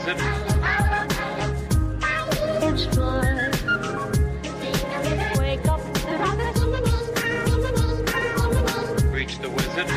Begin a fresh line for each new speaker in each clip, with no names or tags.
wizard.
Wake up.
Reach the wizard.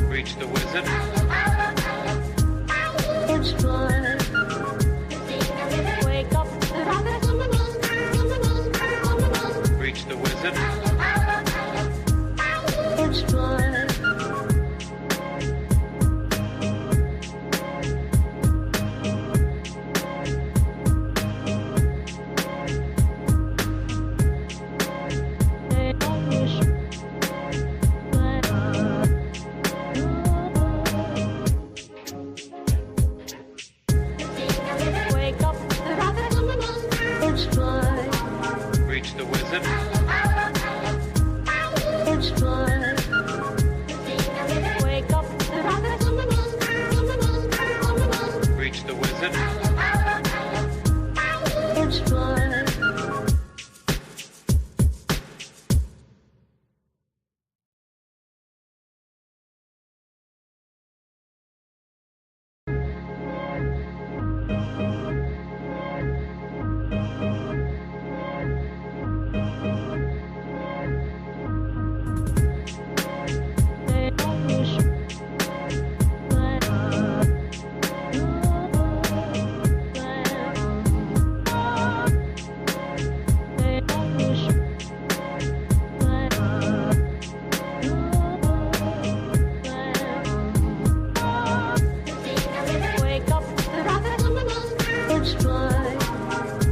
Reach the wizard.
Wake up.
Reach the wizard.
Wake up.
Reach the wizard.
Wake up.
Reach the wizard.
Wake up.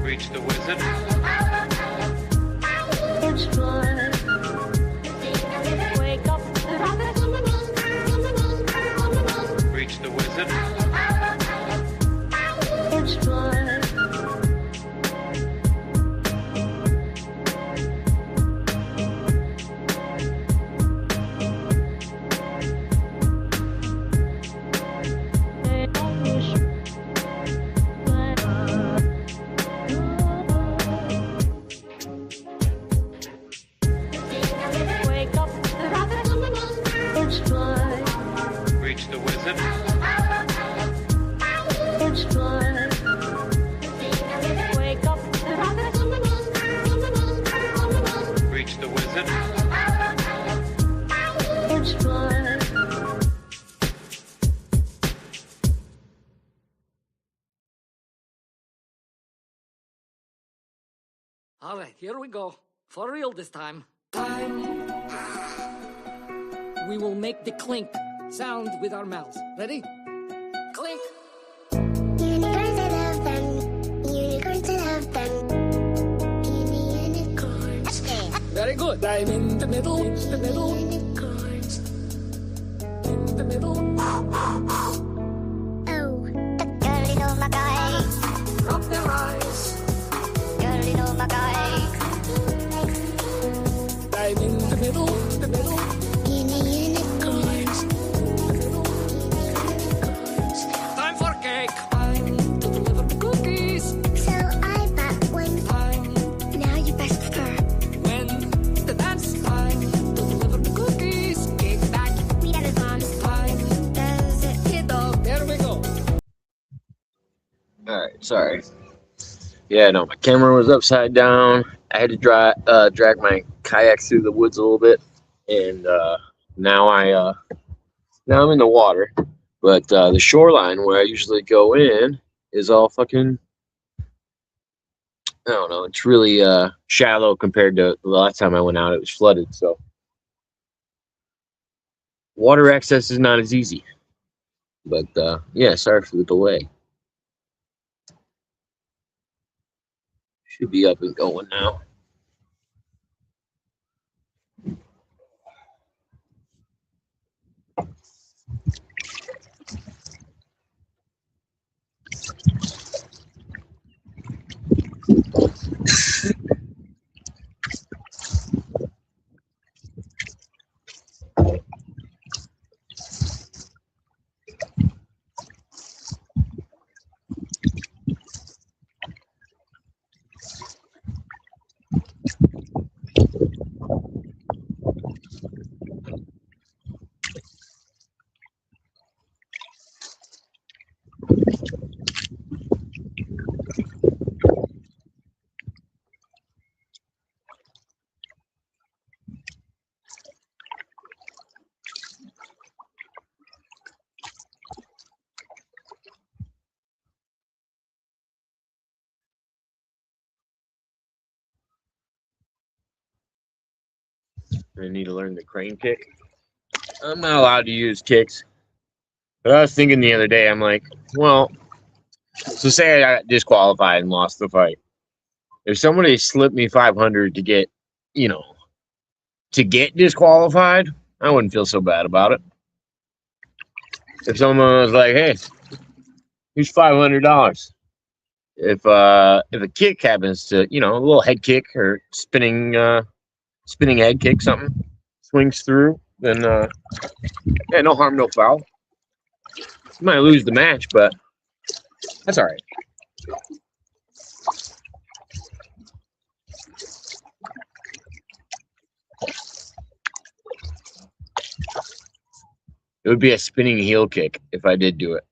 Reach the wizard.
Wake up.
Reach the wizard.
Wake up.
Reach the wizard.
Wake up.
Reach the wizard.
All right, here we go. For real this time. We will make the clink sound with our mouths. Ready? Clink.
Unicorns, I love them. Unicorns, I love them. Unicorns.
Very good. I'm in the middle, in the middle,
Unicorns.
in the middle.
Oh, the girl in all my guy.
Drop their eyes.
Girl in all my guy.
I'm in the middle, the middle,
Unicorns.
the middle.
Unicorns.
Time for cake. Time to deliver the cookies.
So I bought one.
Time
Now you best prefer.
when the dance. Time to deliver the cookies. Kick back.
We got his mom's.
Time
Does it?
hit dog. There we go.
Alright, sorry. Yeah, no, my camera was upside down. I had to drag my kayak through the woods a little bit, and now I'm in the water. But the shoreline where I usually go in is all fucking, I don't know, it's really shallow compared to the last time I went out. It was flooded, so water access is not as easy. But yeah, sorry for the delay. Should be up and going now. I need to learn the crane kick. I'm not allowed to use kicks. But I was thinking the other day, I'm like, well, so say I got disqualified and lost the fight. If somebody slipped me 500 to get, you know, to get disqualified, I wouldn't feel so bad about it. If someone was like, hey, here's $500. If a kick happens to, you know, a little head kick or spinning head kick, something swings through, then yeah, no harm, no foul. You might lose the match, but that's all right. It would be a spinning heel kick if I did do it.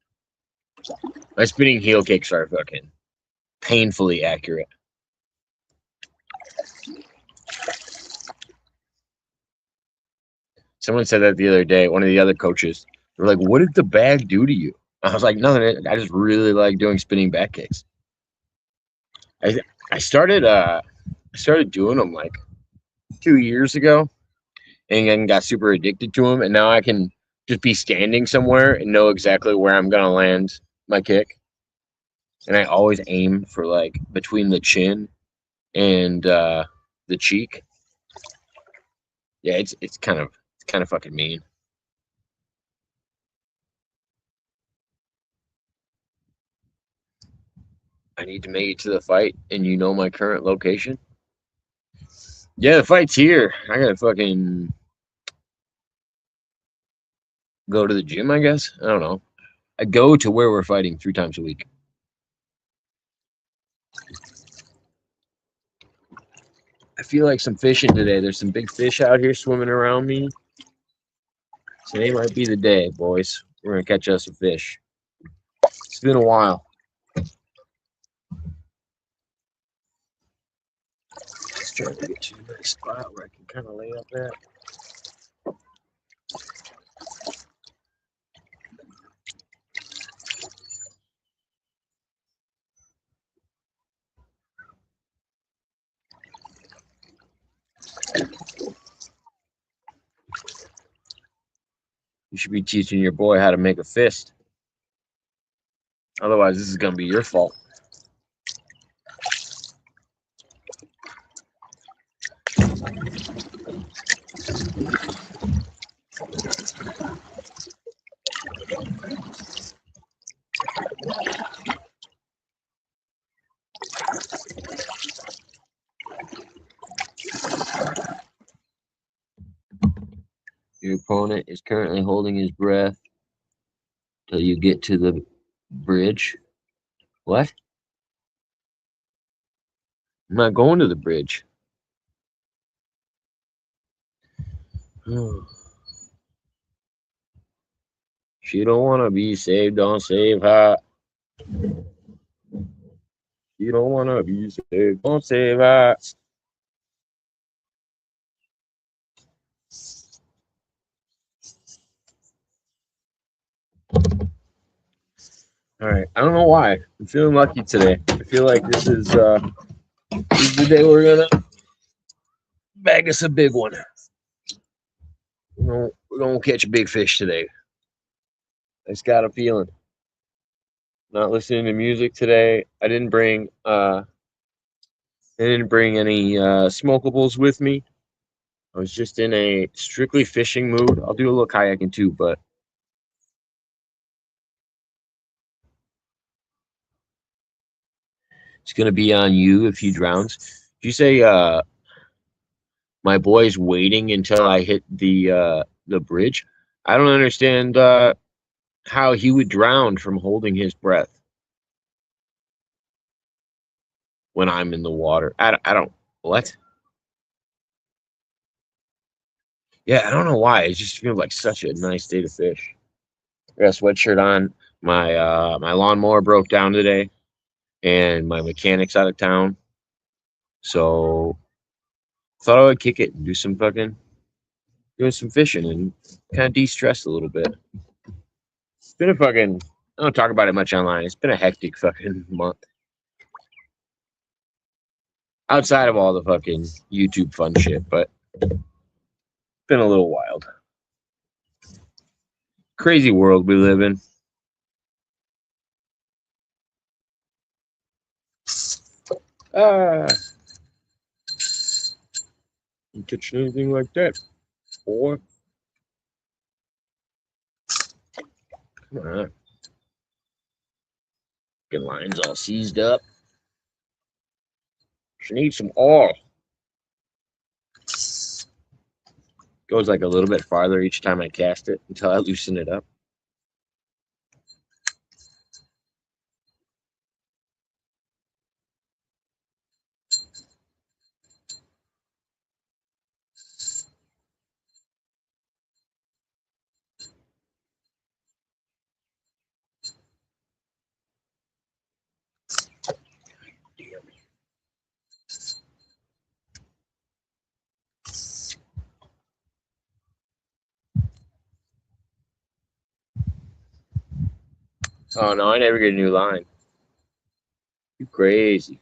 My spinning heel kicks are fucking painfully accurate. Someone said that the other day, one of the other coaches. They were like, what did the bag do to you? I was like, nothing. I just really like doing spinning back kicks. I started doing them like 2 years ago and then got super addicted to them. And now I can just be standing somewhere and know exactly where I'm going to land my kick. And I always aim for like between the chin and the cheek. Yeah, it's kind of fucking mean. I need to make it to the fight, and you know my current location? Yeah, the fight's here. I gotta fucking go to the gym, I guess. I don't know. I go to where we're fighting 3 times a week. I feel like some fishing today. There's some big fish out here swimming around me. Today might be the day, boys. We're gonna catch us some fish. It's been a while. Just trying to get to a nice spot where I can kind of lay up at. You should be teaching your boy how to make a fist. Otherwise, this is going to be your fault. Your opponent is currently holding his breath till you get to the bridge. What? I'm not going to the bridge. She don't want to be saved, don't save her. She don't want to be saved, don't save her. All right, I don't know why. I'm feeling lucky today. I feel like this is the day we're gonna bag us a big one. We're gonna catch a big fish today. I just got a feeling. Not listening to music today. I didn't bring any smokables with me. I was just in a strictly fishing mood. I'll do a little kayaking too, but it's gonna be on you if he drowns. If you say my boy's waiting until I hit the bridge, I don't understand how he would drown from holding his breath when I'm in the water. I don't what? Yeah, I don't know why. It just feels like such a nice day to fish. I got a sweatshirt on. My lawnmower broke down today, and my mechanic's out of town. So thought I would kick it and do some doing some fishing and kind of de-stress a little bit. It's been a fucking I don't talk about it much online. It's been a hectic fucking month. Outside of all the fucking YouTube fun shit, but it's been a little wild. Crazy world we live in. You catch anything like that, boy? Come on. Fucking line's all seized up. She needs some oil. Goes like a little bit farther each time I cast it until I loosen it up. Oh no, I never get a new line. You crazy.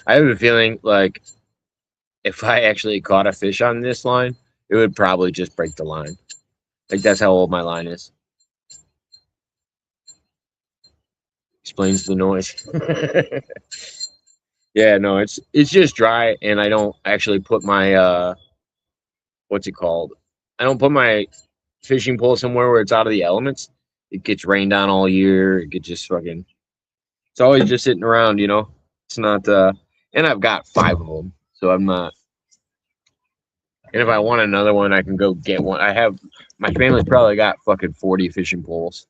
I have a feeling like if I actually caught a fish on this line, it would probably just break the line. Like that's how old my line is. Explains the noise. Yeah, no, it's just dry, and I don't actually put my what's it called? I don't put my fishing pole somewhere where it's out of the elements. It gets rained on all year. It gets just fucking. It's always just sitting around, you know. It's not. And I've got 5 of them, so I'm not. And if I want another one, I can go get one. I have my family's probably got fucking 40 fishing poles.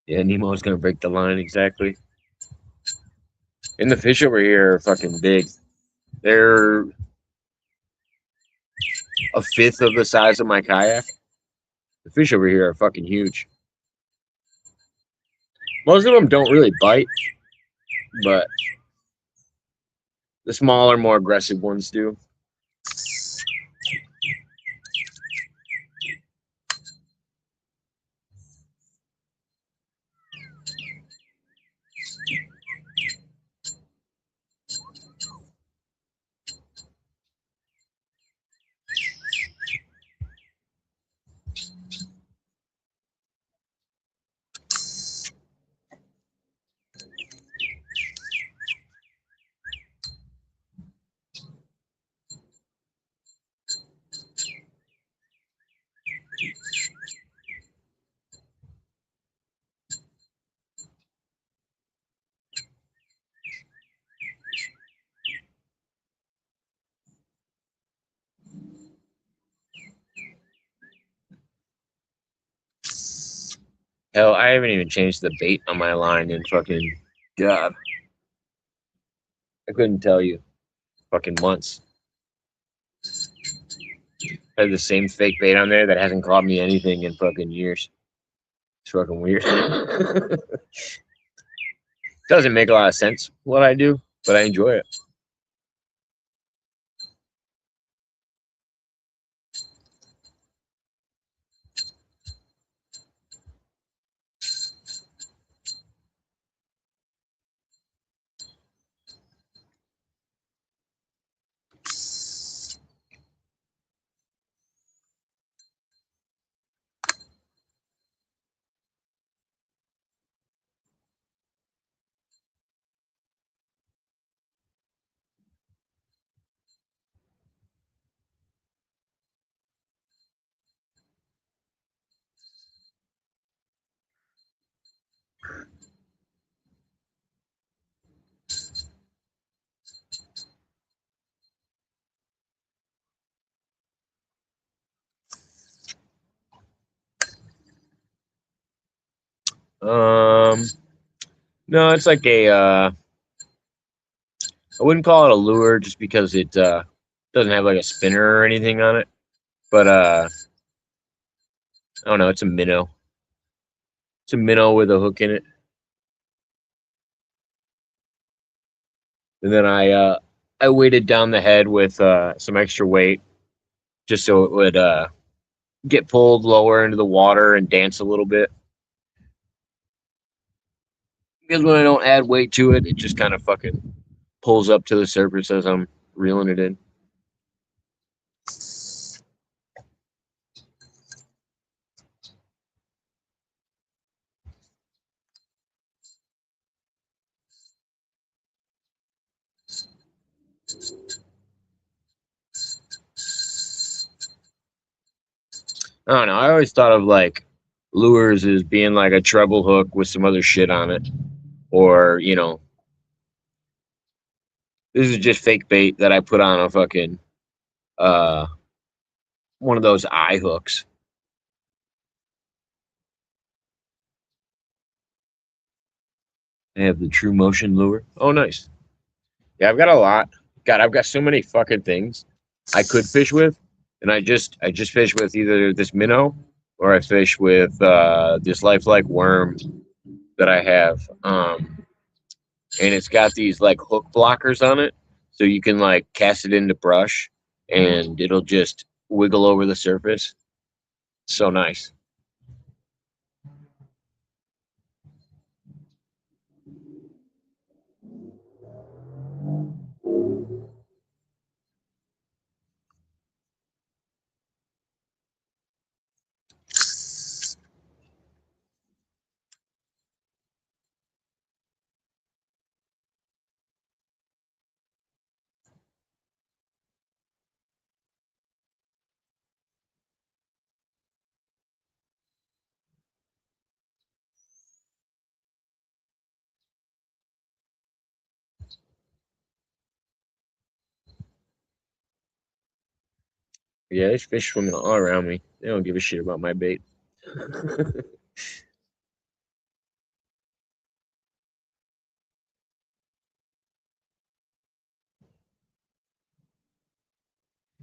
Yeah, Nemo's gonna break the line exactly. And the fish over here are fucking big. They're a fifth of the size of my kayak. The fish over here are fucking huge. Most of them don't really bite, but the smaller, more aggressive ones do. Hell, I haven't even changed the bait on my line in fucking God. I couldn't tell you. Fucking months. I have the same fake bait on there that hasn't caught me anything in fucking years. It's fucking weird. Doesn't make a lot of sense what I do, but I enjoy it. No, it's like a I wouldn't call it a lure just because it doesn't have like a spinner or anything on it. But I don't know, it's a minnow. It's a minnow with a hook in it. And then I weighted down the head with some extra weight just so it would get pulled lower into the water and dance a little bit. Because when I don't add weight to it, it just kind of fucking pulls up to the surface as I'm reeling it in. I don't know. I always thought of like lures as being like a treble hook with some other shit on it. Or, you know, this is just fake bait that I put on a fucking one of those eye hooks. I have the True Motion lure. Oh, nice. Yeah, I've got a lot. God, I've got so many fucking things I could fish with, and I just fish with either this minnow or I fish with this lifelike worm that I have. And it's got these like hook blockers on it, so you can like cast it into brush, and it'll just wiggle over the surface. So nice. Yeah, there's fish swimming all around me. They don't give a shit about my bait.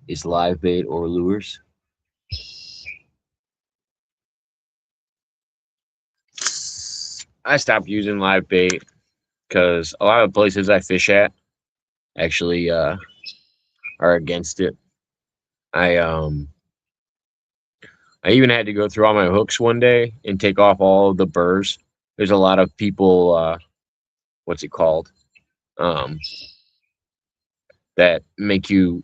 It's live bait or lures. I stopped using live bait because a lot of places I fish at actually are against it. I even had to go through all my hooks one day and take off all of the burrs. There's a lot of people, what's it called? That make you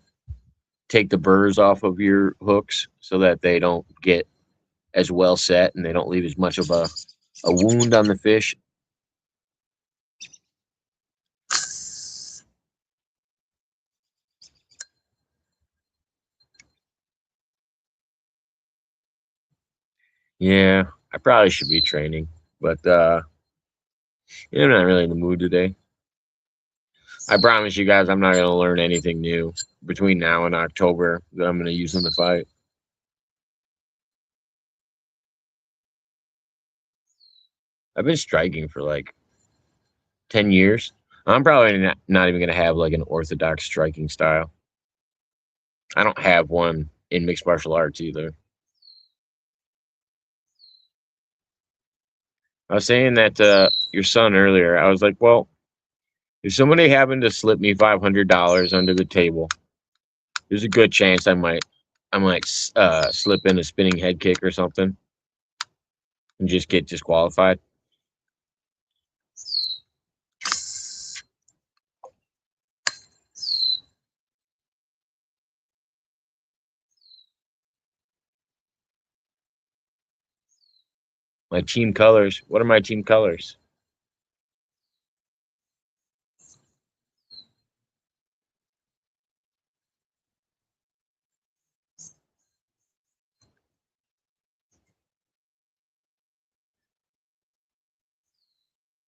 take the burrs off of your hooks so that they don't get as well set and they don't leave as much of a wound on the fish. Yeah, I probably should be training, but I'm not really in the mood today. I promise you guys I'm not going to learn anything new between now and October that I'm going to use in the fight. I've been striking for like 10 years. I'm probably not even going to have like an orthodox striking style. I don't have one in mixed martial arts either. I was saying that to your son earlier. I was like, well, if somebody happened to slip me $500 under the table, there's a good chance I might slip in a spinning head kick or something and just get disqualified. My team colors. What are my team colors?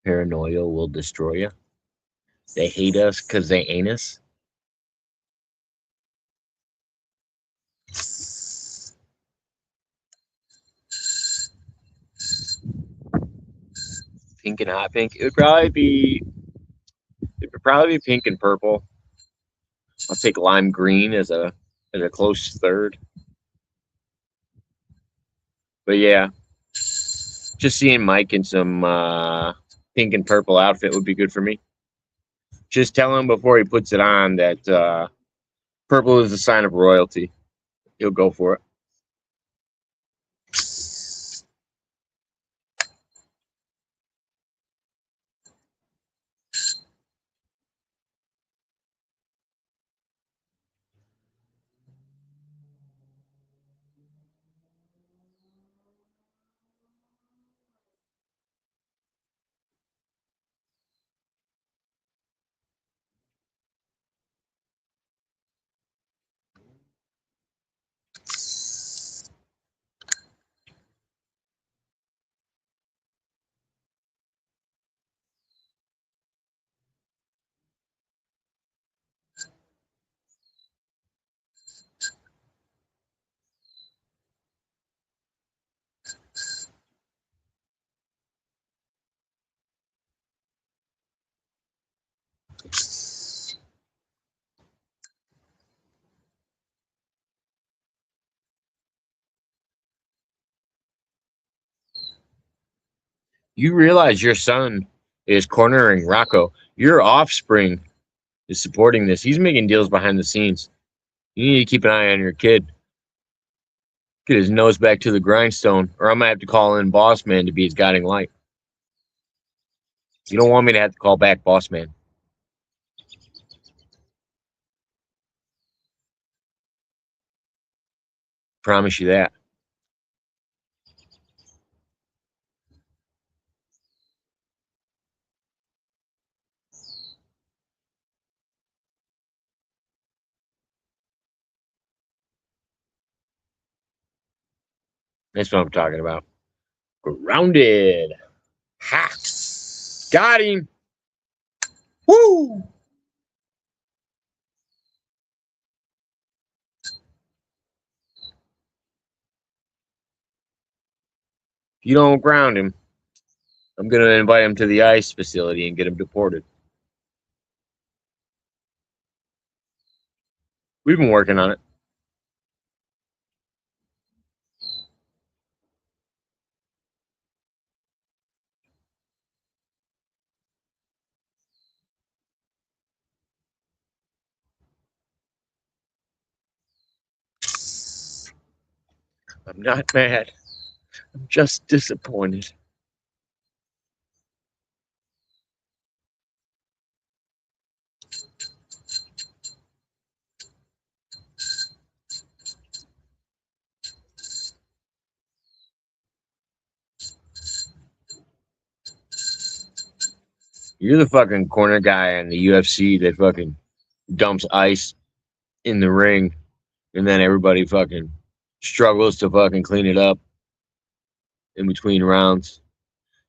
Paranoia will destroy you. They hate us because they ain't us. Pink and hot pink. It would probably be pink and purple. I'll take lime green as a close third. But yeah, just seeing Mike in some pink and purple outfit would be good for me. Just tell him before he puts it on that purple is a sign of royalty. He'll go for it. You realize your son is cornering Rocco. Your offspring is supporting this. He's making deals behind the scenes. You need to keep an eye on your kid. Get his nose back to the grindstone, or I'm gonna have to call in Boss Man to be his guiding light. You don't want me to have to call back Boss Man. Promise you that. That's what I'm talking about. Grounded. Ha! Got him. Woo! If you don't ground him, I'm going to invite him to the ICE facility and get him deported. We've been working on it. I'm not mad. I'm just disappointed. You're the fucking corner guy in the UFC that fucking dumps ice in the ring, and then everybody fucking struggles to fucking clean it up in between rounds.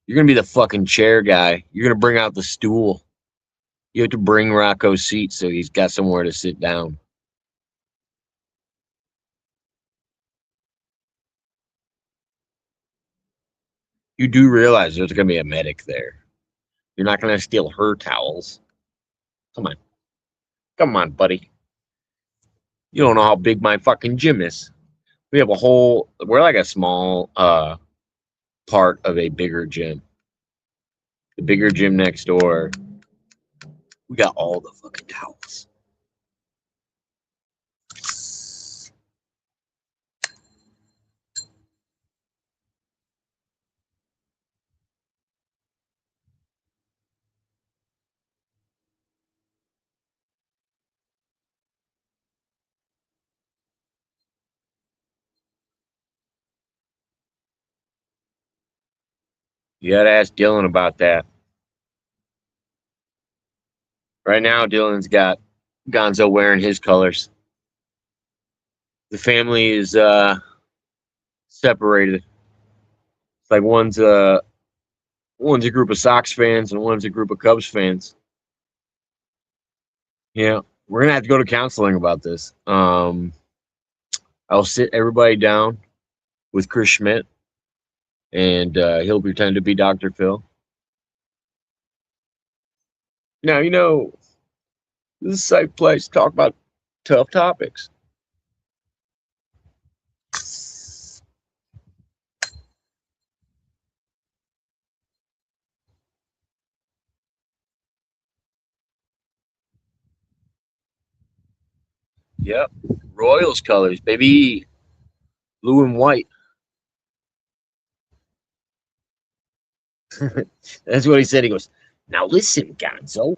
You're gonna be the fucking chair guy. You're gonna bring out the stool. You have to bring Rocco's seat so he's got somewhere to sit down. You do realize there's gonna be a medic there. You're not gonna steal her towels. Come on. Come on, buddy. You don't know how big my fucking gym is. We're like a small part of a bigger gym. the bigger gym next door, we got all the fucking towels. You gotta ask Dylan about that. Right now, Dylan's got Gonzo wearing his colors. The family is separated. It's like one's a group of Sox fans and one's a group of Cubs fans. Yeah, we're gonna have to go to counseling about this. I'll sit everybody down with Chris Schmidt, and he'll pretend to be Dr. Phil. Now, you know, this is a safe place to talk about tough topics. Yep, Royals colors, baby, blue and white. That's what he said. He goes, "Now listen, Gonzo,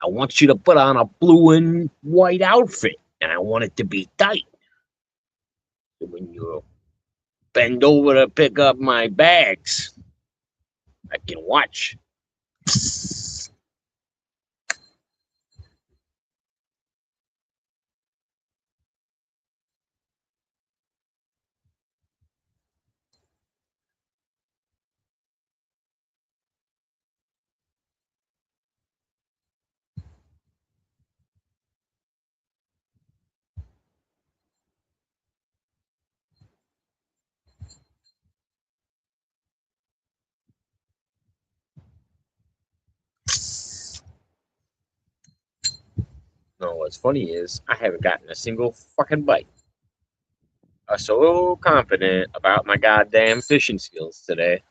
I want you to put on a blue and white outfit, and I want it to be tight. So when you bend over to pick up my bags, I can watch." No, what's funny is I haven't gotten a single fucking bite. I'm so confident about my goddamn fishing skills today.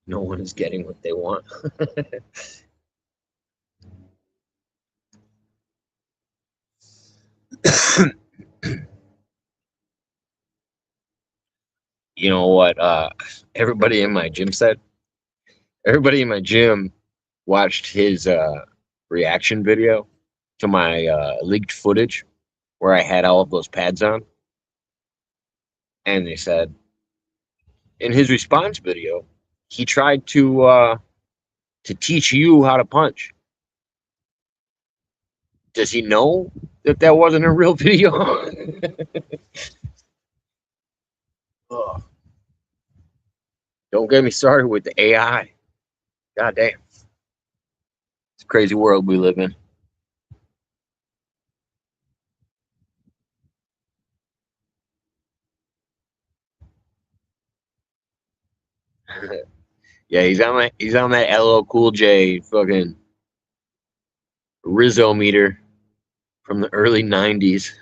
No one is getting what they want. You know what? Everybody in my gym said. Everybody in my gym watched his reaction video to my leaked footage where I had all of those pads on, and they said in his response video he tried to teach you how to punch. Does he know that that wasn't a real video? Ugh. Don't get me started with the AI. God damn. It's a crazy world we live in. Yeah, he's on that LL Cool J fucking Rizzo meter from the early 90s.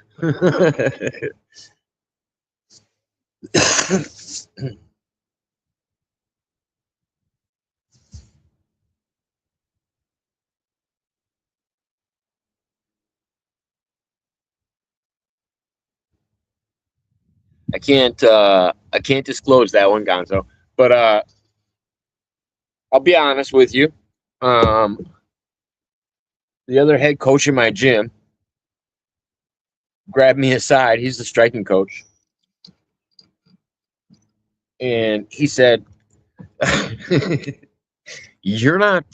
I can't disclose that one, Gonzo. But I'll be honest with you. The other head coach in my gym grabbed me aside. He's the striking coach. And he said, "You're not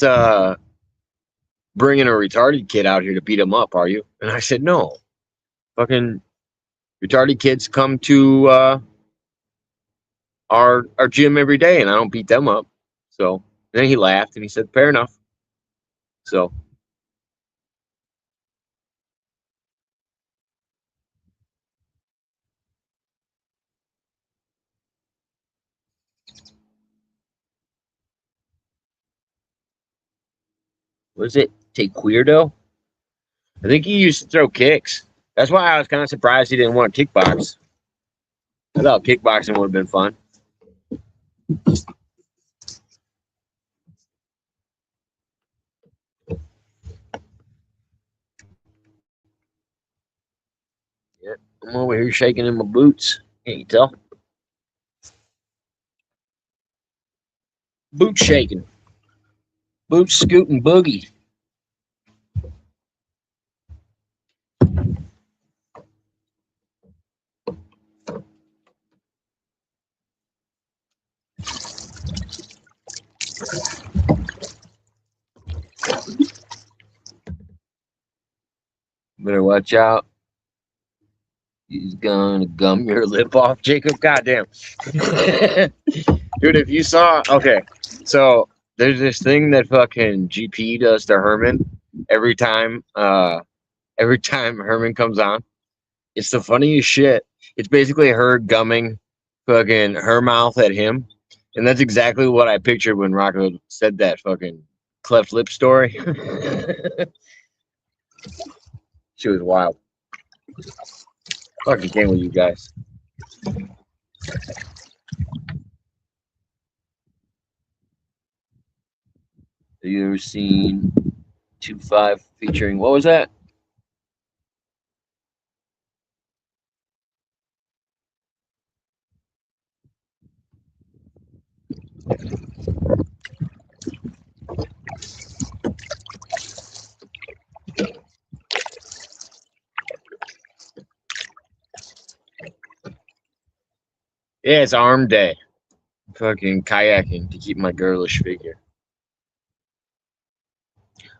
bringing a retarded kid out here to beat him up, are you?" And I said, "No. Fucking retarded kids come to our gym every day, and I don't beat them up." So then he laughed and he said, "Fair enough." So Was it Taekwondo? I think he used to throw kicks. That's why I was kind of surprised he didn't want to kickbox. I thought kickboxing would have been fun. Yeah, I'm over here shaking in my boots. Can't you tell? Boot shaking. Boot scooting boogie. Better watch out. He's gonna gum your lip off, Jacob. Goddamn. Dude, if you saw, okay, so there's this thing that fucking GP does to Herman every time Herman comes on. It's the funniest shit. It's basically her gumming fucking her mouth at him. And that's exactly what I pictured when Rocco said that fucking cleft lip story. She was wild. Fucking came with you guys. Have you ever seen 2.5 featuring, what was that? Yeah, it's arm day. Fucking kayaking to keep my girlish figure.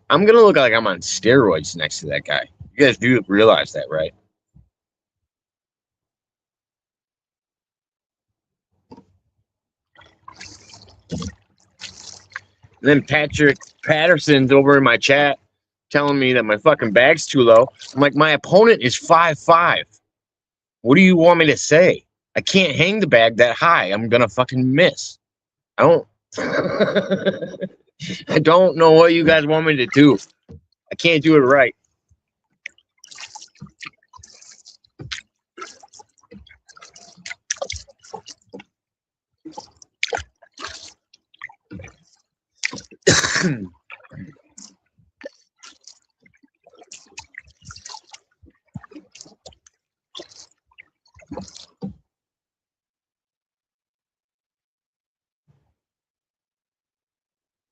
I'm gonna look like I'm on steroids next to that guy. You guys do realize that, right? And then Patrick Patterson's over in my chat telling me that my fucking bag's too low. I'm like, my opponent is 5'5". What do you want me to say? I can't hang the bag that high. I'm gonna fucking miss. I don't I don't know what you guys want me to do. I can't do it right.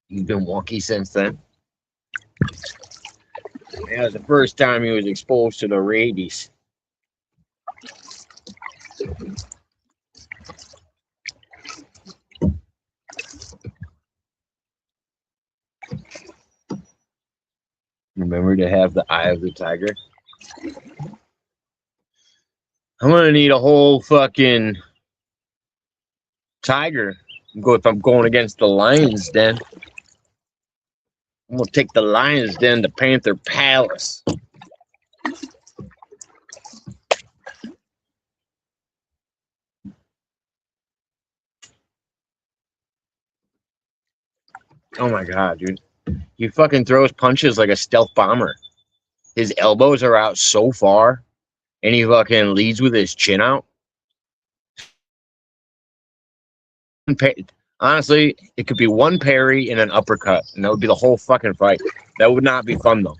He's been wonky since then. That was the first time he was exposed to the rabies. Remember to have the eye of the tiger. I'm gonna need a whole fucking tiger. If I'm going against the Lions Den. I'm gonna take the Lions Den to Panther Palace. Oh my god, dude. He fucking throws punches like a stealth bomber. His elbows are out so far, and he fucking leads with his chin out. Honestly, it could be one parry and an uppercut, and that would be the whole fucking fight. That would not be fun, though.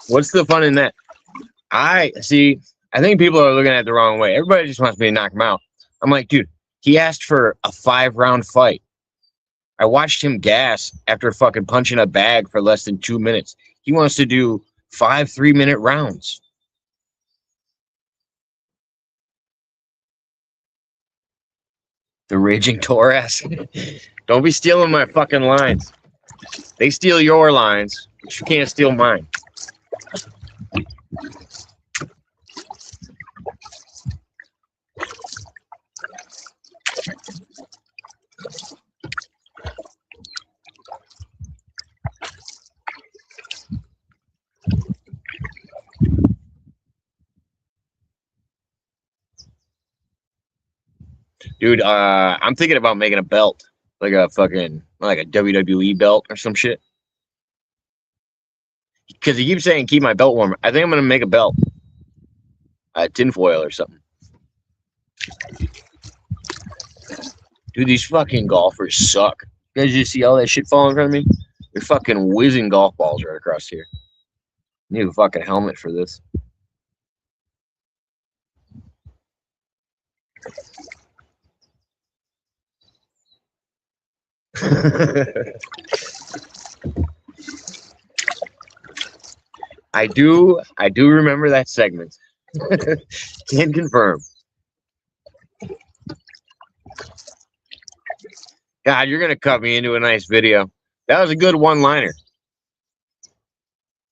What's the fun in that? I think people are looking at it the wrong way. Everybody just wants me to knock him out. I'm like, dude, he asked for a 5-round fight. I watched him gas after fucking punching a bag for less than 2 minutes. He wants to do 5 3-minute rounds. The Raging Taurus. Don't be stealing my fucking lines. They steal your lines, but you can't steal mine. Dude, I'm thinking about making a belt, like a WWE belt or some shit. Because he keeps saying keep my belt warm. I think I'm gonna make a belt. Tinfoil or something. Dude, these fucking golfers suck. You guys just see all that shit falling in front of me? They're fucking whizzing golf balls right across here. Need a fucking helmet for this. I do remember that segment. Can confirm. God, you're gonna cut me into a nice video. That was a good one-liner.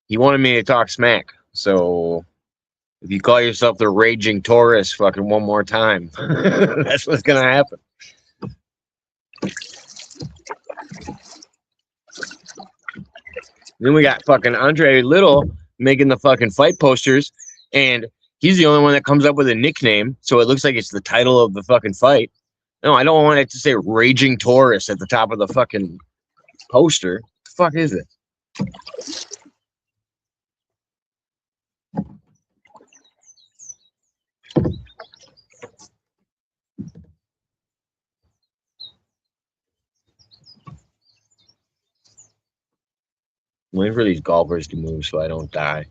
He wanted me to talk smack, so if you call yourself the Raging Taurus fucking one more time, that's what's gonna happen. Then we got fucking Andre Little making the fucking fight posters, and he's the only one that comes up with a nickname, so it looks like it's the title of the fucking fight. No, I don't want it to say Raging Taurus at the top of the fucking poster. What the fuck is it? I'm waiting for these golfers to move so I don't die.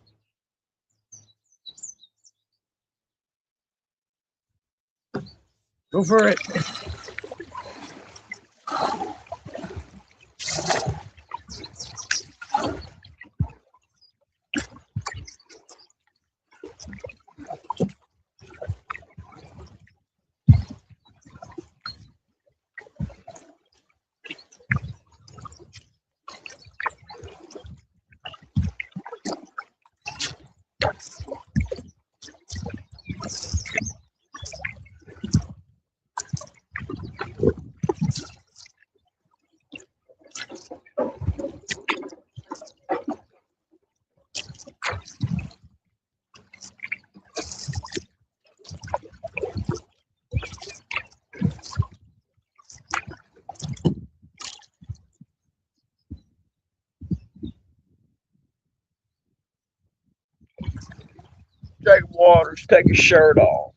Go for it. Take waters, take your shirt off.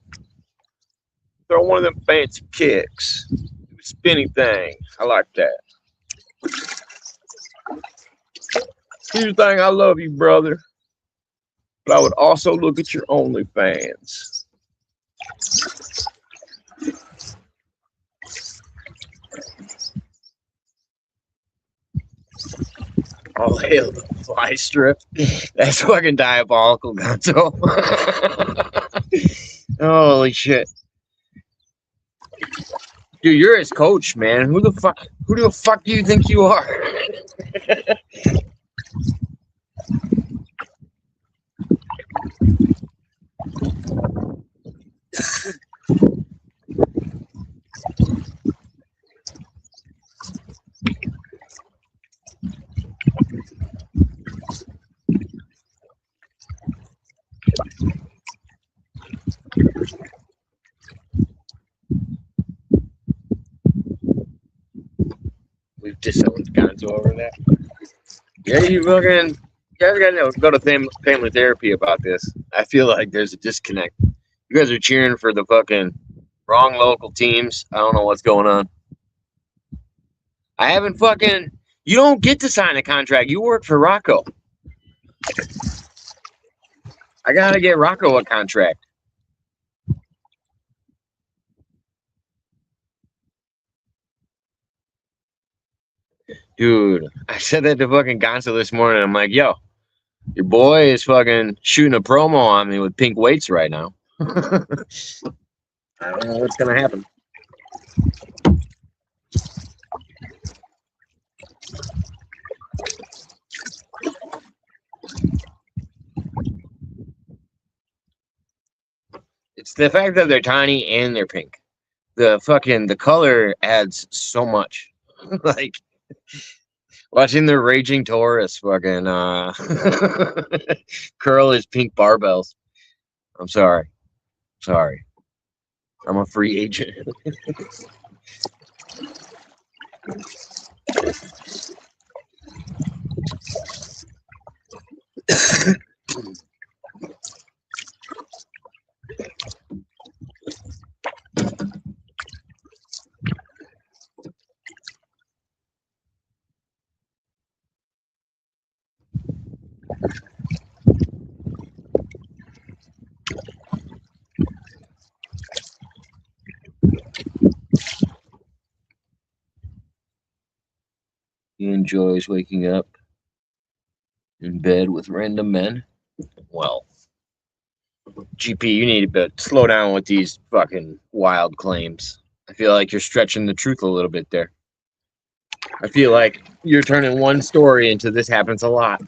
Throw one of them fancy kicks. Do a spinny thing. I like that. Here's the thing, I love you, brother. But I would also look at your OnlyFans. Oh, hail the fly strip. That's fucking diabolical, Gonzo. Holy shit. Dude, you're his coach, man. Who the fuck do you think you are? We've disowned Gonzo over that. Yeah, you guys gotta go to family therapy about this. I feel like there's a disconnect. You guys are cheering for the fucking wrong local teams. I don't know what's going on. I haven't fucking... You don't get to sign a contract. You work for Rocco. I gotta get Rocco a contract. Dude, I said that to fucking Gonzo this morning. I'm like, yo, your boy is fucking shooting a promo on me with pink weights right now. I don't know what's gonna happen. It's the fact that they're tiny and they're pink. The color adds so much. Like watching the Raging Taurus fucking curl his pink barbells. I'm sorry. Sorry. I'm a free agent. He enjoys waking up in bed with random men. Well, GP, you need to slow down with these fucking wild claims. I feel like you're stretching the truth a little bit there. I feel like you're turning one story into this happens a lot.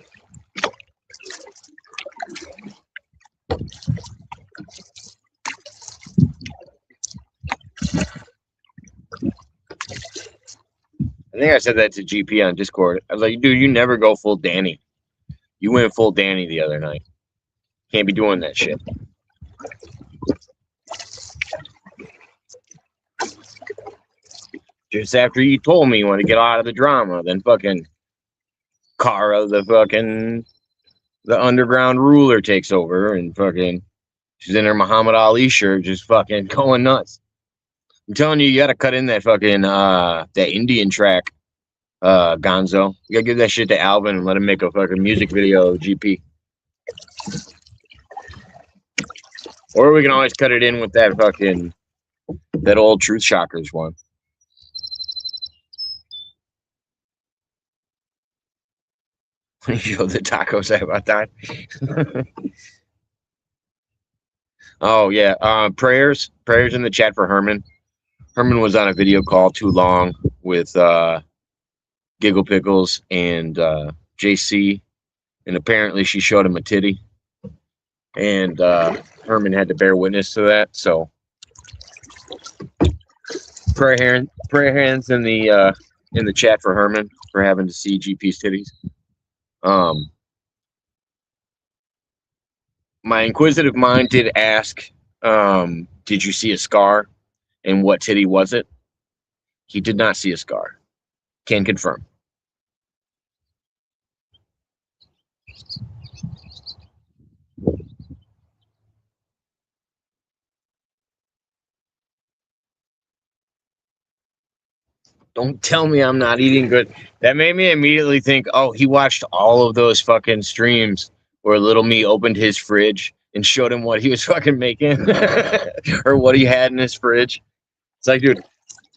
I think I said that to GP on Discord. I was like, dude, you never go full Danny. You went full Danny the other night. Can't be doing that shit. Just after you told me you want to get out of the drama, then fucking Kara, the underground ruler, takes over and fucking she's in her Muhammad Ali shirt, just fucking going nuts. I'm telling you, you gotta cut in that fucking that Indian track, Gonzo. You gotta give that shit to Alvin and let him make a fucking music video of GP. Or we can always cut it in with that old Truth Shockers one. You show the tacos about that. Oh yeah, prayers in the chat for Herman. Herman was on a video call too long with Giggle Pickles and JC, and apparently she showed him a titty, and Herman had to bear witness to that. So prayer hands in the chat for Herman for having to see GP's titties. My inquisitive mind did ask, did you see a scar, and what titty was it? He did not see a scar. Can confirm. Don't tell me I'm not eating good. That made me immediately think, oh, he watched all of those fucking streams where little me opened his fridge and showed him what he was fucking making or what he had in his fridge. It's like, dude,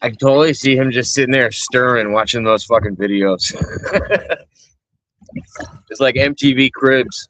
I can totally see him just sitting there stirring, watching those fucking videos. It's like MTV Cribs.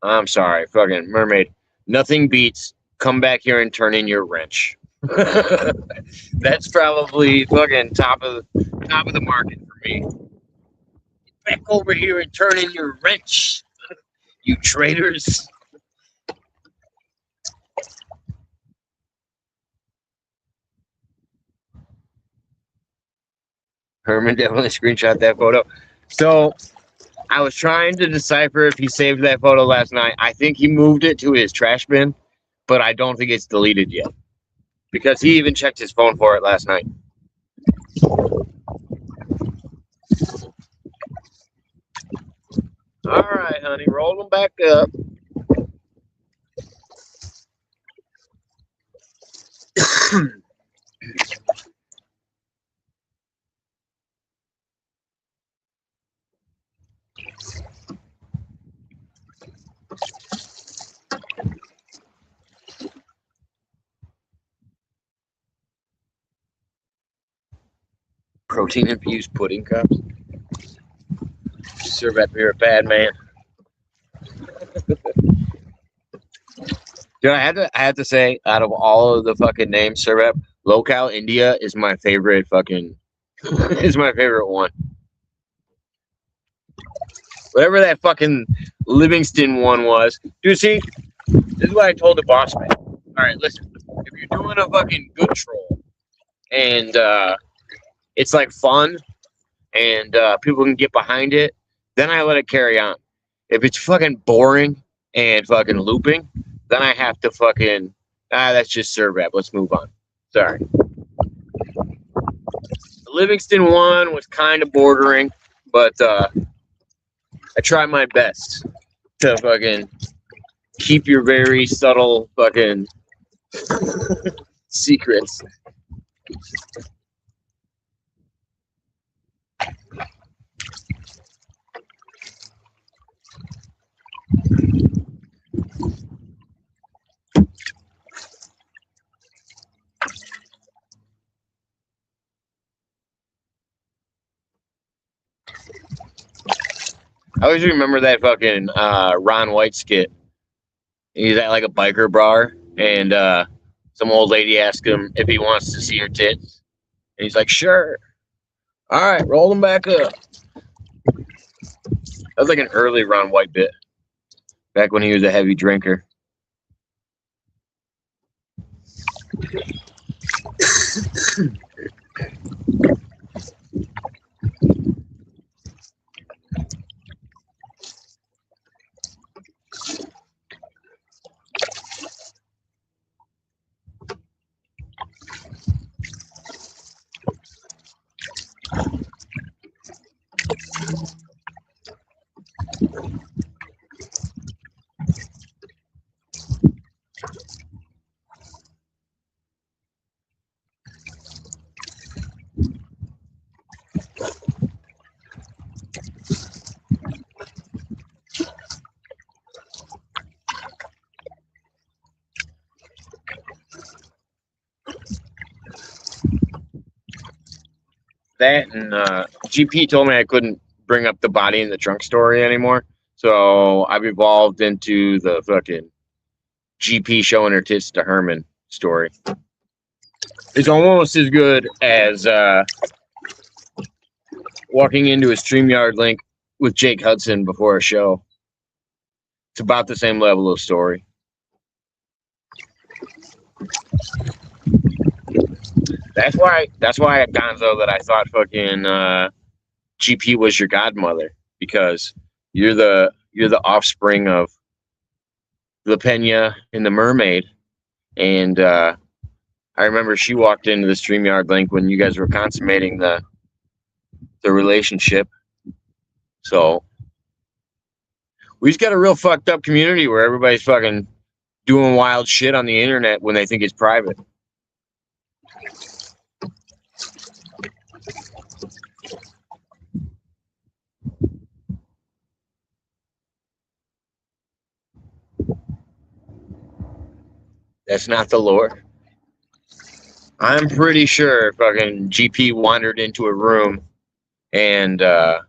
I'm sorry, fucking mermaid. Nothing beats come back here and turn in your wrench. That's probably fucking top of the market for me. Get back over here and turn in your wrench, you traitors. Herman definitely screenshot that photo. So I was trying to decipher if he saved that photo last night. I think he moved it to his trash bin, but I don't think it's deleted yet because he even checked his phone for it last night. All right, honey, roll them back up. Protein infused pudding cups. Serve that beer, bad man. Dude, I had to say, out of all of the fucking names, Servap, Locale India is my favorite fucking is my favorite one. Whatever that fucking Livingston one was. Dude, see, this is what I told the boss man. Alright, listen. If you're doing a fucking good troll and it's like fun and people can get behind it, then I let it carry on. If it's fucking boring and fucking looping, then I have to fucking that's just Servap. Let's move on. Sorry. The Livingston one was kind of bordering, but I tried my best to fucking keep your very subtle fucking secrets. I always remember that fucking Ron White skit. He's at like a biker bar, and some old lady asked him if he wants to see her tits, and he's like, "Sure." All right, roll them back up. That was like an early Ron White bit, back when he was a heavy drinker. That and GP told me I couldn't bring up the body in the trunk story anymore, so I've evolved into the fucking GP showing her tits to Herman story. It's almost as good as walking into a StreamYard link with Jake Hudson before a show. It's about the same level of story. That's why at Gonzo that I thought fucking GP was your godmother, because you're the offspring of the Pena and the Mermaid, and I remember she walked into the StreamYard link when you guys were consummating the relationship. So we just got a real fucked up community where everybody's fucking doing wild shit on the internet when they think it's private. That's not the Lord. I'm pretty sure fucking GP wandered into a room and the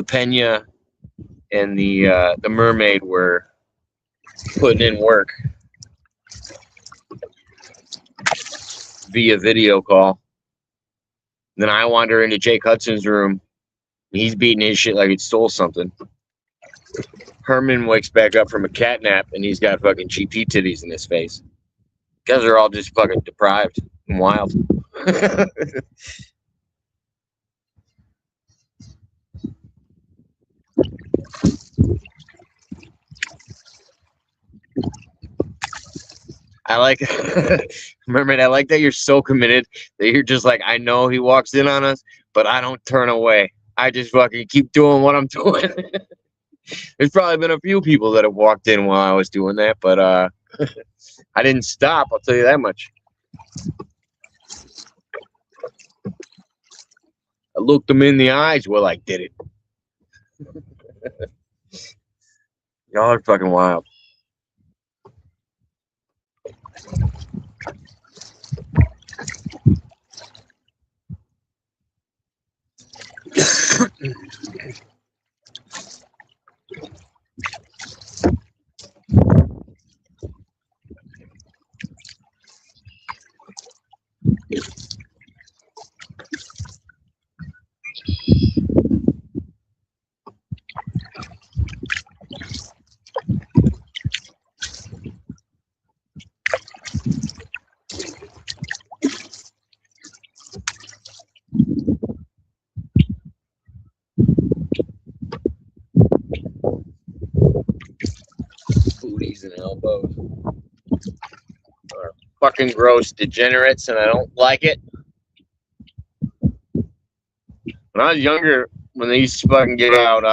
Pena and the Mermaid were putting in work via video call. Then I wander into Jake Hudson's room. And he's beating his shit like he stole something. Herman wakes back up from a cat nap and he's got fucking GP titties in his face. Guys are all just fucking deprived and wild. I like, Mermaid, I like that you're so committed that you're just like, I know he walks in on us, but I don't turn away. I just fucking keep doing what I'm doing. There's probably been a few people that have walked in while I was doing that, but I didn't stop, I'll tell you that much. I looked them in the eyes while I did it. Y'all are fucking wild. knees and elbows are fucking gross degenerates, and I don't like it. When I was younger, when they used to fucking get out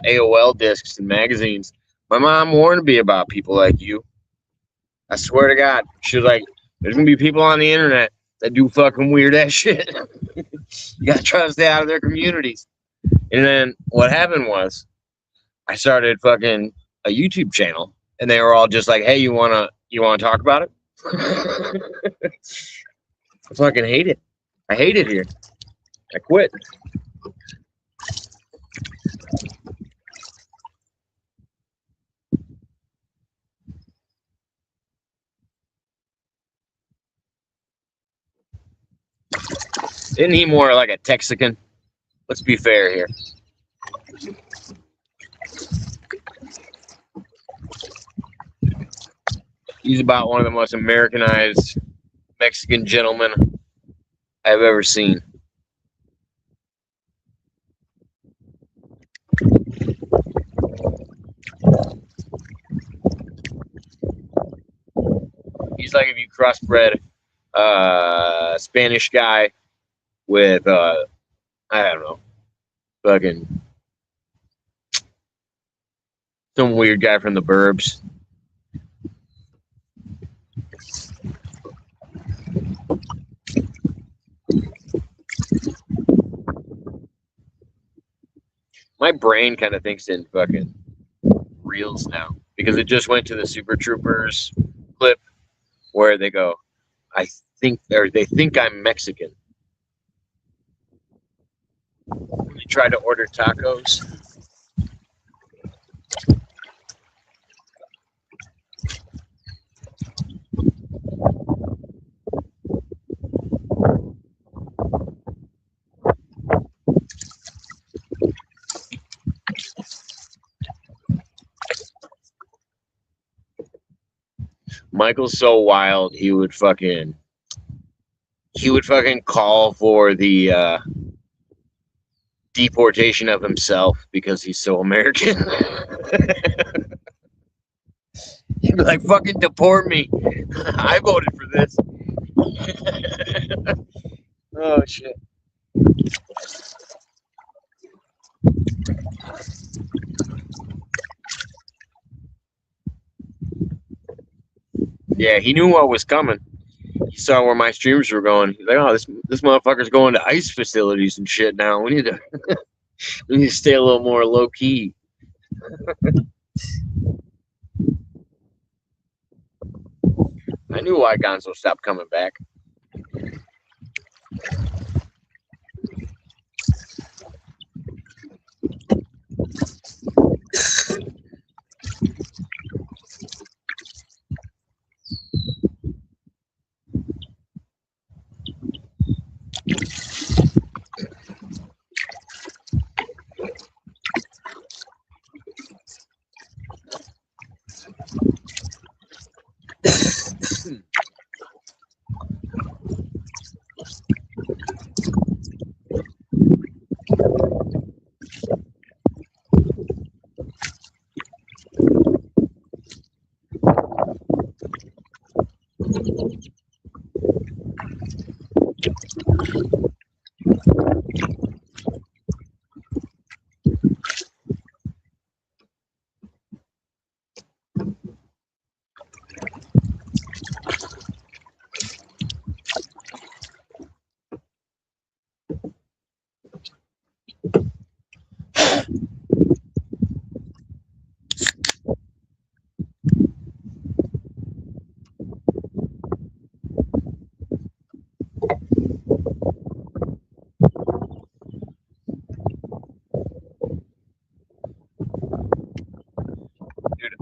AOL discs and magazines, my mom warned me about people like you. I swear to God. She was like, there's going to be people on the internet that do fucking weird ass shit. You got to try to stay out of their communities. And then what happened was I started fucking a YouTube channel, and they were all just like, hey, you wanna talk about it? I fucking hate it. I hate it here. I quit. Isn't he more like a Texican? Let's be fair here. He's about one of the most Americanized Mexican gentlemen I've ever seen. He's like if you crossbred a Spanish guy with I don't know, fucking some weird guy from the burbs. My brain kind of thinks in fucking reels now because it just went to the Super Troopers clip where they go, I think, or they think I'm Mexican. They try to order tacos. Michael's so wild, he would fucking call for the deportation of himself because he's so American. He'd be like, fucking deport me. I voted for this. Oh, shit. Yeah, he knew what was coming. He saw where my streams were going. He's like, oh, this motherfucker's going to ICE facilities and shit now. We need to stay a little more low key. I knew why Gonzo stopped coming back.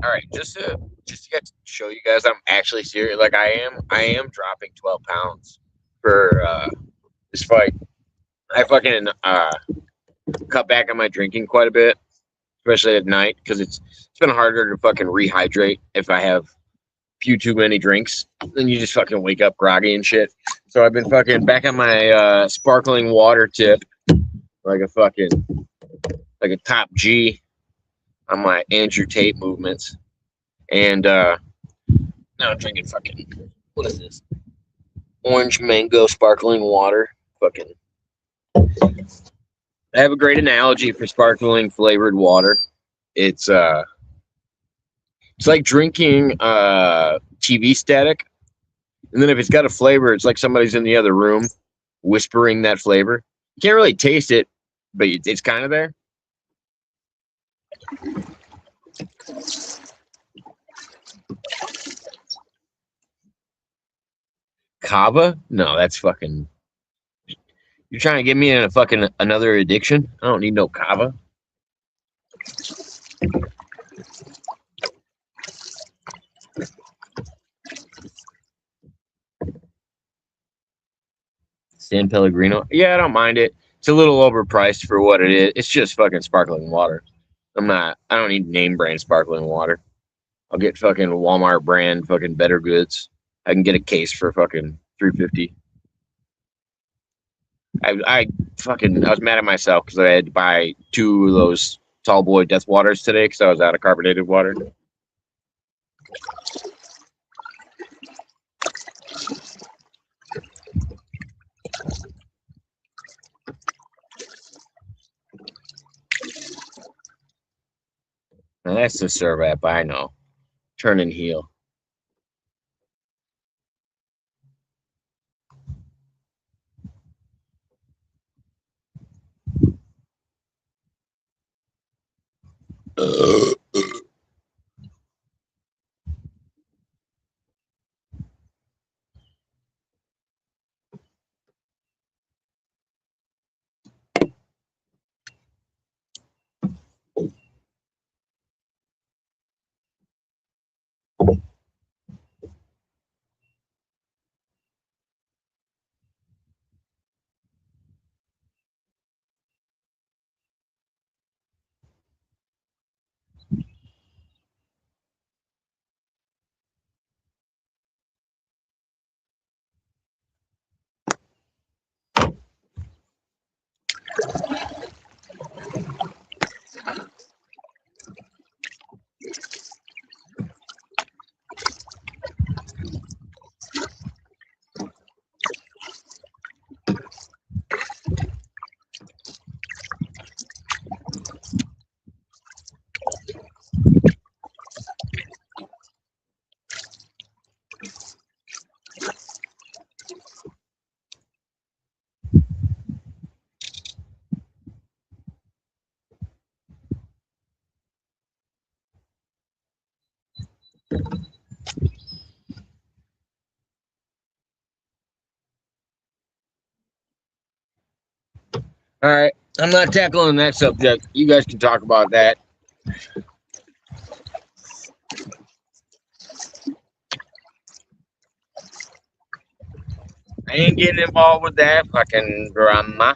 All right, just to get to show you guys I'm actually serious. Like I am dropping 12 pounds for this fight. I fucking cut back on my drinking quite a bit, especially at night, because it's been harder to fucking rehydrate if I have few too many drinks. Then you just fucking wake up groggy and shit. So I've been fucking back on my sparkling water tip, like a top G on my Andrew Tate movements. And now I'm drinking fucking, what is this? Orange mango sparkling water. Fucking. I have a great analogy for sparkling flavored water. It's like drinking TV static, and then if it's got a flavor, it's like somebody's in the other room whispering that flavor. You can't really taste it, but it's kind of there. Kava? No, that's fucking. You're trying to get me in a fucking another addiction? I don't need no kava. San Pellegrino? Yeah, I don't mind it. It's a little overpriced for what it is. It's just fucking sparkling water. I don't need name brand sparkling water. I'll get fucking Walmart brand fucking Better Goods. I can get a case for fucking $3.50. I was mad at myself because I had to buy 2 of those tall boy death waters today because I was out of carbonated water. Now that's the serve app, I know. Turn and heal. All right, I'm not tackling that subject. You guys can talk about that. I ain't getting involved with that fucking drama.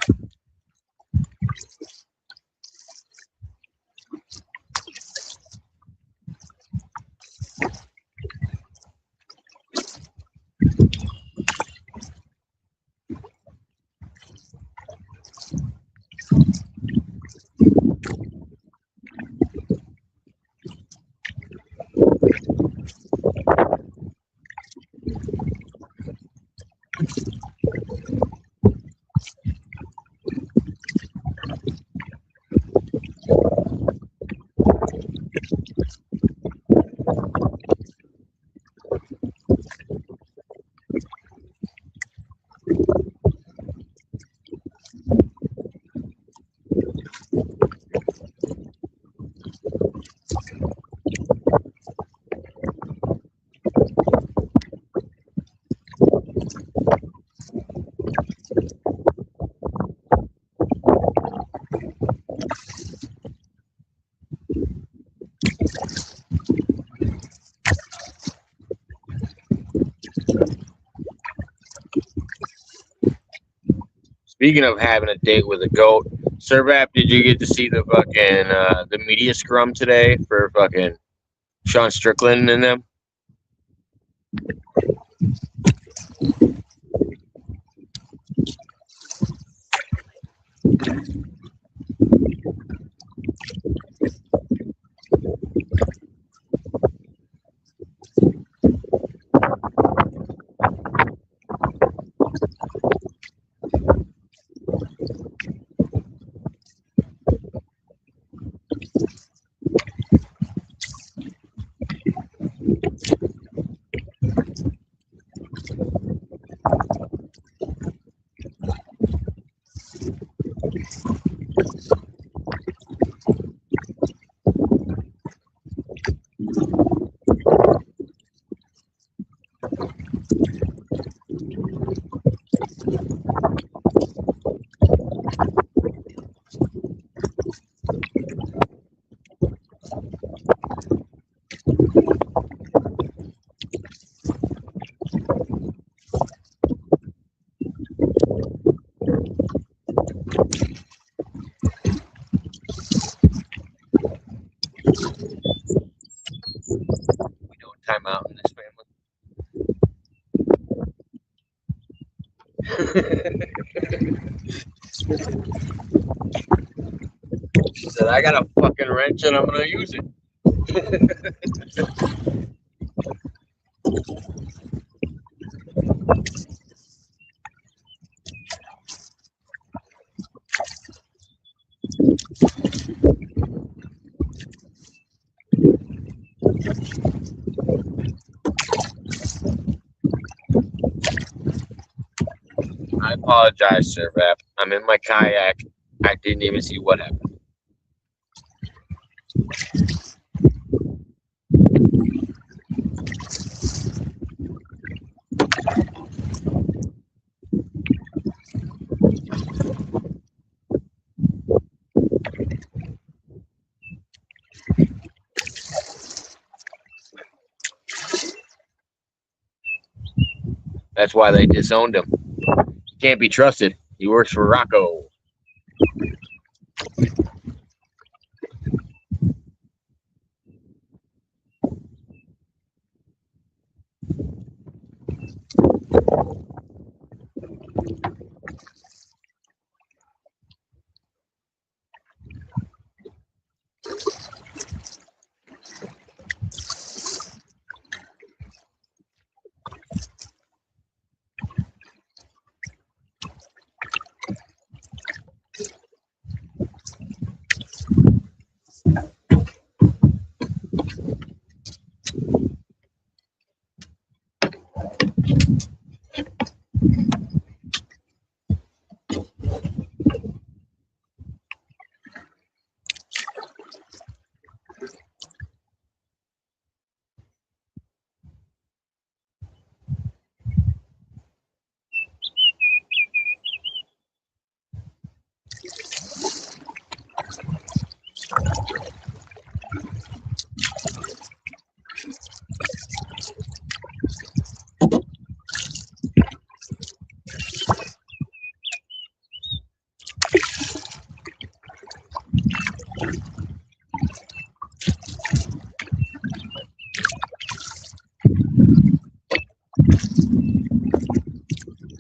Speaking of having a date with a goat, Servap, did you get to see the fucking the media scrum today for fucking Sean Strickland and them? She said, I got a fucking wrench and I'm gonna use it. I apologize, Sir Vap. I'm in my kayak. I didn't even see what happened. That's why they disowned him. He can't be trusted. He works for Rocco.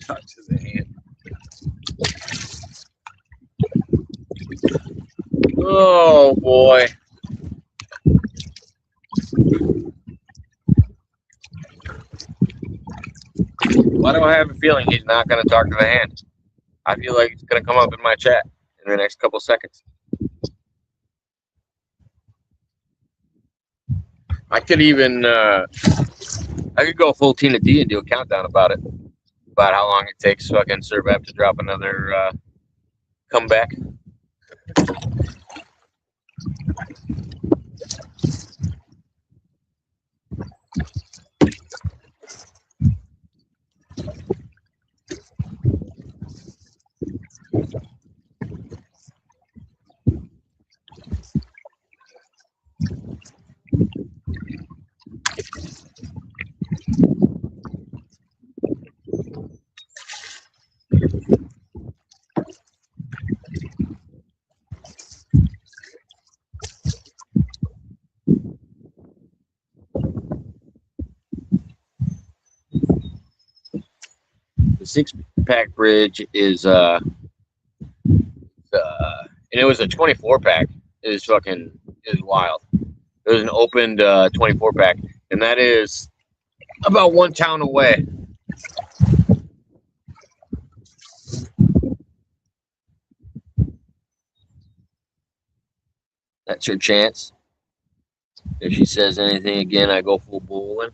Touches the hand. Oh boy. Why do I have a feeling he's not going to talk to the hand? I feel like it's going to come up in my chat in the next couple seconds. I could even, I could go full Tina D and do a countdown about it. About how long it takes fucking Survap to drop another comeback. The 6-pack bridge is and it was a 24-pack. Is wild. It was an opened 24-pack, and that is about one town away. That's her chance. If she says anything again, I go full bowling.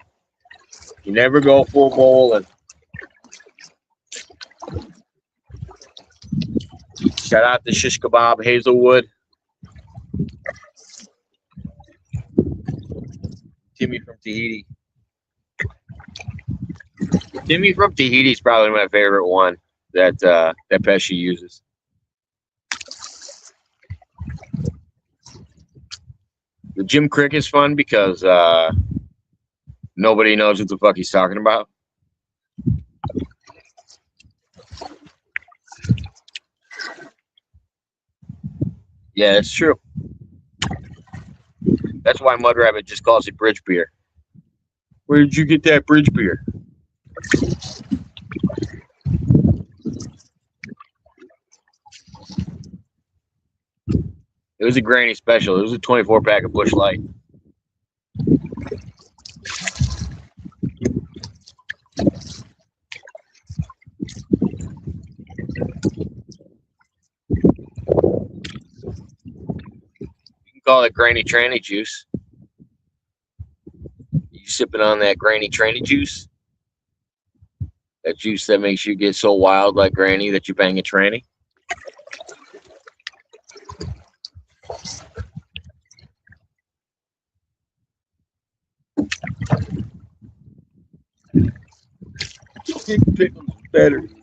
You never go full bowling. Shout out to Shish Kebab Hazelwood. Timmy from Tahiti. Timmy from Tahiti is probably my favorite one that that Pesci uses. The Jim Crick is fun because nobody knows what the fuck he's talking about. Yeah, it's true. That's why Mudrabbit just calls it bridge beer. Where did you get that bridge beer? It was a granny special. It was a 24 pack of Busch Light. You can call it granny tranny juice. You sipping on that granny tranny juice? That juice that makes you get so wild like granny that you bang a tranny? Pickles better than you.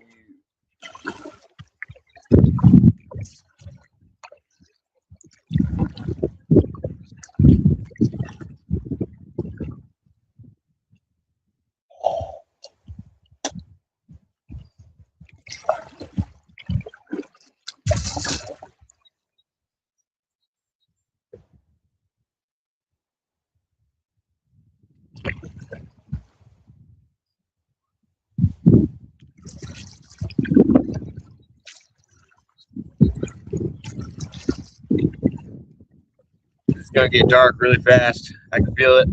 It's gonna get dark really fast. I can feel it.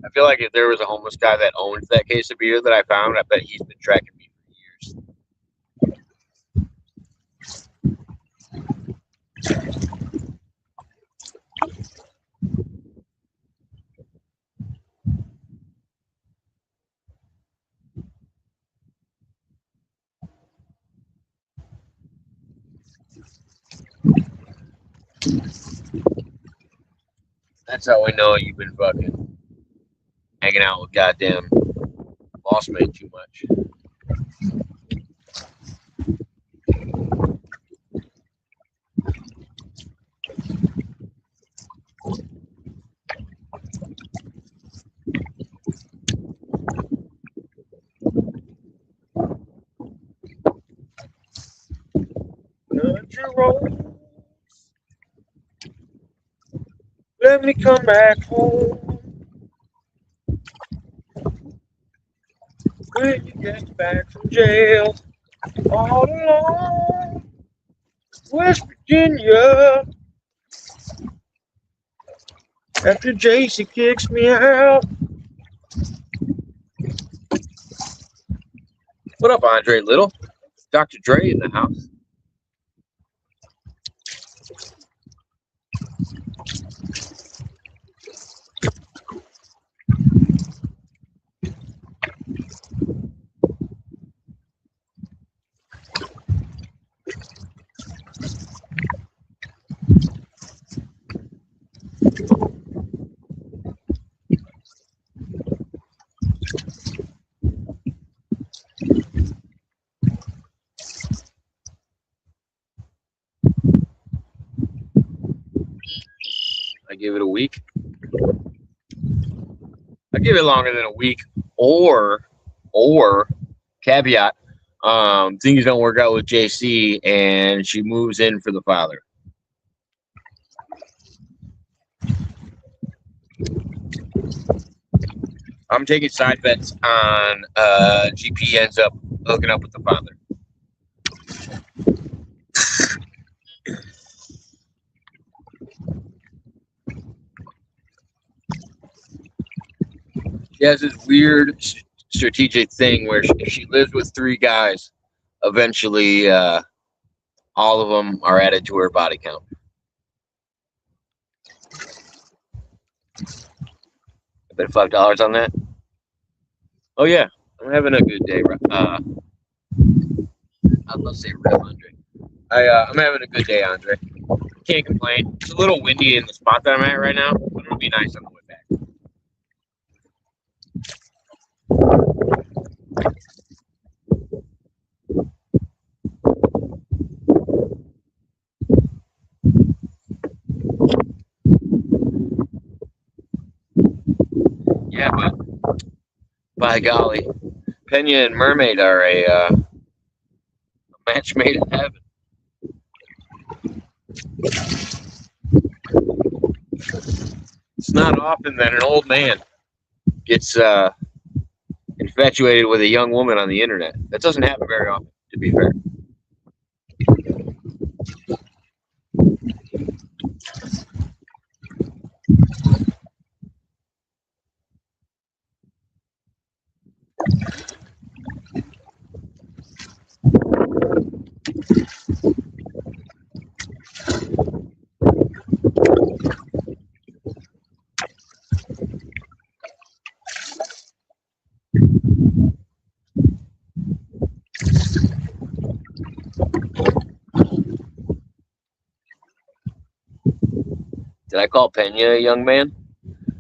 I feel like if there was a homeless guy that owns that case of beer that I found, I bet he's been tracking me for years. That's how I know you've been fucking hanging out with goddamn boss man too much. Country roads, let me come back home. When you get back from jail, all alone, West Virginia. After JC kicks me out. What up, Andre Little? Dr. Dre in the house. I give it a week. I give it longer than a week, or caveat, things don't work out with JC and she moves in for the father. I'm taking side bets on GP ends up hooking up with the father. She has this weird strategic thing where she lives with 3 guys. Eventually, all of them are added to her body count. I bet $5 on that. Oh yeah, I'm having a good day. I'd love to say real Andre. I'm having a good day, Andre. Can't complain. It's a little windy in the spot that I'm at right now, but it'll be nice on the way back. Yeah, but by golly, Pena and Mermaid are a match made in heaven. It's not often that an old man gets infatuated with a young woman on the internet. That doesn't happen very often, to be fair. Did I call Pena a young man?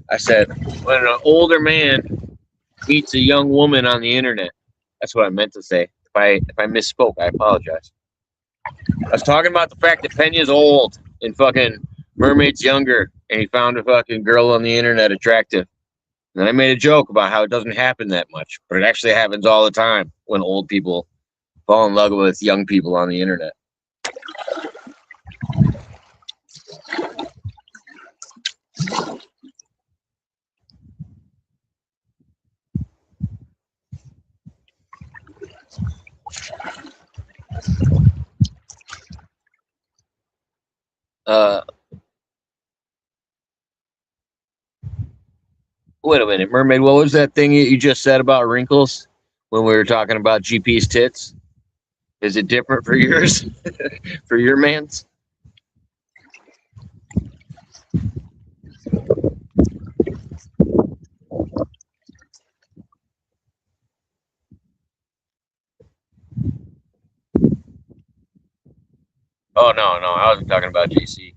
I said, when an older man meets a young woman on the internet. That's what I meant to say. If I misspoke, I apologize. I was talking about the fact that Pena's old and fucking Mermaid's younger, and he found a fucking girl on the internet attractive. And I made a joke about how it doesn't happen that much, but it actually happens all the time when old people fall in love with young people on the internet. Wait a minute, Mermaid, what was that thing you just said about wrinkles when we were talking about GP's tits? Is it different for yours? For your mans? Oh, no, I wasn't talking about JC.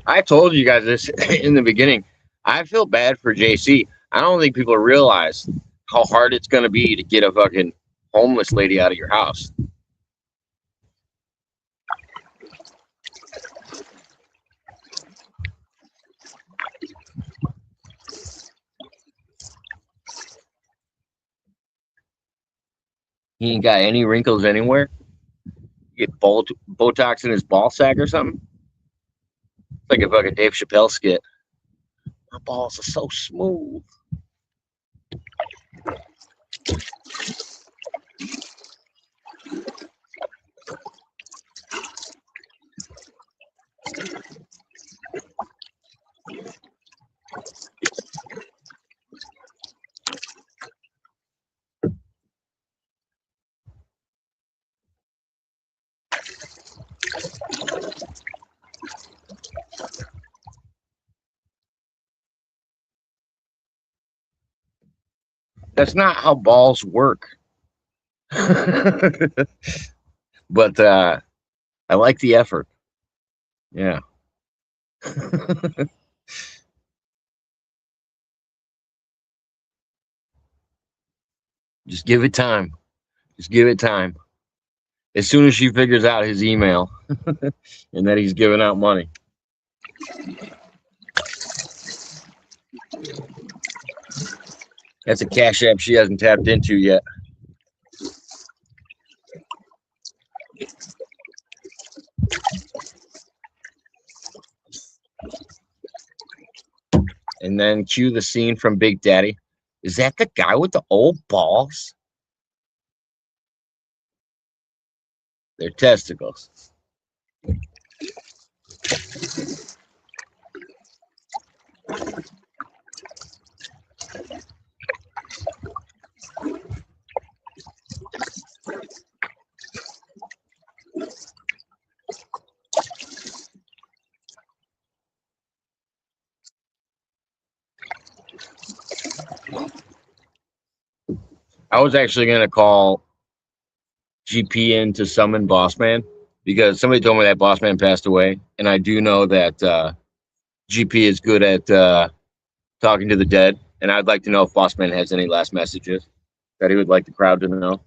I told you guys this in the beginning. I feel bad for JC. I don't think people realize how hard it's going to be to get a fucking homeless lady out of your house. He ain't got any wrinkles anywhere. Get Botox in his ball sack or something. It's like a fucking Dave Chappelle skit. My balls are so smooth. That's not how balls work. But I like the effort. Yeah. Just give it time. Just give it time. As soon as she figures out his email and that he's giving out money. That's a cash app she hasn't tapped into yet. And then cue the scene from Big Daddy. Is that the guy with the old balls? They're testicles. I was actually gonna call GP in to summon Bossman because somebody told me that Bossman passed away, and I do know that GP is good at talking to the dead, and I'd like to know if Bossman has any last messages that he would like the crowd to know.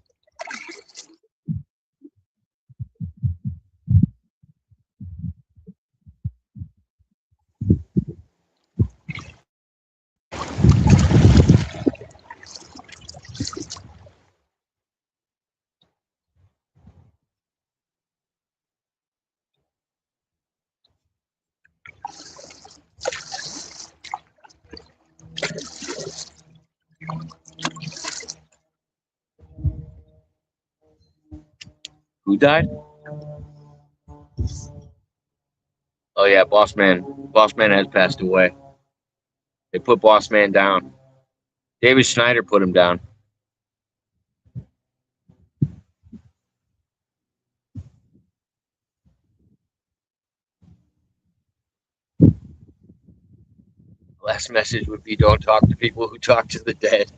Who died? Oh yeah, Bossman. Bossman has passed away. They put Bossman down. David Schneider put him down. Last message would be don't talk to people who talk to the dead.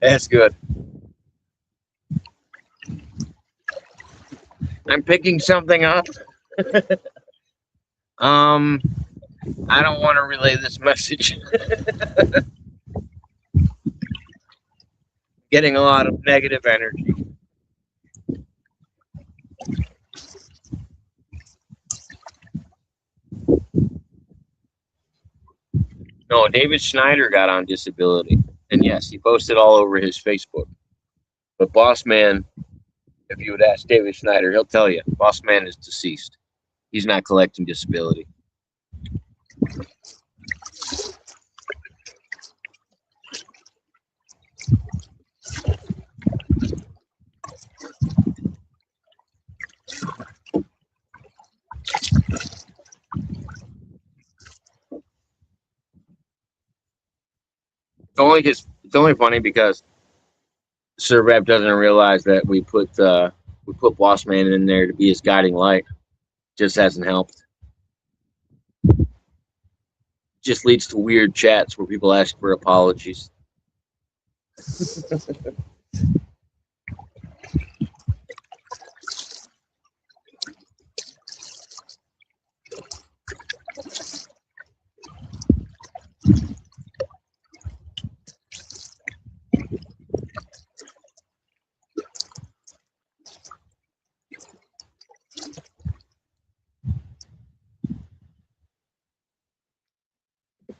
That's good. I'm picking something up. I don't want to relay this message. Getting a lot of negative energy. No, David Schneider got on disability. And yes, he posted all over his Facebook. But Boss Man, if you would ask David Schneider, he'll tell you, Boss Man is deceased. He's not collecting disability. It's only funny because Sir Rep doesn't realize that we put Boss Man in there to be his guiding light. Just hasn't helped. Just leads to weird chats where people ask for apologies.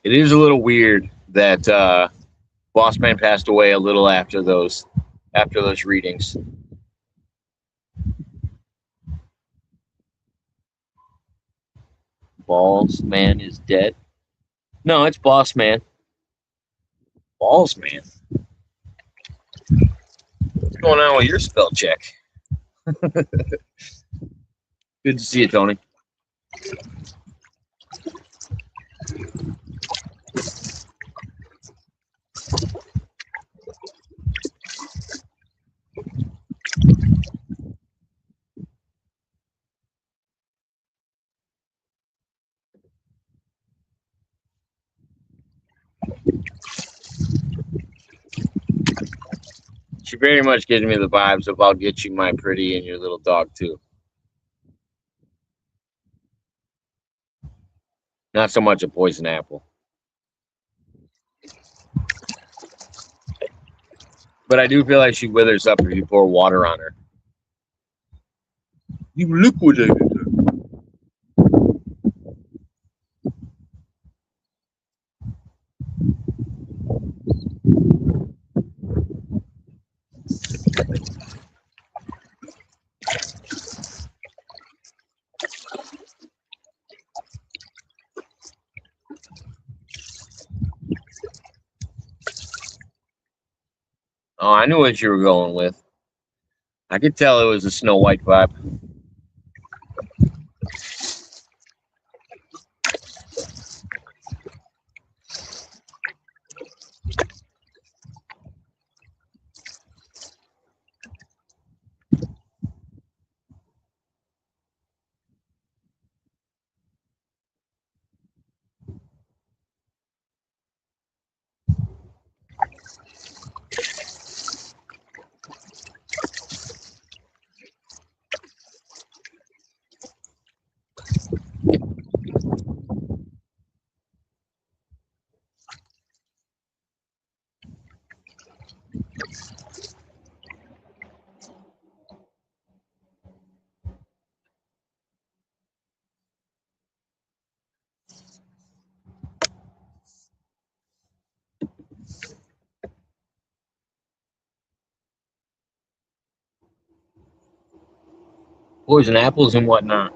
It is a little weird that Bossman passed away a little after those readings. Balls Man is dead. No, it's Boss Man. Balls Man. What's going on with your spell check? Good to see you, Tony. She very much gives me the vibes of I'll get you my pretty and your little dog too. Not so much a poison apple. But I do feel like she withers up if you pour water on her. You liquidated her. Oh, I knew what you were going with. I could tell it was a Snow White vibe. poison apples and whatnot.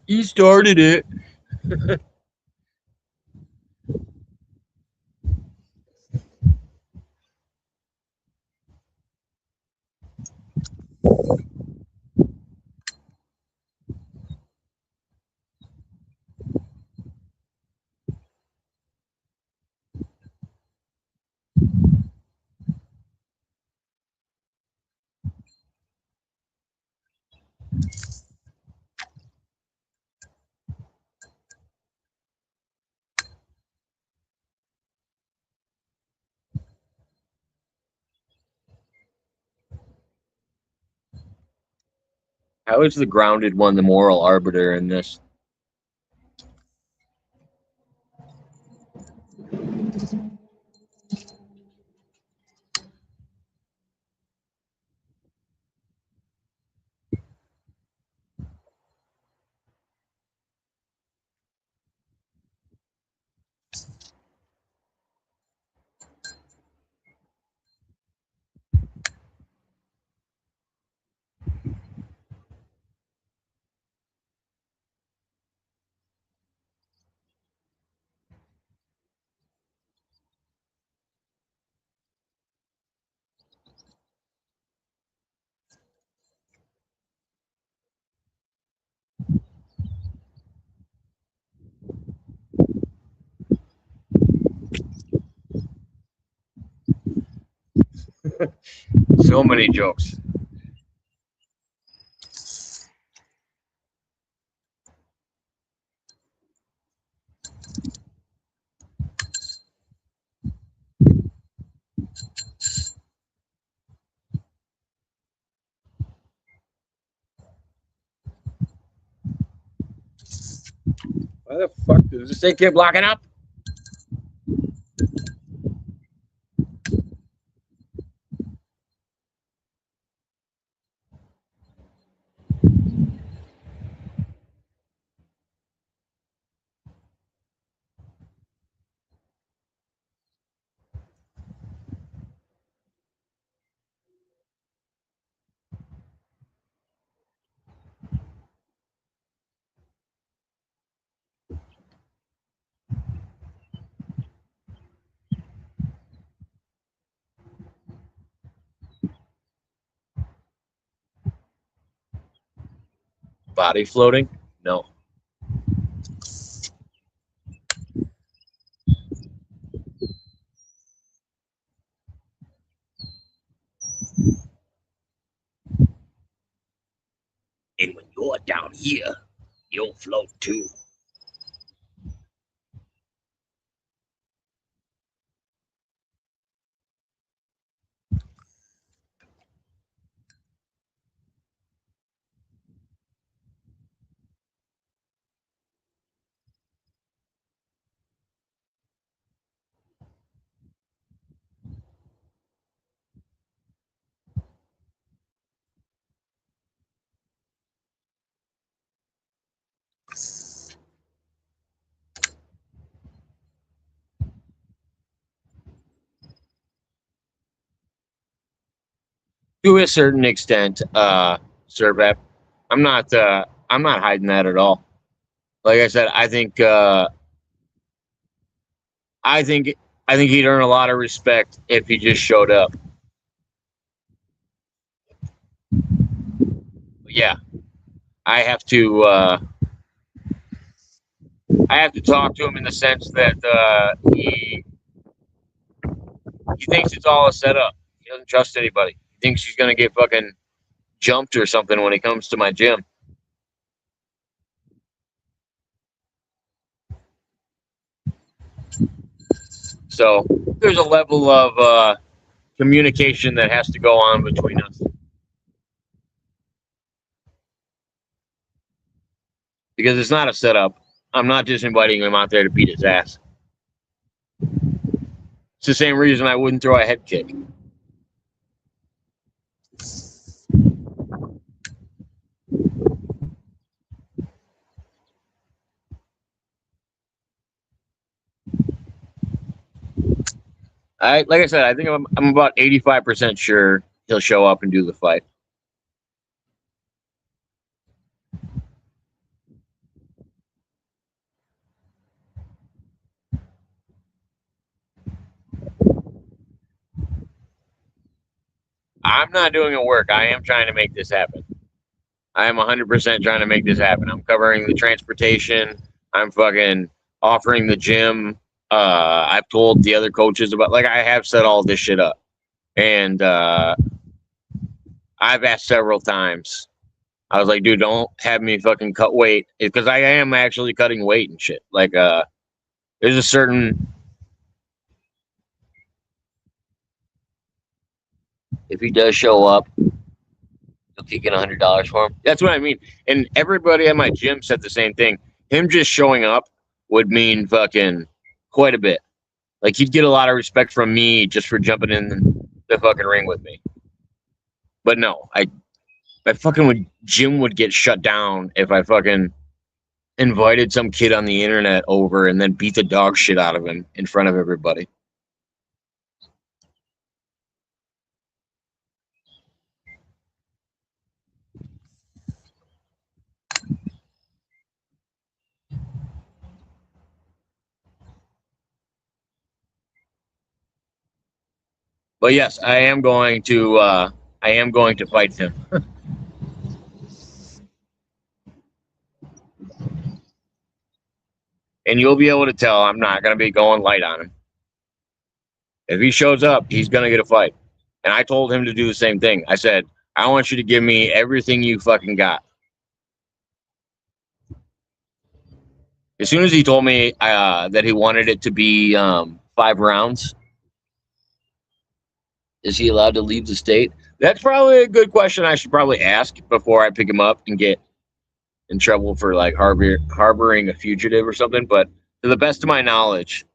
He started it. How is the grounded one the moral arbiter in this? So many jokes. Why the fuck does this thing keep blocking up? Body floating? No. And when you're down here, you'll float too. To a certain extent, Servap. I'm not hiding that at all. Like I said, I think he'd earn a lot of respect if he just showed up. But yeah, I have to talk to him in the sense that he thinks it's all a setup. He doesn't trust anybody. He thinks he's gonna get fucking jumped or something when he comes to my gym. So there's a level of communication that has to go on between us. Because it's not a setup. I'm not just inviting him out there to beat his ass. It's the same reason I wouldn't throw a head kick. Like I said, I think I'm about 85% sure he'll show up and do the fight. I'm not doing it work. I am trying to make this happen. I am 100% trying to make this happen. I'm covering the transportation. I'm fucking offering the gym. I've told the other coaches about, like, I have set all this shit up. And I've asked several times. I was like, dude, don't have me fucking cut weight. Because I am actually cutting weight and shit. Like, there's a certain... If he does show up, you'll kick in $100 for him. That's what I mean. And everybody at my gym said the same thing. Him just showing up would mean fucking quite a bit. Like, he'd get a lot of respect from me just for jumping in the fucking ring with me. But no, my fucking gym would get shut down if I fucking invited some kid on the internet over and then beat the dog shit out of him in front of everybody. But yes, I am going to fight him. And you'll be able to tell I'm not going to be going light on him. If he shows up, he's going to get a fight. And I told him to do the same thing. I said, I want you to give me everything you fucking got. As soon as he told me that he wanted it to be 5 rounds, is he allowed to leave the state? That's probably a good question I should probably ask before I pick him up and get in trouble for, like, harboring a fugitive or something. But to the best of my knowledge,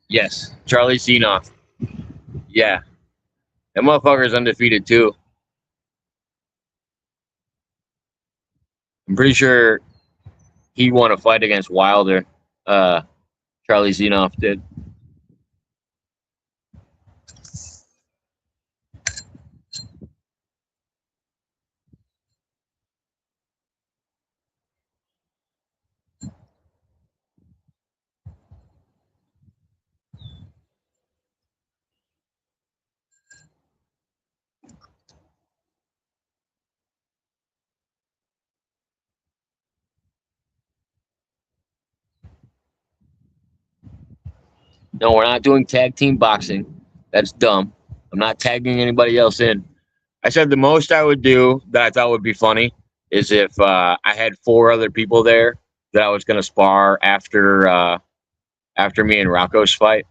yes, Charlie Seenoff. Yeah, that motherfucker's undefeated too. I'm pretty sure he won a fight against Wilder. Charlie Seenoff did. No, we're not doing tag team boxing. That's dumb. I'm not tagging anybody else in. I said the most I would do that I thought would be funny is if I had 4 other people there that I was going to spar after me and Rocco's fight,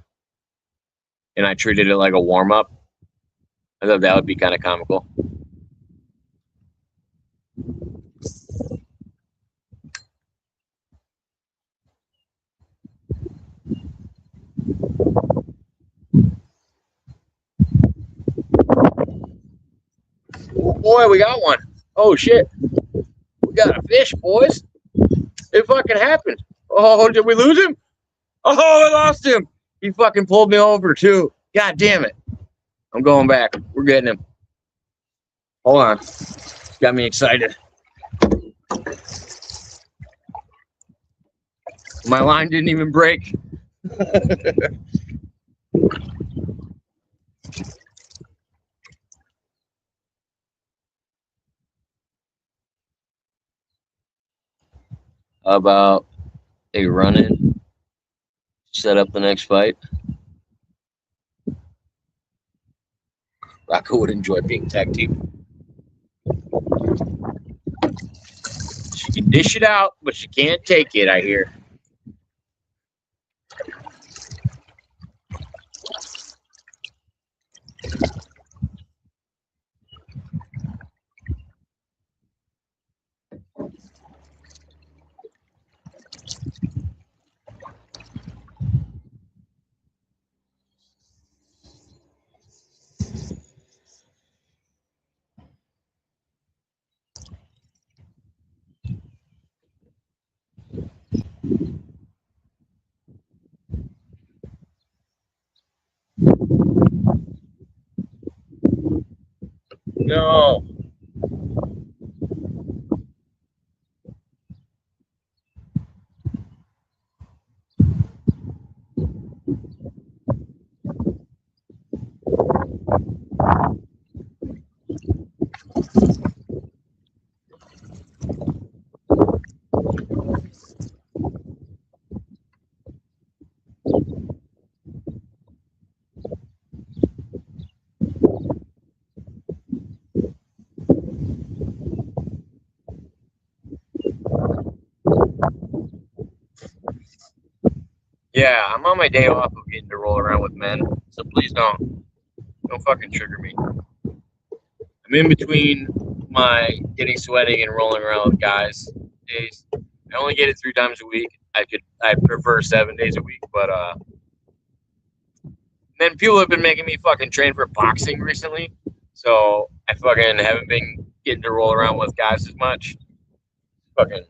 and I treated it like a warm-up. I thought that would be kind of comical. Oh boy, we got one. Oh shit. We got a fish, boys. It fucking happened. Oh, did we lose him? Oh, I lost him. He fucking pulled me over too. God damn it. I'm going back. We're getting him. Hold on. Got me excited. My line didn't even break. How about a run-in? Set up the next fight. Rocco would enjoy being tag team. She can dish it out, but she can't take it, I hear. No. Yeah, I'm on my day off of getting to roll around with men, so please don't fucking trigger me. I'm in between my getting sweating and rolling around with guys days. I only get it 3 times a week. I prefer 7 days a week, but then people have been making me fucking train for boxing recently, so I fucking haven't been getting to roll around with guys as much. Fucking,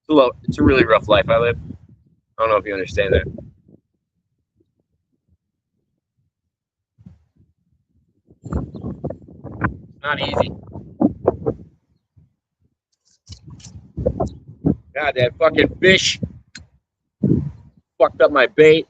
it's a really rough life I live. I don't know if you understand that. It's not easy. God, that fucking fish fucked up my bait.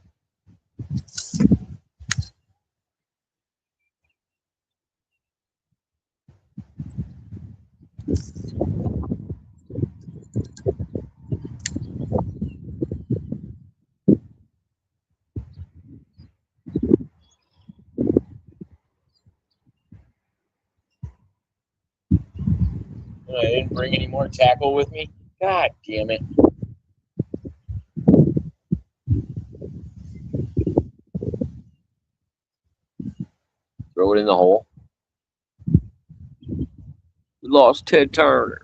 I didn't bring any more tackle with me. God damn it. Throw it in the hole. We lost Ted Turner.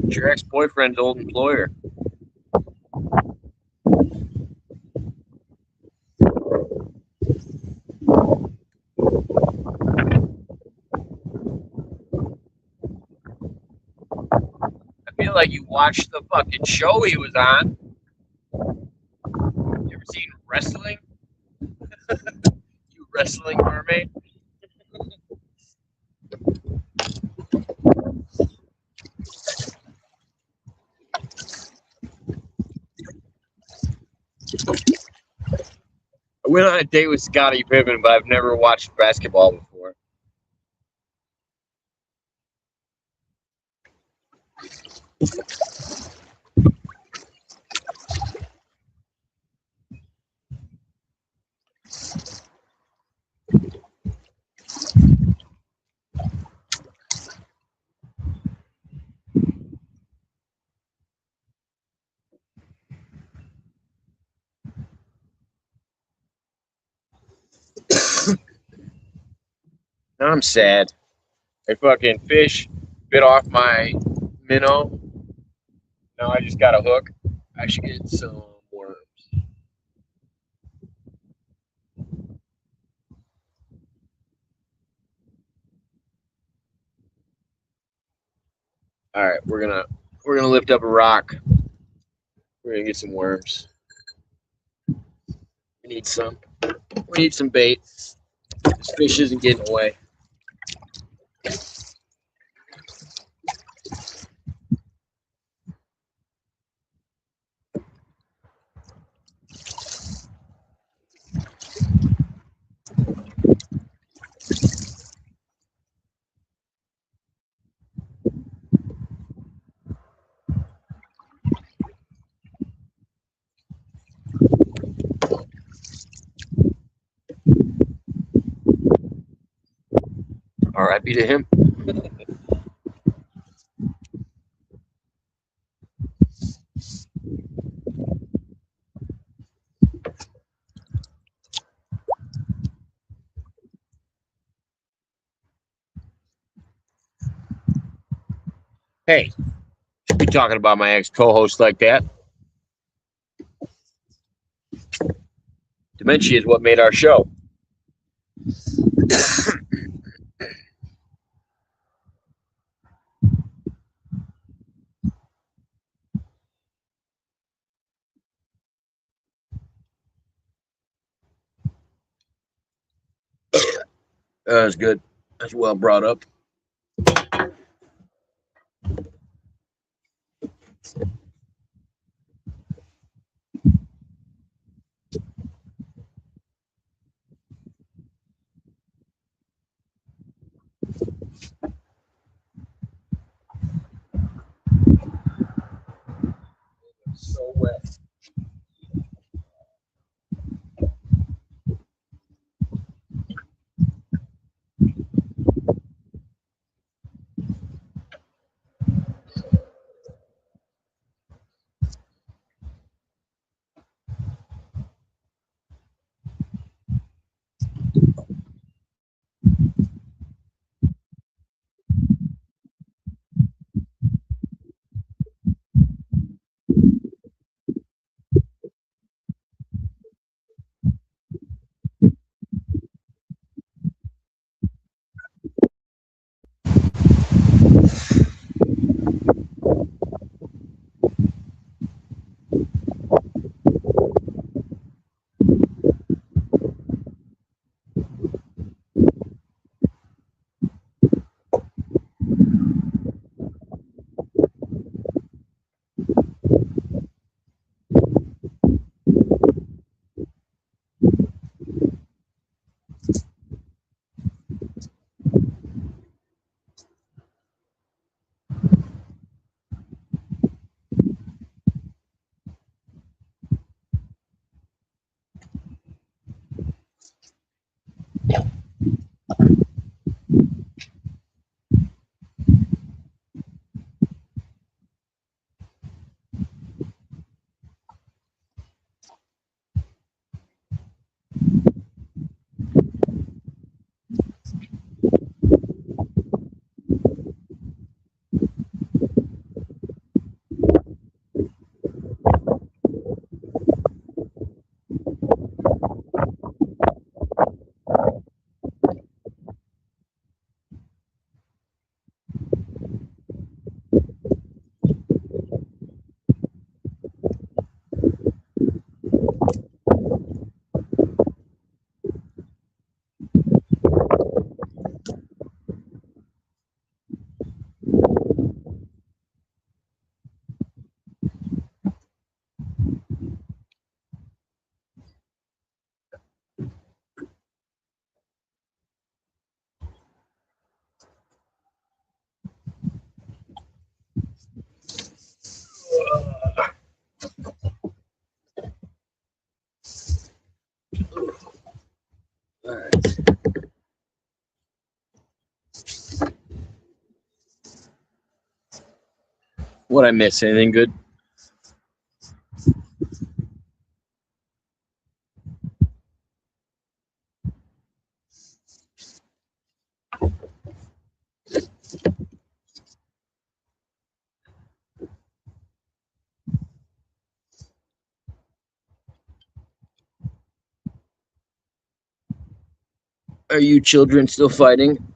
It's your ex-boyfriend's old employer. I feel like you watched the fucking show he was on. You ever seen wrestling? You wrestling mermaid? went on a date with Scottie Pippen, but I've never watched basketball before. Now I'm sad. A fucking fish bit off my minnow. Now I just got a hook. I should get some worms. All right, we're gonna lift up a rock. We're gonna get some worms. We need some. We need some bait. This fish isn't getting away. R.I.P. to him. Hey, should be talking about my ex-co-host like that. Dementia is what made our show. That was good. That's well brought up. So wet. What I miss? Anything good? Are you children still fighting?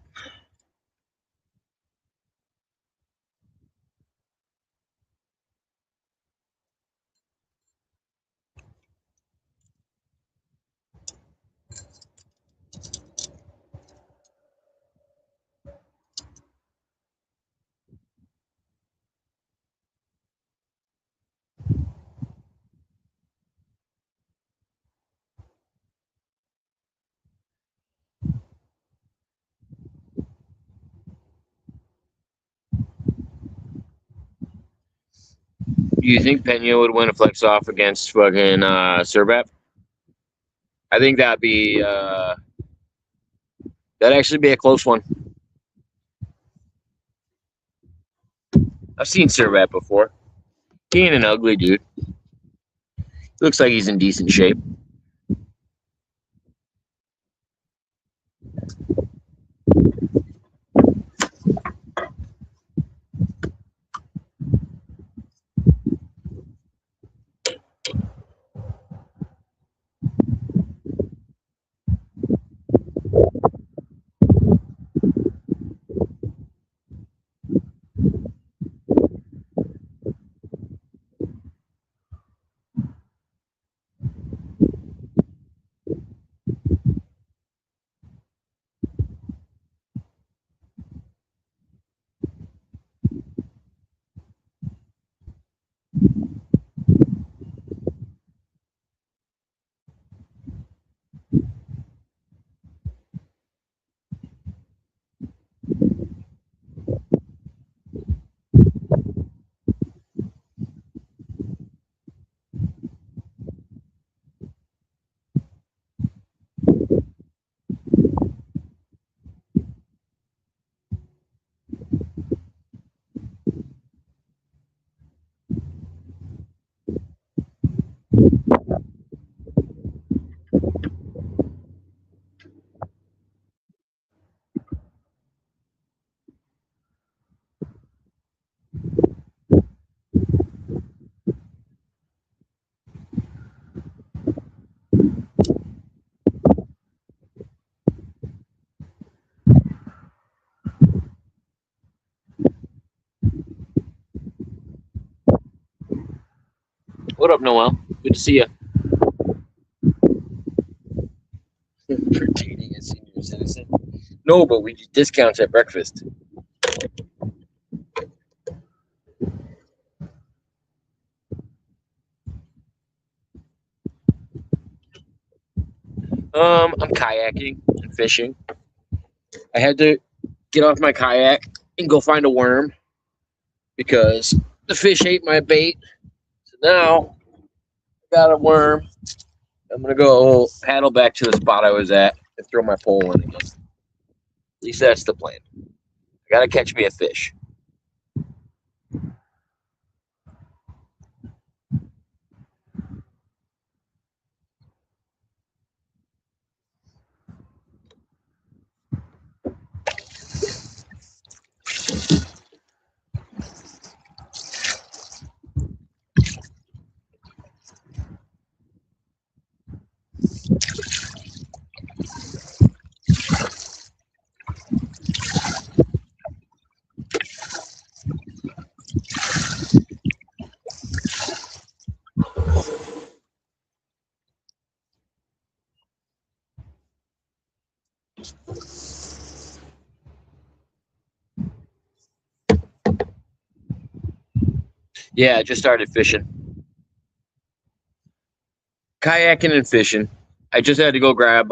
Do you think Pena would win a flex off against fucking Serbat? I think that'd actually be a close one. I've seen Serbat before. He ain't an ugly dude. Looks like he's in decent shape. What up, Noel? Good to see you. For dating a senior citizen? No, but we get discounts at breakfast. I'm kayaking and fishing. I had to get off my kayak and go find a worm because the fish ate my bait. So now I got a worm. I'm gonna go paddle back to the spot I was at and throw my pole in again. At least that's the plan. I gotta catch me a fish. Yeah, I just started fishing. Kayaking and fishing. I just had to go grab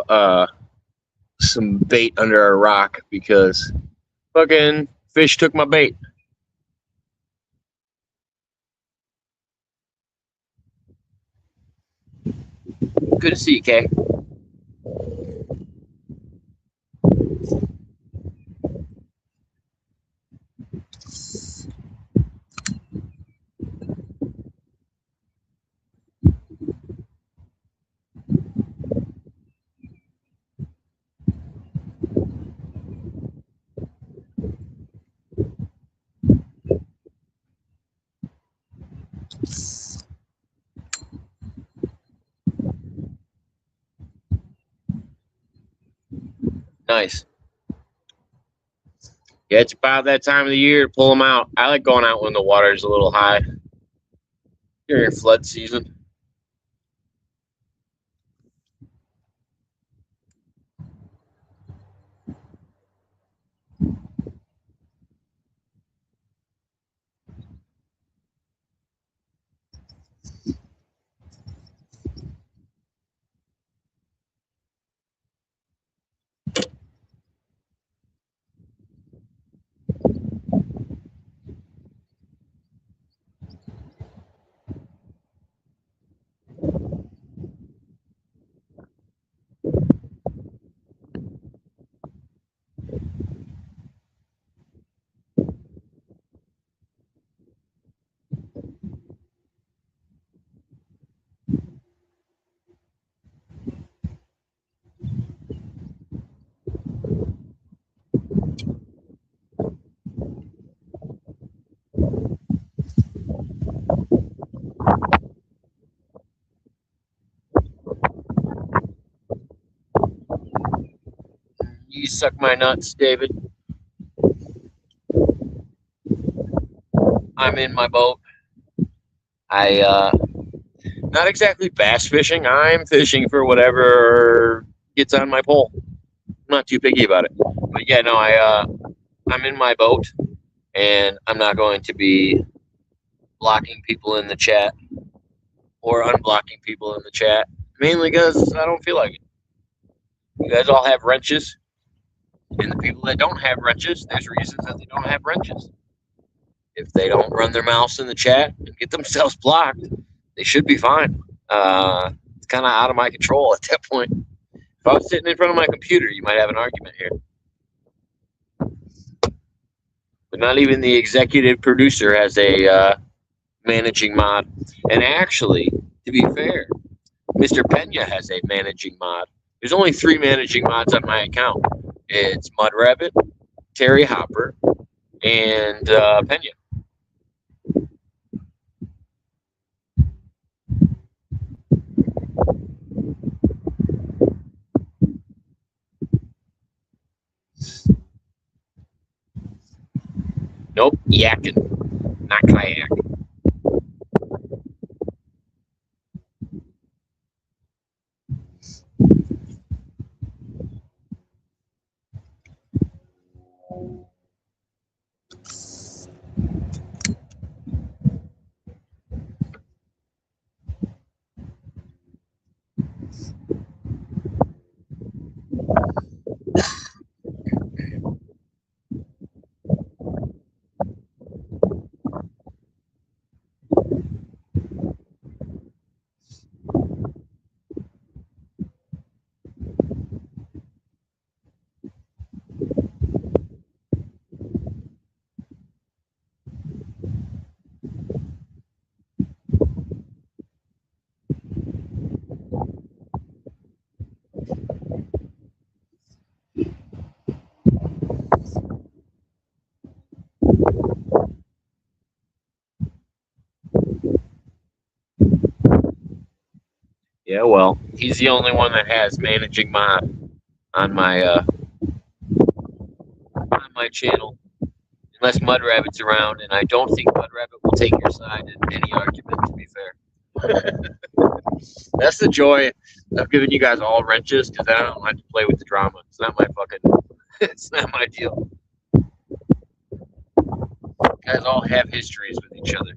some bait under a rock because fucking fish took my bait. Good to see you, Kay. Nice. Yeah, it's about that time of the year to pull them out. I like going out when the water's a little high during flood season. You suck my nuts, David. I'm in my boat. Not exactly bass fishing. I'm fishing for whatever gets on my pole. I'm not too picky about it. But yeah, no, I'm in my boat, and I'm not going to be blocking people in the chat or unblocking people in the chat, mainly because I don't feel like it. You guys all have wrenches, and the people that don't have wrenches, there's reasons that they don't have wrenches. If they don't run their mouths in the chat and get themselves blocked, they should be fine. It's kind of out of my control at that point. If I was sitting in front of my computer, you might have an argument here. But not even the executive producer has a managing mod. And actually, to be fair, Mr. Pena has a managing mod. There's only 3 managing mods on my account. It's Mudrabbit, Terry Hopper, and Pena. Nope, Yacking, not Kayak. Yeah, well, he's the only one that has managing mod on my channel, unless Mudrabbit's around, and I don't think Mudrabbit will take your side in any argument. To be fair, that's the joy of giving you guys all wrenches, because then I don't have to play with the drama. It's not my fucking, it's not my deal. You guys all have histories with each other.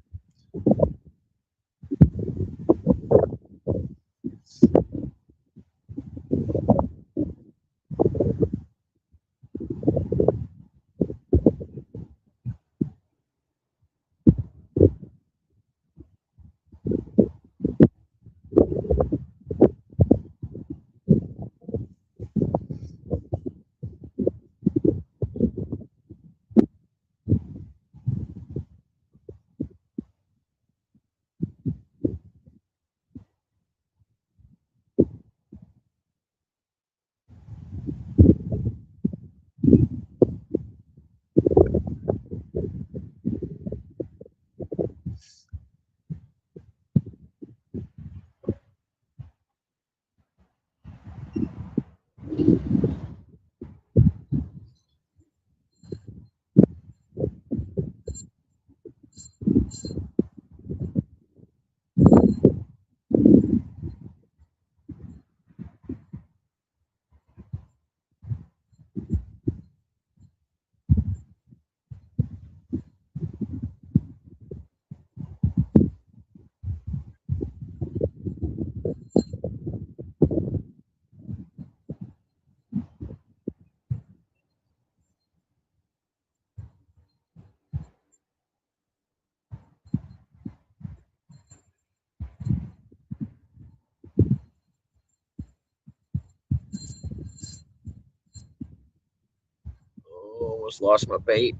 almost lost my bait.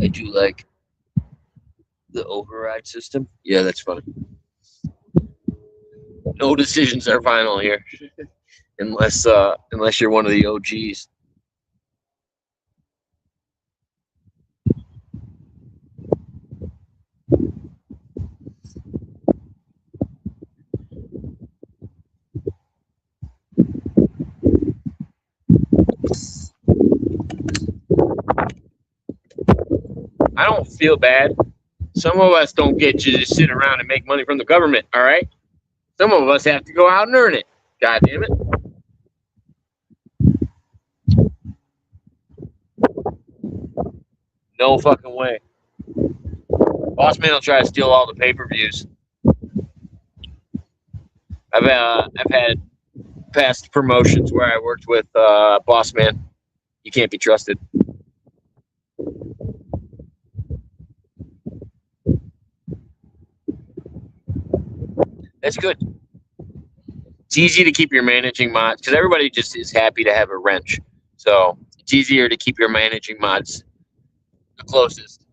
I do like the override system. Yeah, that's funny. No decisions are final here, unless you're one of the OGs. I don't feel bad. Some of us don't get to just sit around and make money from the government, all right? Some of us have to go out and earn it. God damn it. No fucking way. Boss man will try to steal all the pay-per-views. I've had past promotions where I worked with Boss Man. You can't be trusted. That's good. It's easy to keep your managing mods because everybody just is happy to have a wrench. So it's easier to keep your managing mods the closest.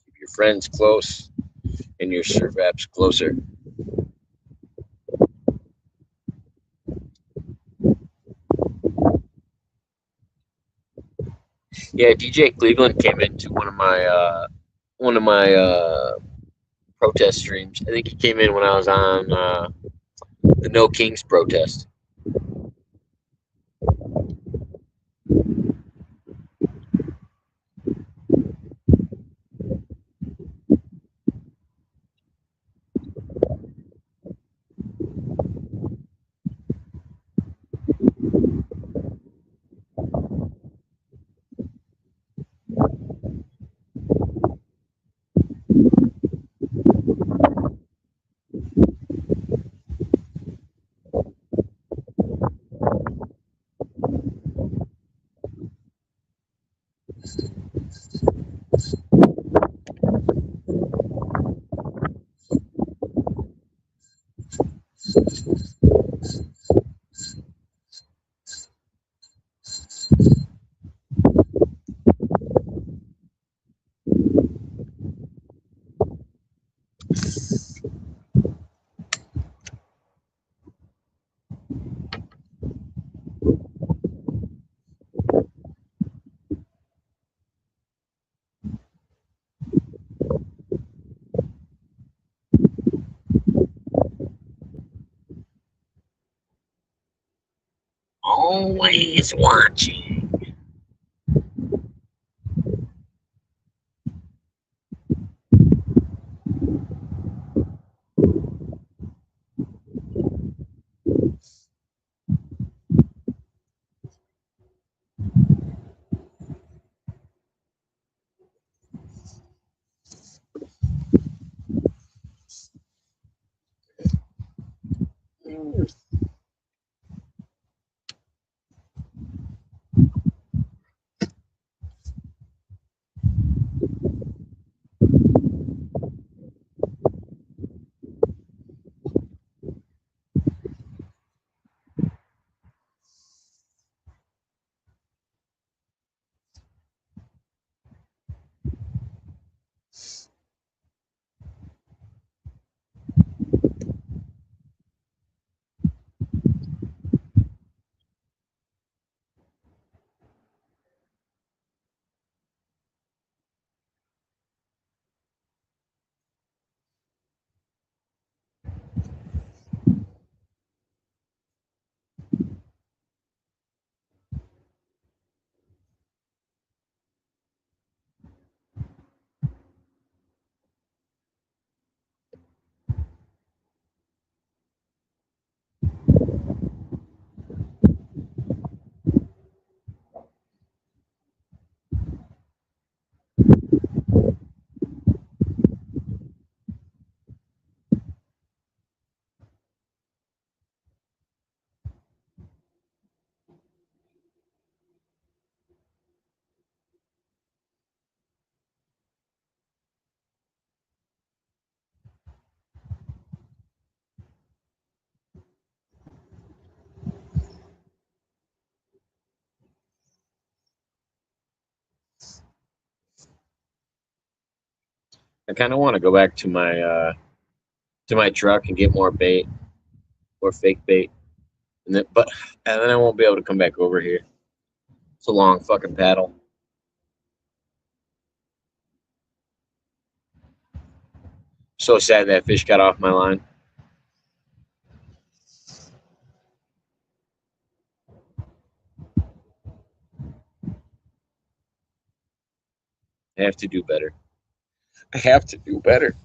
Keep your friends close and your servaps closer. Yeah, DJ Cleveland came into one of my protest streams. I think he came in when I was on the No Kings protest. Always watching. I kind of want to go back to my truck and get more bait, more fake bait, and then I won't be able to come back over here. It's a long fucking paddle. So sad that fish got off my line. I have to do better. I have to do better.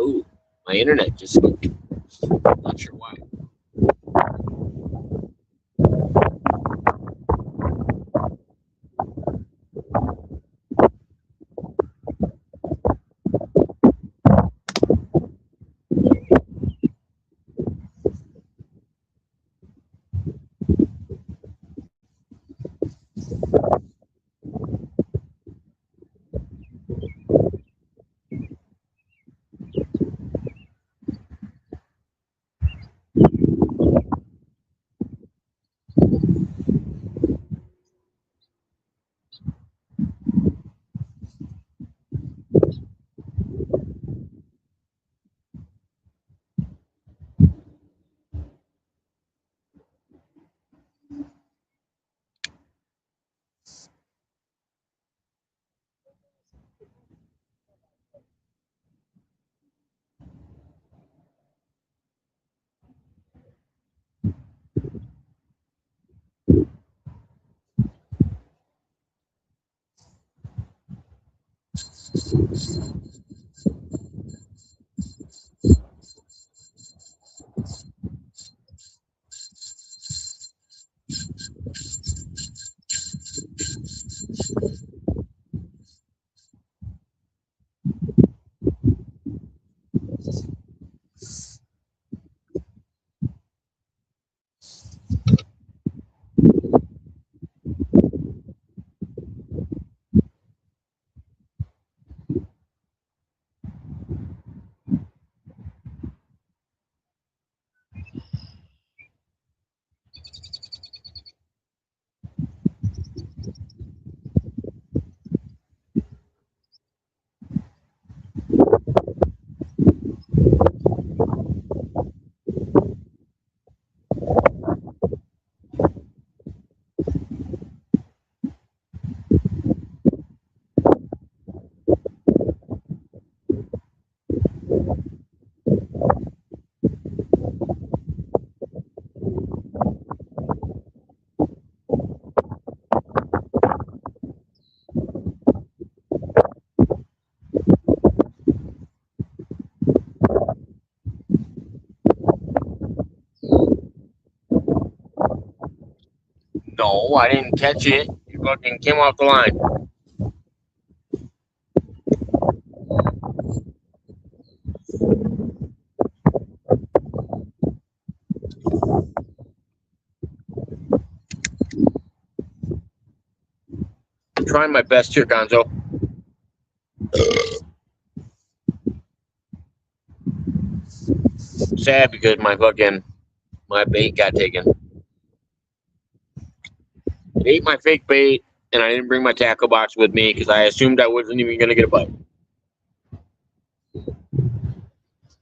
Oh, my internet just went. Not sure why. No, I didn't catch it. You fucking came off the line. trying my best here, Gonzo. Sad because my bait got taken. It ate my fake bait, and I didn't bring my tackle box with me because I assumed I wasn't even going to get a bite.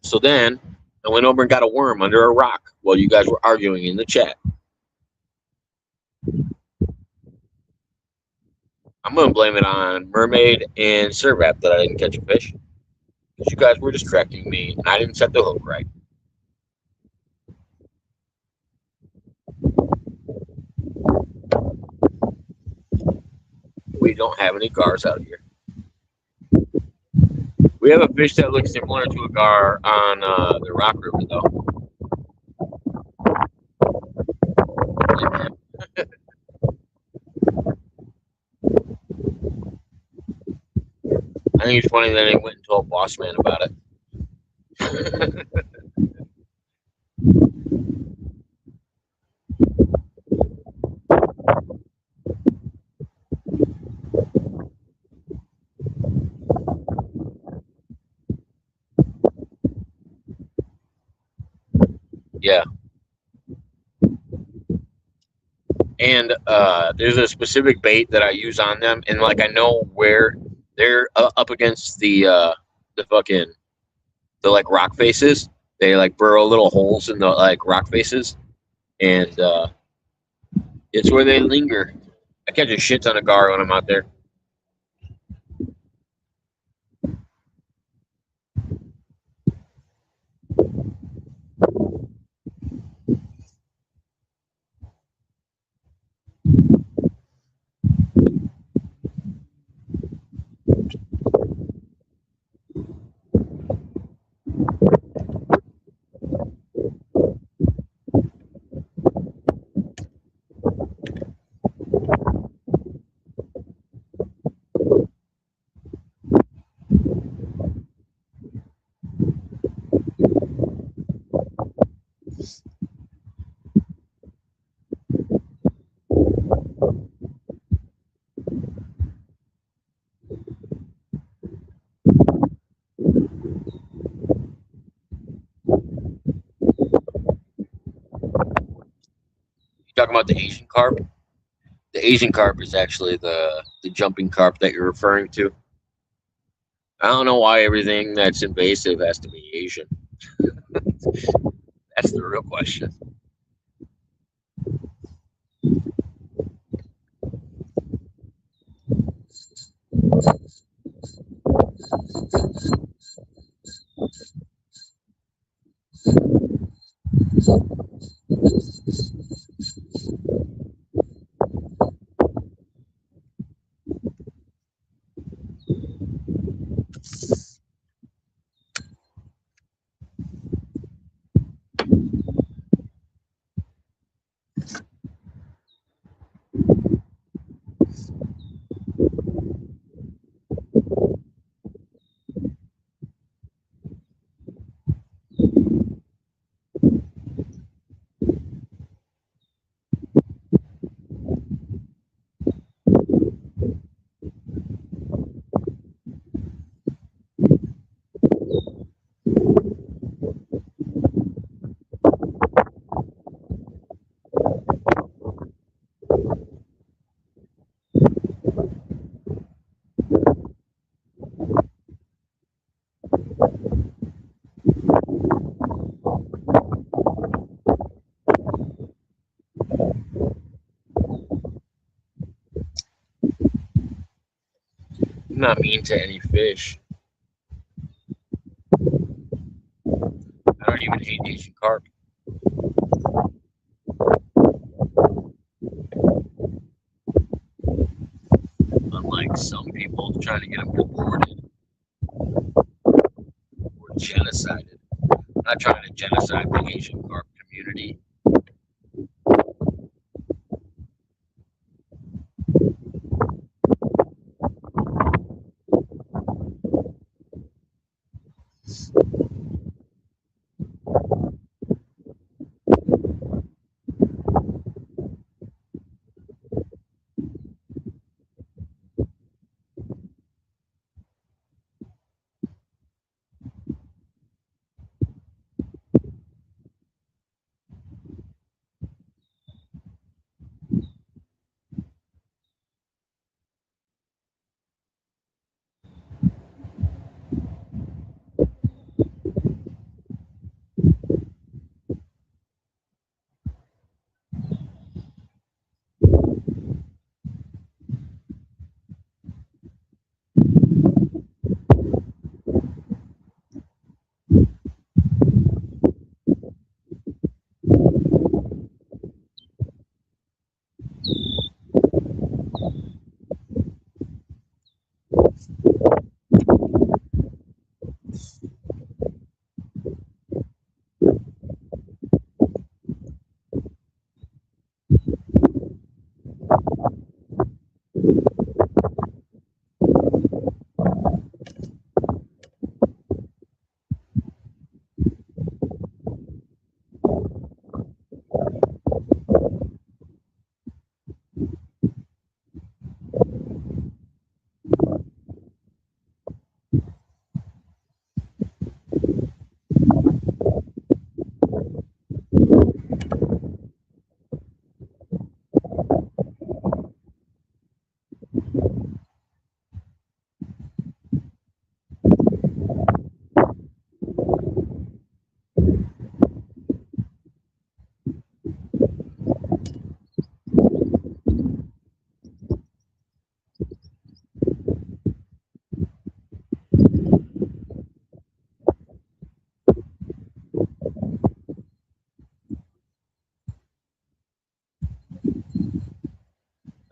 So then I went over and got a worm under a rock while you guys were arguing in the chat. I'm going to blame it on Mermaid and Servap that I didn't catch a fish. Because you guys were distracting me, and I didn't set the hook right. We don't have any gars out here. We have a fish that looks similar to a gar on the Rock River, though. I think it's funny that he went and told Boss Man about it. Yeah. And there's a specific bait that I use on them, and like I know where they're up against the fucking like rock faces. They like burrow little holes in the like rock faces, and it's where they linger. I catch a shit ton of gar when I'm out there. Talking about the Asian carp. The Asian carp is actually the jumping carp that you're referring to. I don't know why everything that's invasive has to be Asian. That's the real question. I'm not mean to any fish. I don't even hate Asian carp. Unlike some people trying to get them deported or genocided. I'm not trying to genocide the Asian carp community.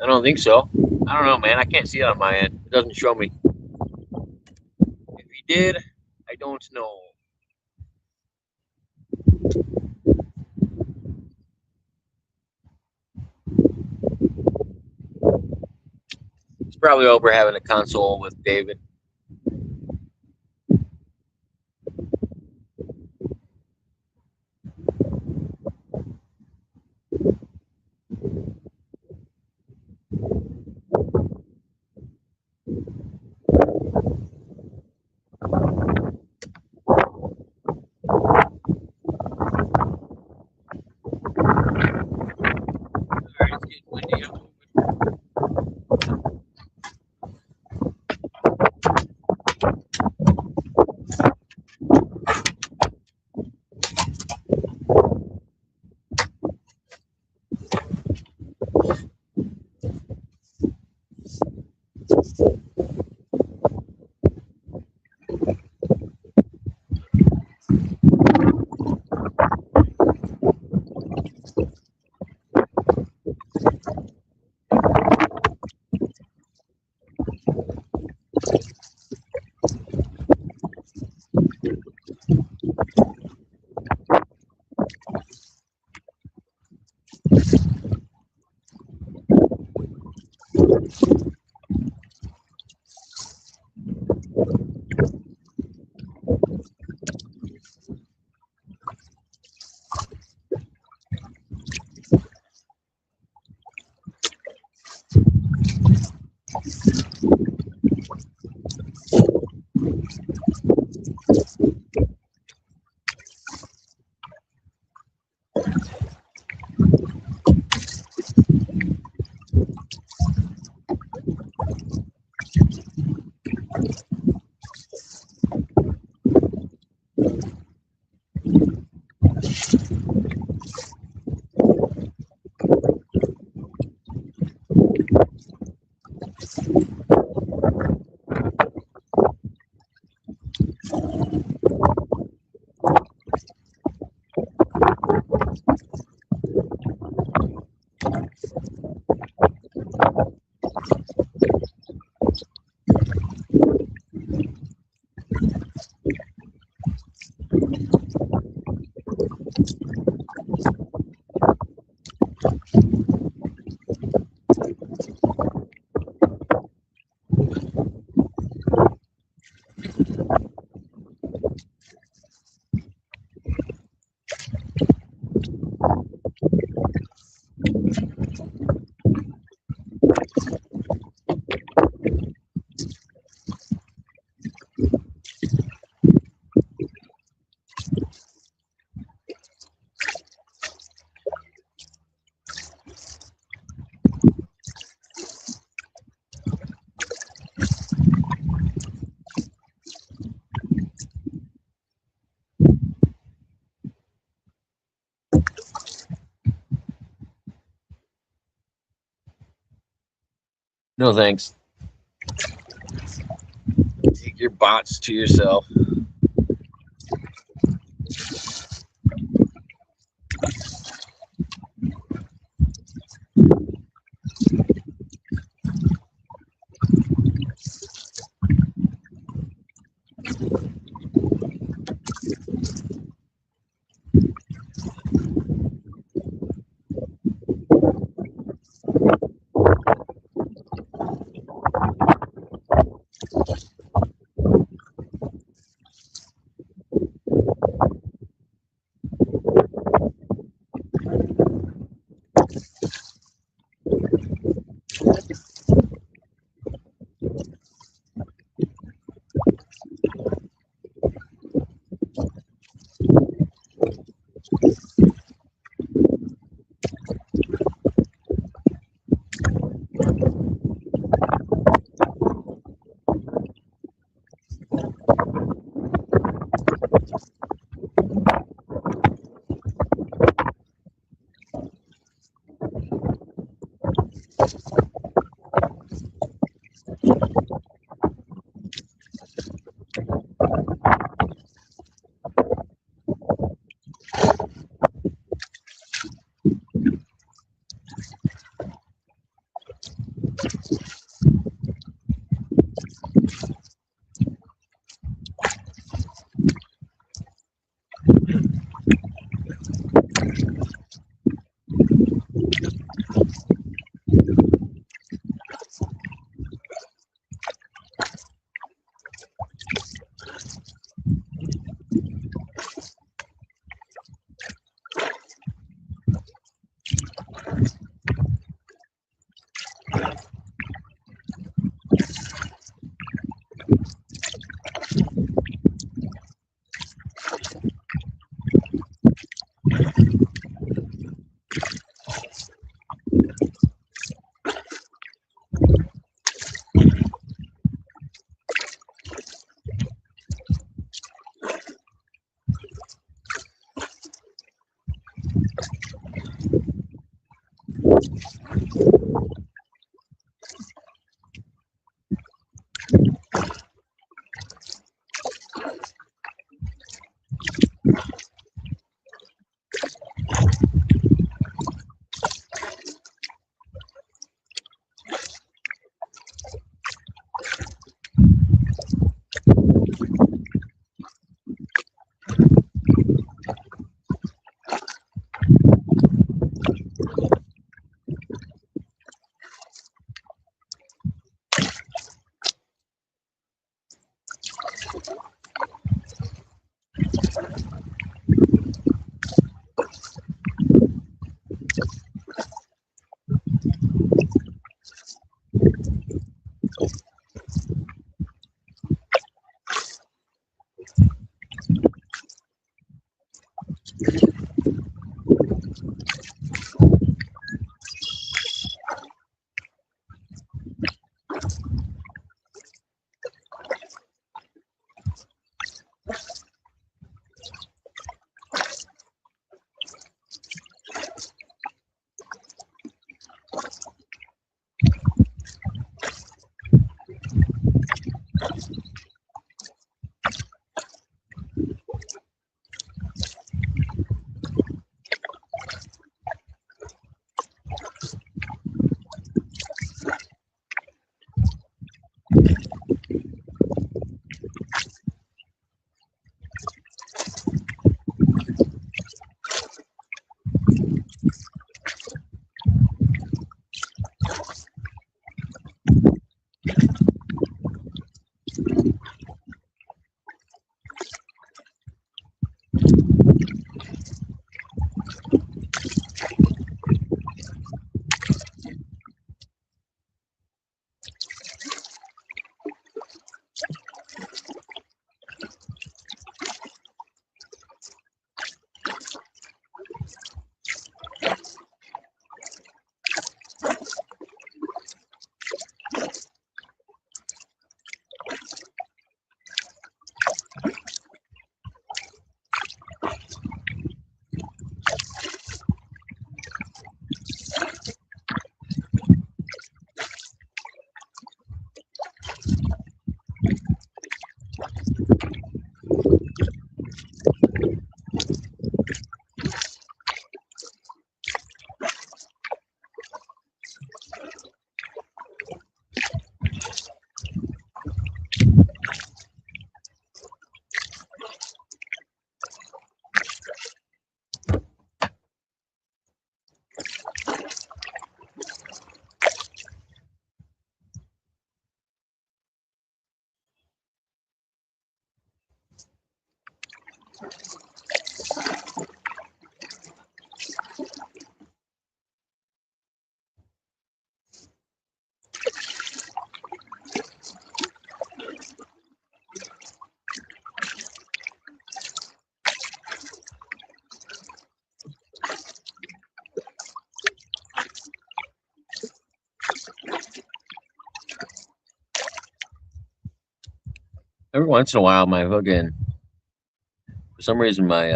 I don't think so. I don't know, man. I can't see it on my end. It doesn't show me. If he did, I don't know. He's probably over having a console with David. Alright, it's getting windy. I'm moving. No thanks. Take your bots to yourself. Every once in a while, for some reason, my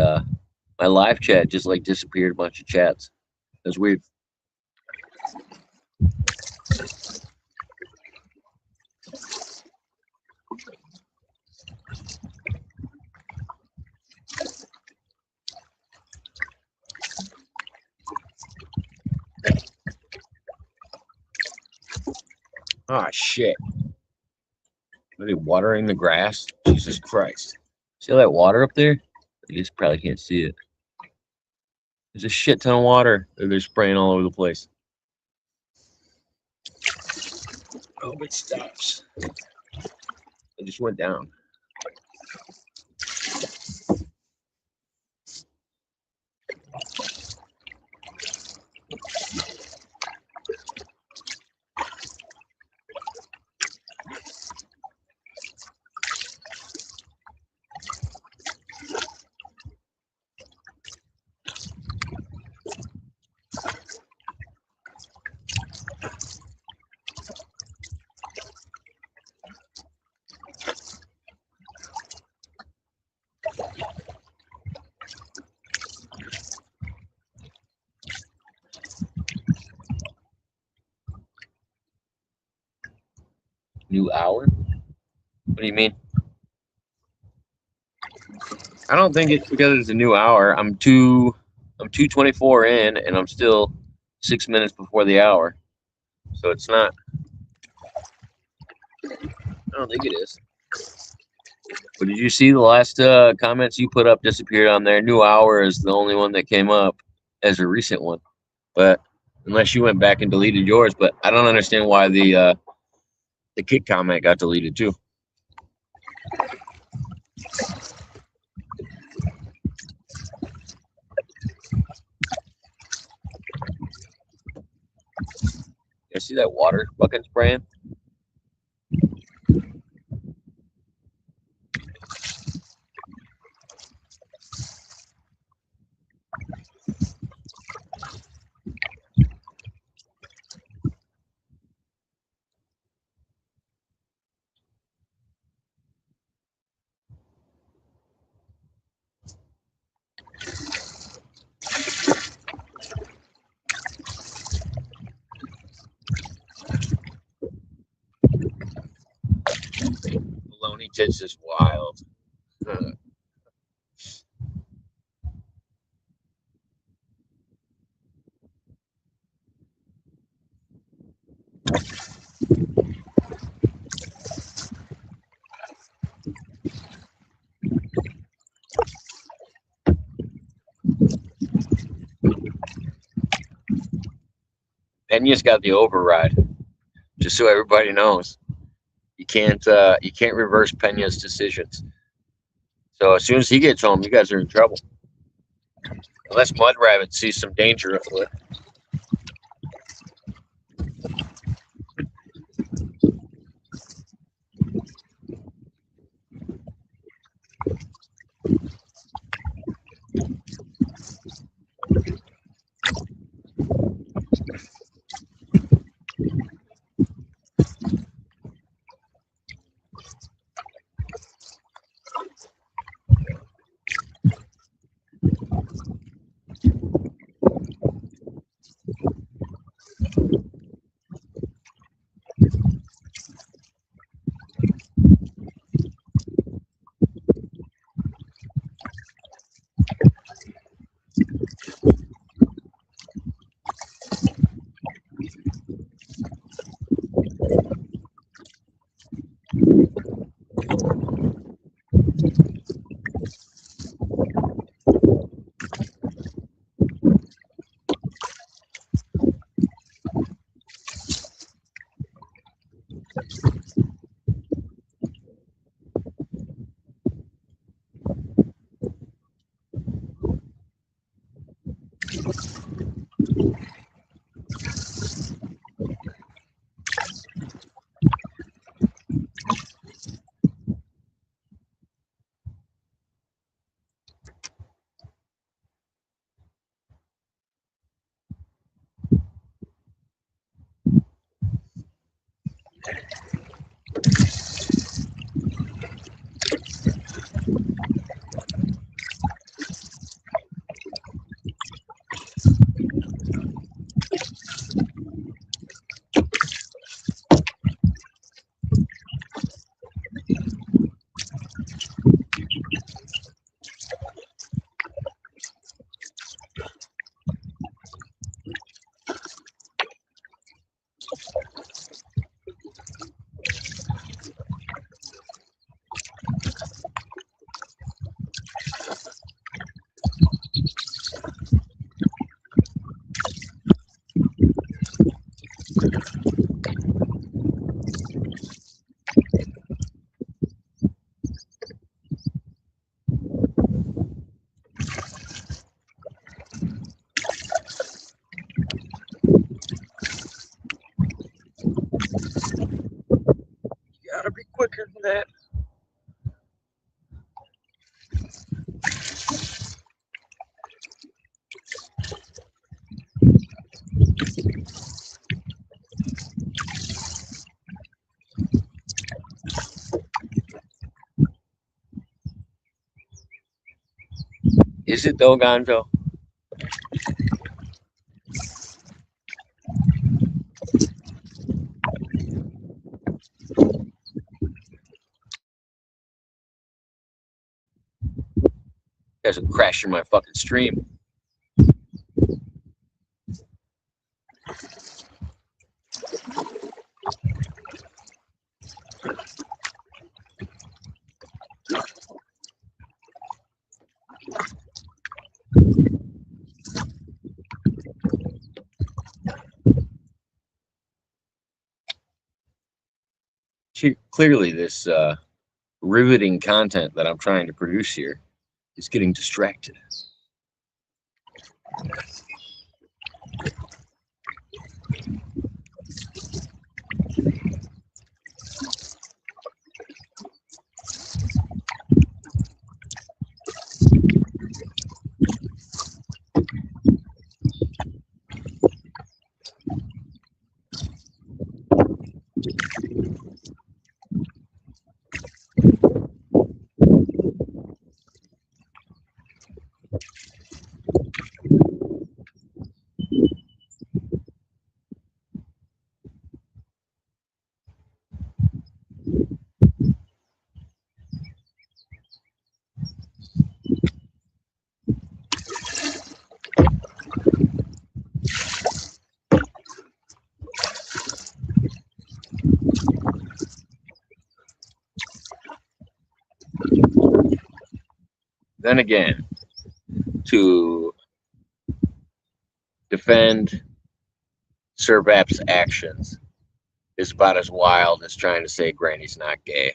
live chat just like disappeared a bunch of chats. That's weird. Oh shit. Are they watering the grass? Jesus Christ. See all that water up there? You just probably can't see it. There's a shit ton of water that they're spraying all over the place. I hope it stops. It just went down. New hour? What do you mean? I don't think it's because it's a new hour. I'm 2:24 in, and I'm still 6 minutes before the hour. So it's not. I don't think it is. But did you see the last comments you put up disappeared on there? New hour is the only one that came up as a recent one. But unless you went back and deleted yours, but I don't understand why the kick comment got deleted too. You see that water fucking spraying? Baloney tits is wild. Huh. Penya's got the override. Just so everybody knows, you can't reverse Penya's decisions. So as soon as he gets home, you guys are in trouble. Unless Mudrabbit sees some danger afoot. Gotta be quicker than that. Is it though, Gonzo? guys are crashing my fucking stream. Clearly, this riveting content that I'm trying to produce here is getting distracted. Then again, to defend Servap's actions is about as wild as trying to say Granny's not gay.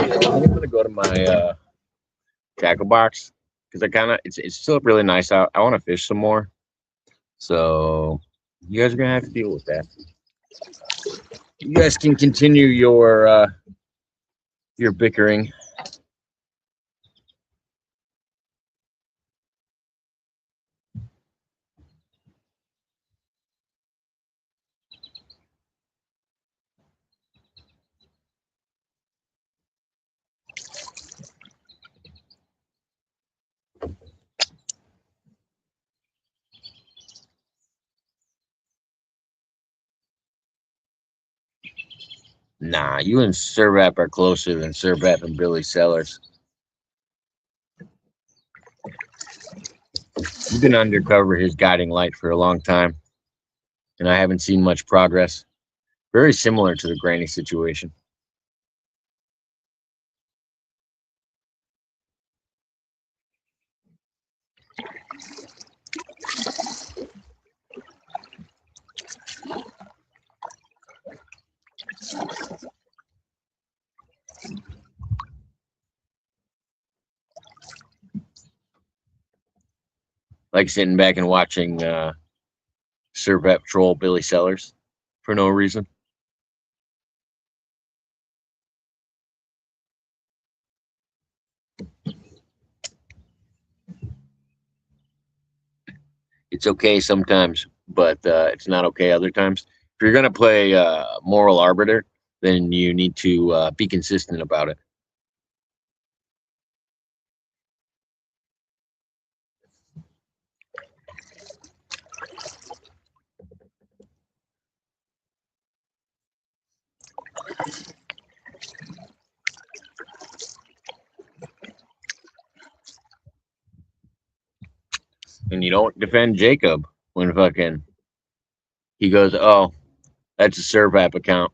I'm gonna go to my tackle box because it's still really nice out. I want to fish some more, so you guys are gonna have to deal with that. You guys can continue your bickering. Nah, you and Servap are closer than Servap and Billy Sellers. You've been undercover his guiding light for a long time, and I haven't seen much progress. Very similar to the Granny situation. like sitting back and watching Servet troll Billy Sellers for no reason. It's okay sometimes, but it's not okay other times. If you're gonna play moral arbiter, then you need to be consistent about it. And you don't defend Jacob when fucking he goes, "Oh, that's a serve app account."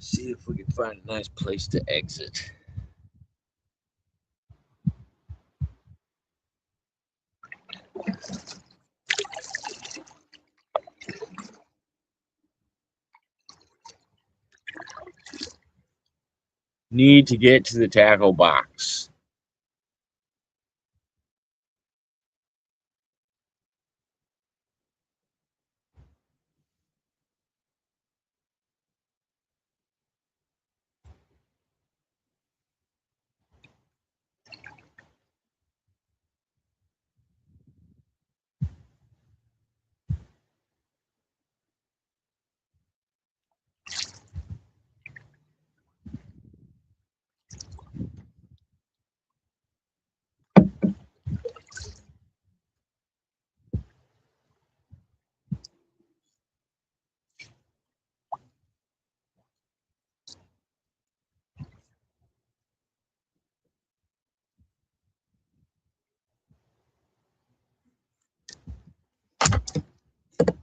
See if we can find a nice place to exit. Need to get to the tackle box.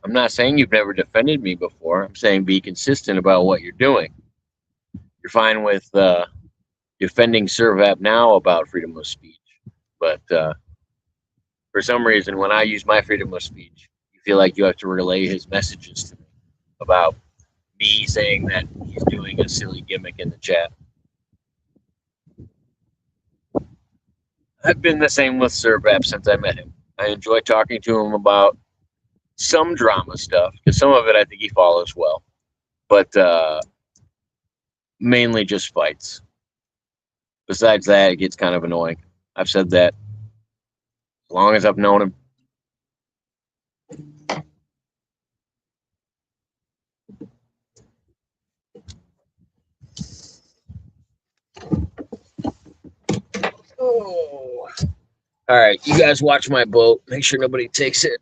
I'm not saying you've never defended me before. I'm saying be consistent about what you're doing. You're fine with defending ServApp now about freedom of speech, but for some reason, when I use my freedom of speech, you feel like you have to relay his messages to me about me saying that he's doing a silly gimmick in the chat. I've been the same with ServApp since I met him. I enjoy talking to him about some drama stuff, because some of it I think he follows well, but mainly just fights. Besides that, it gets kind of annoying. I've said that as long as I've known him. Oh. All right, you guys watch my boat. Make sure nobody takes it.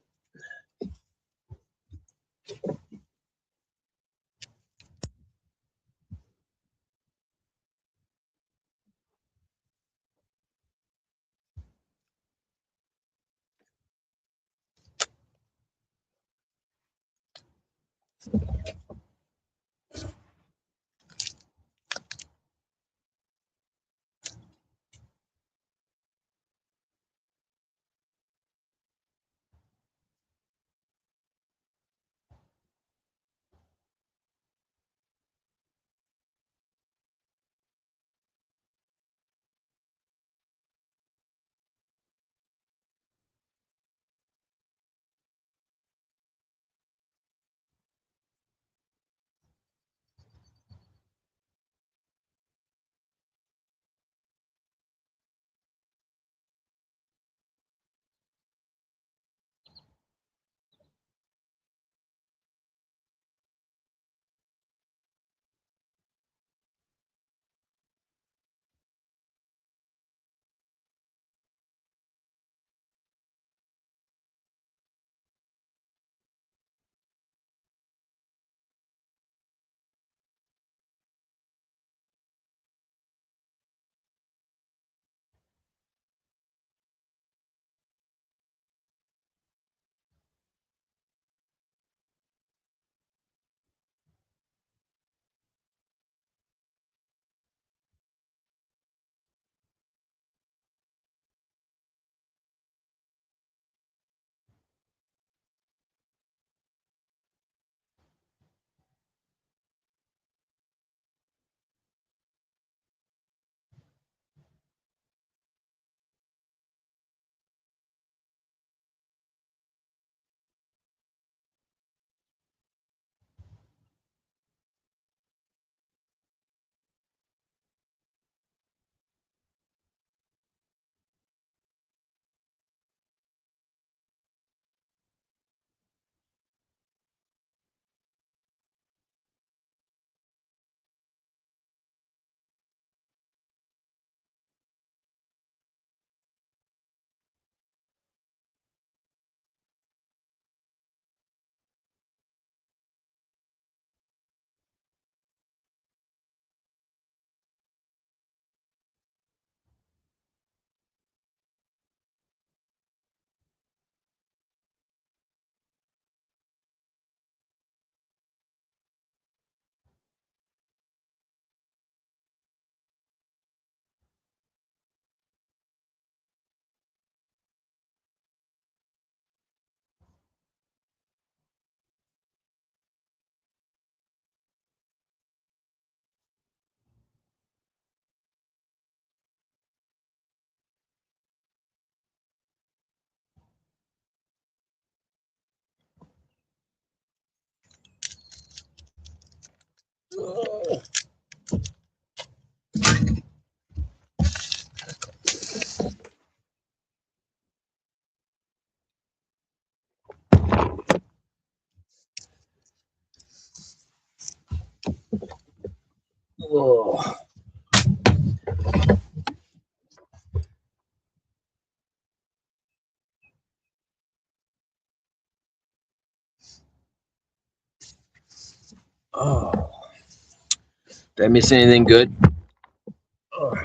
Oh. Oh. Did I miss anything good? Oh.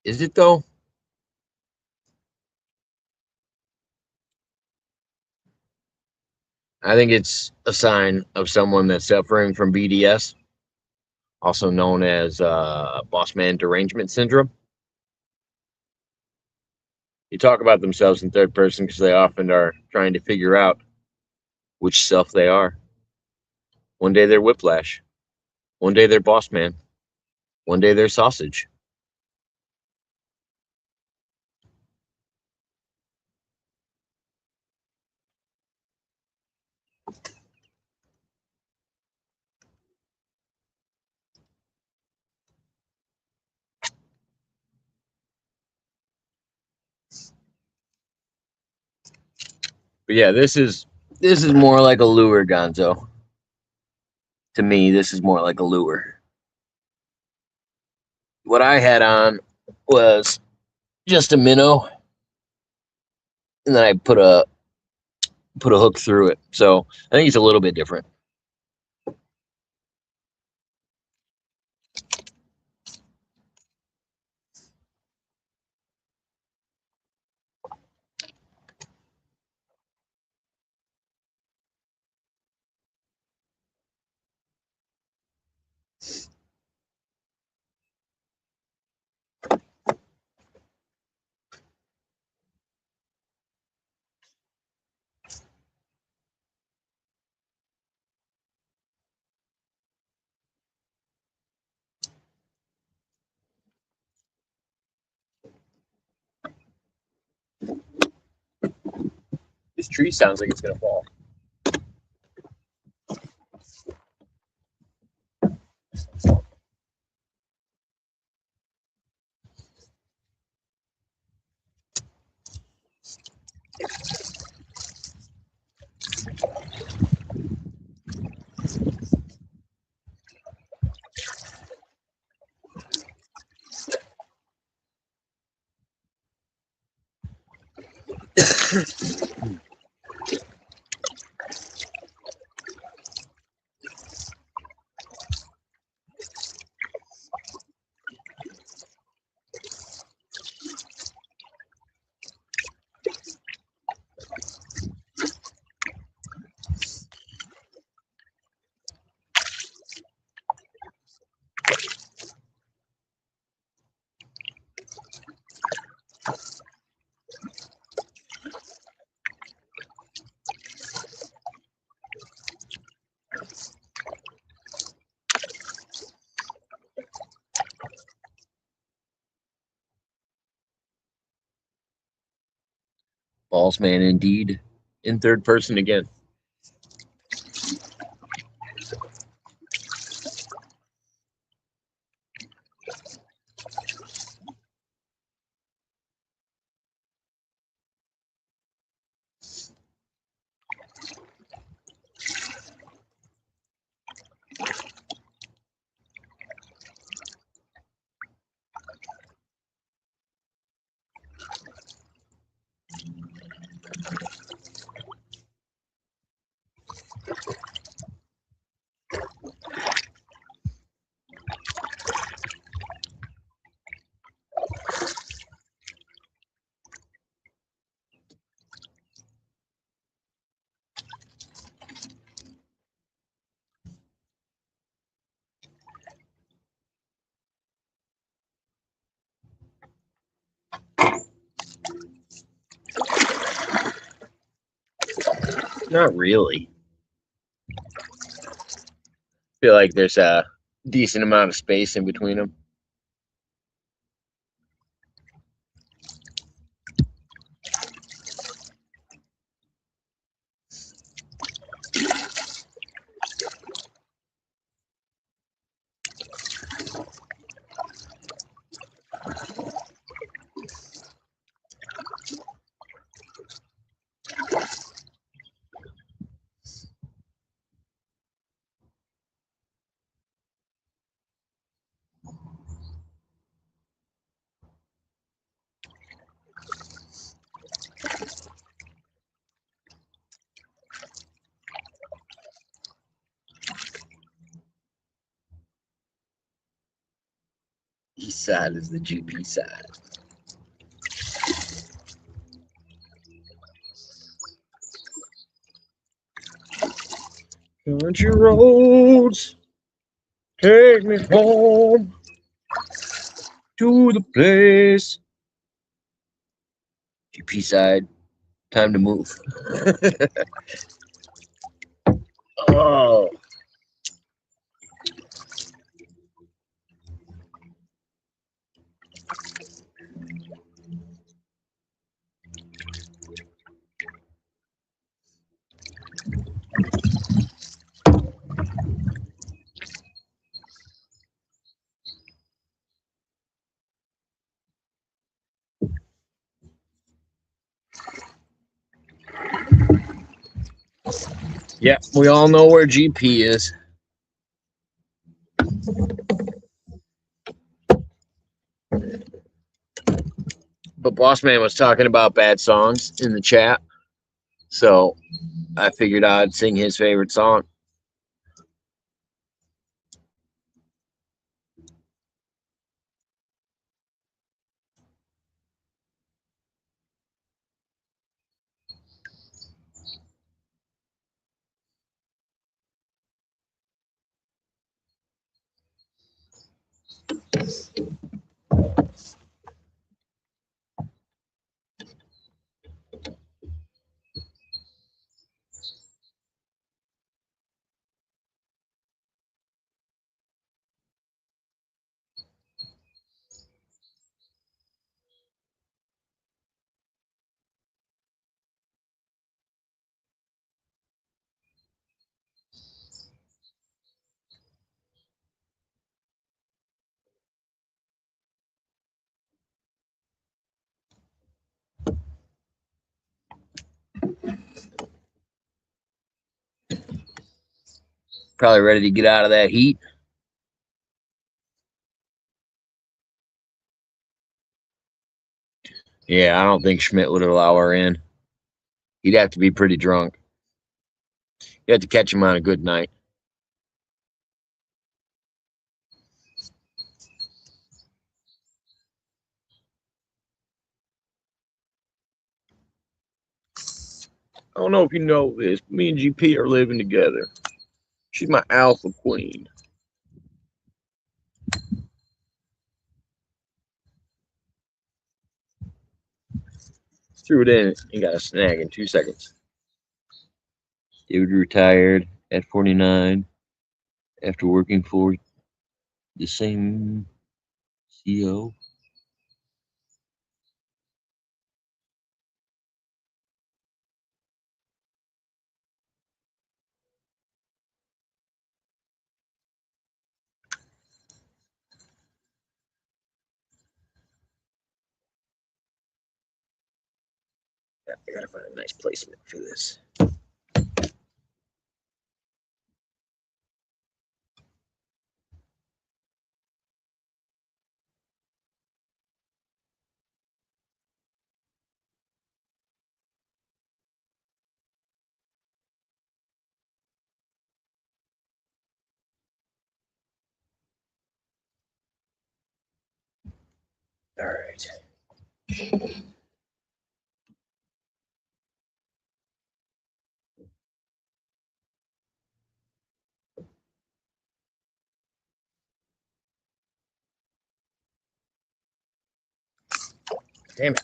Is it though? I think it's a sign of someone that's suffering from BDS, also known as boss man derangement syndrome. They talk about themselves in third person because they often are trying to figure out which self they are. One day they're Whiplash. One day they're boss man. One day they're sausage. But yeah, this is more like a lure, Gonzo. To me, this is more like a lure. What I had on was just a minnow, and then I put a hook through it. So I think it's a little bit different. This tree sounds like it's gonna fall. Boss man indeed. In third person again. Not really. I feel like there's decent amount of space in between them. East side is the GP side. Country roads, take me home to the place. GP side, time to move. Oh. Yeah, we all know where GP is. But Boss Man was talking about bad songs in the chat, so I figured I'd sing his favorite song. Probably ready to get out of that heat. Yeah, I don't think Schmidt would allow her in. He'd have to be pretty drunk. You have to catch him on a good night. I don't know if you know this, but me and GP are living together. She's my alpha queen. Threw it in and got a snag in 2 seconds. David retired at 49 after working for the same CEO. I gotta find a nice placement for this. All right. Damn it.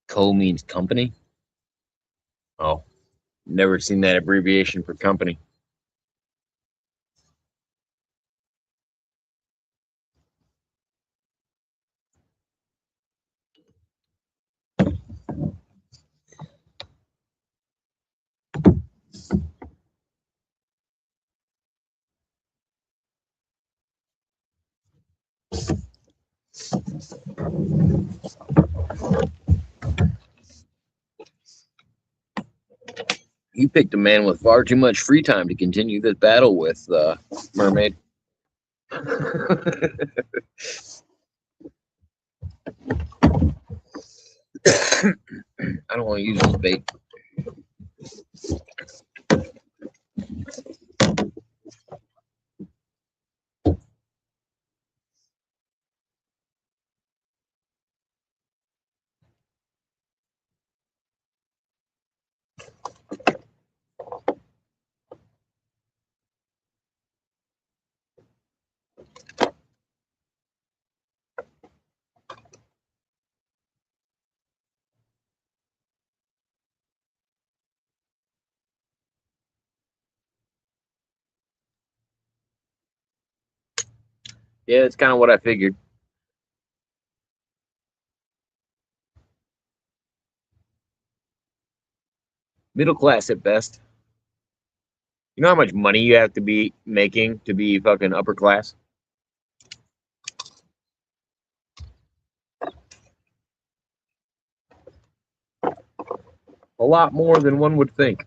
Co means company. Oh, never seen that abbreviation for company. You picked a man with far too much free time to continue this battle with, mermaid. I don't want to use this bait. Yeah, it's kind of what I figured. Middle class at best. You know how much money you have to be making to be fucking upper class? A lot more than one would think.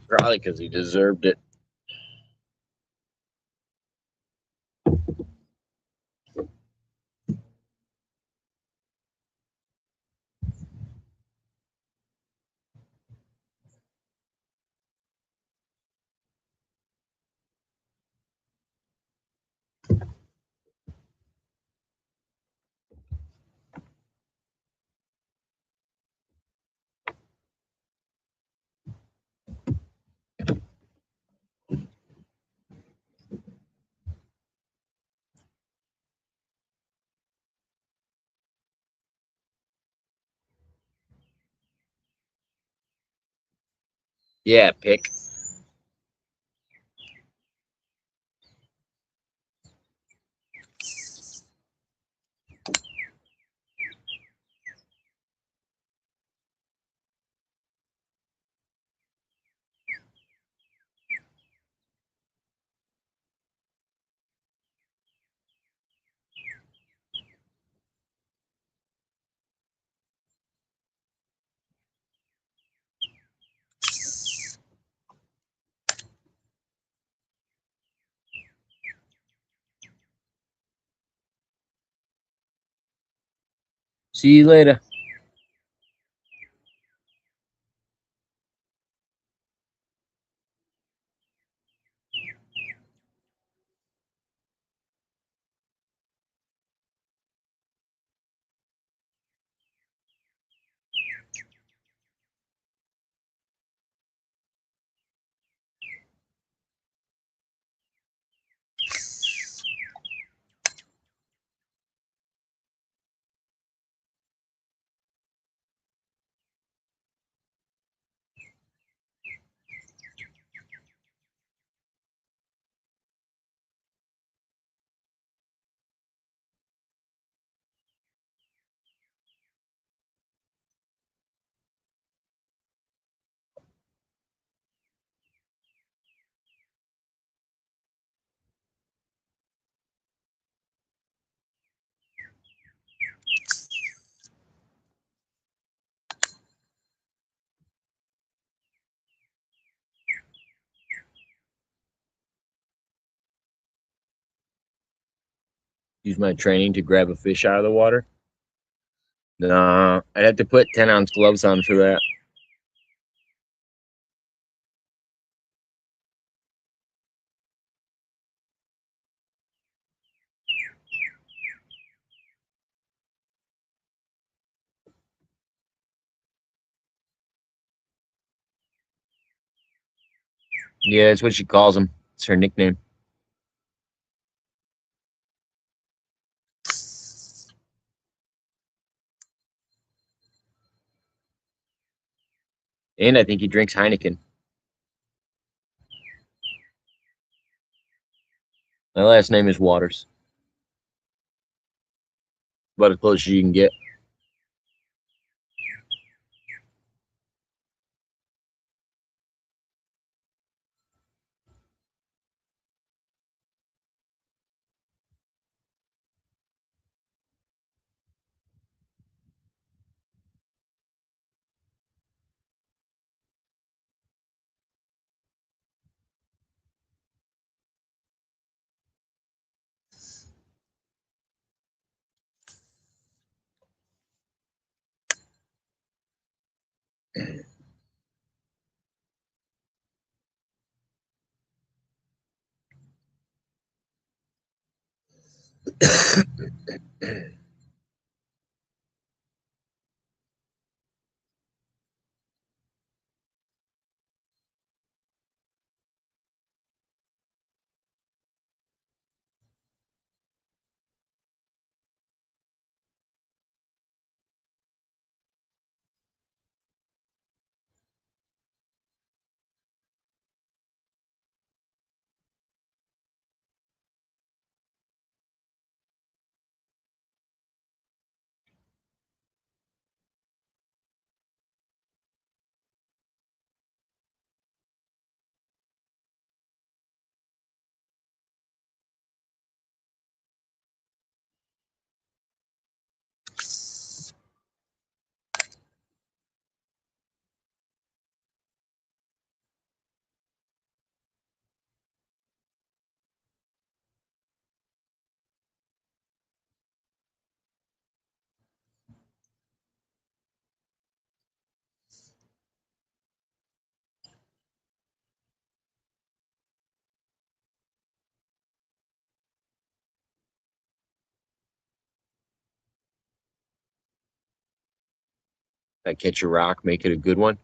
Probably because he deserved it. Yeah, pick. See you later. Use my training to grab a fish out of the water. No, I'd have to put 10-ounce gloves on for that. Yeah, that's what she calls them. It's her nickname. And I think he drinks Heineken. My last name is Waters. About as close as you can get. I catch a rock, make it a good one.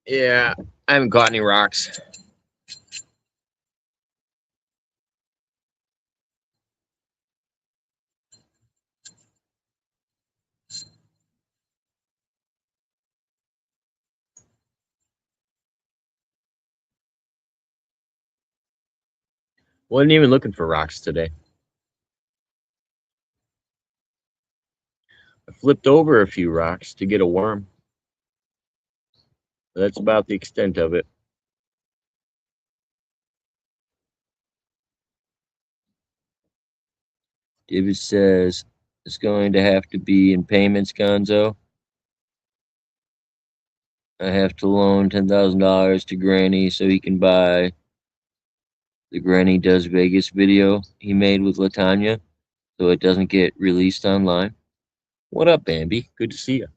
Yeah, I haven't caught any rocks. Wasn't even looking for rocks today. I flipped over a few rocks to get a worm. That's about the extent of it. David says it's going to have to be in payments, Gonzo. I have to loan $10,000 to Granny so he can buy the Granny Does Vegas video he made with LaTanya so it doesn't get released online. What up, Bambi? Good to see you.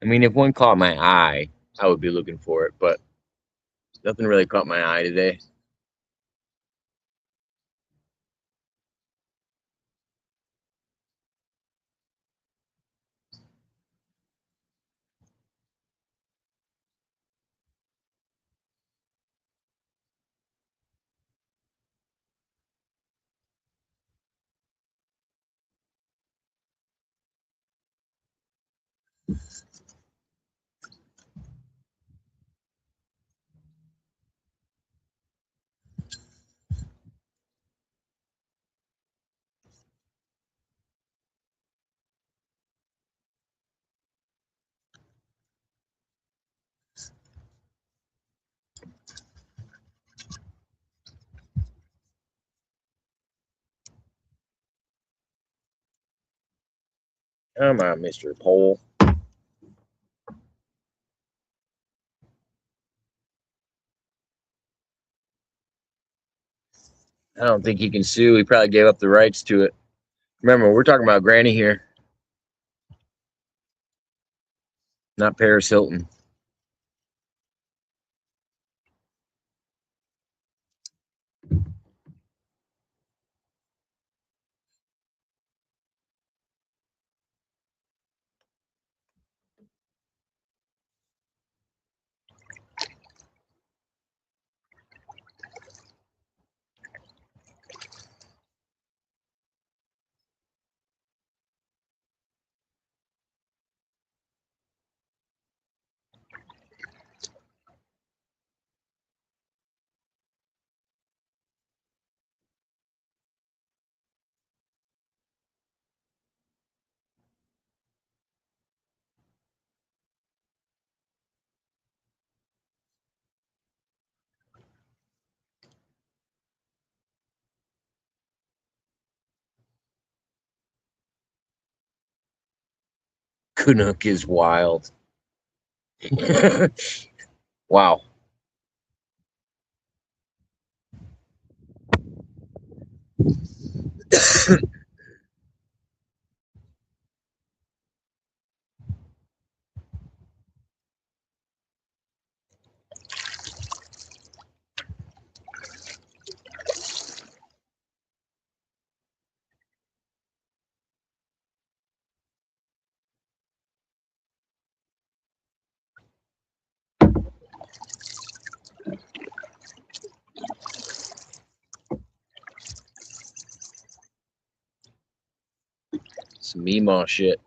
I mean, if one caught my eye, I would be looking for it, but nothing really caught my eye today. Come on, Mr. Pole. I don't think he can sue. He probably gave up the rights to it. Remember, we're talking about Granny here, not Paris Hilton. Canuck is wild. Wow. Some Meemaw shit.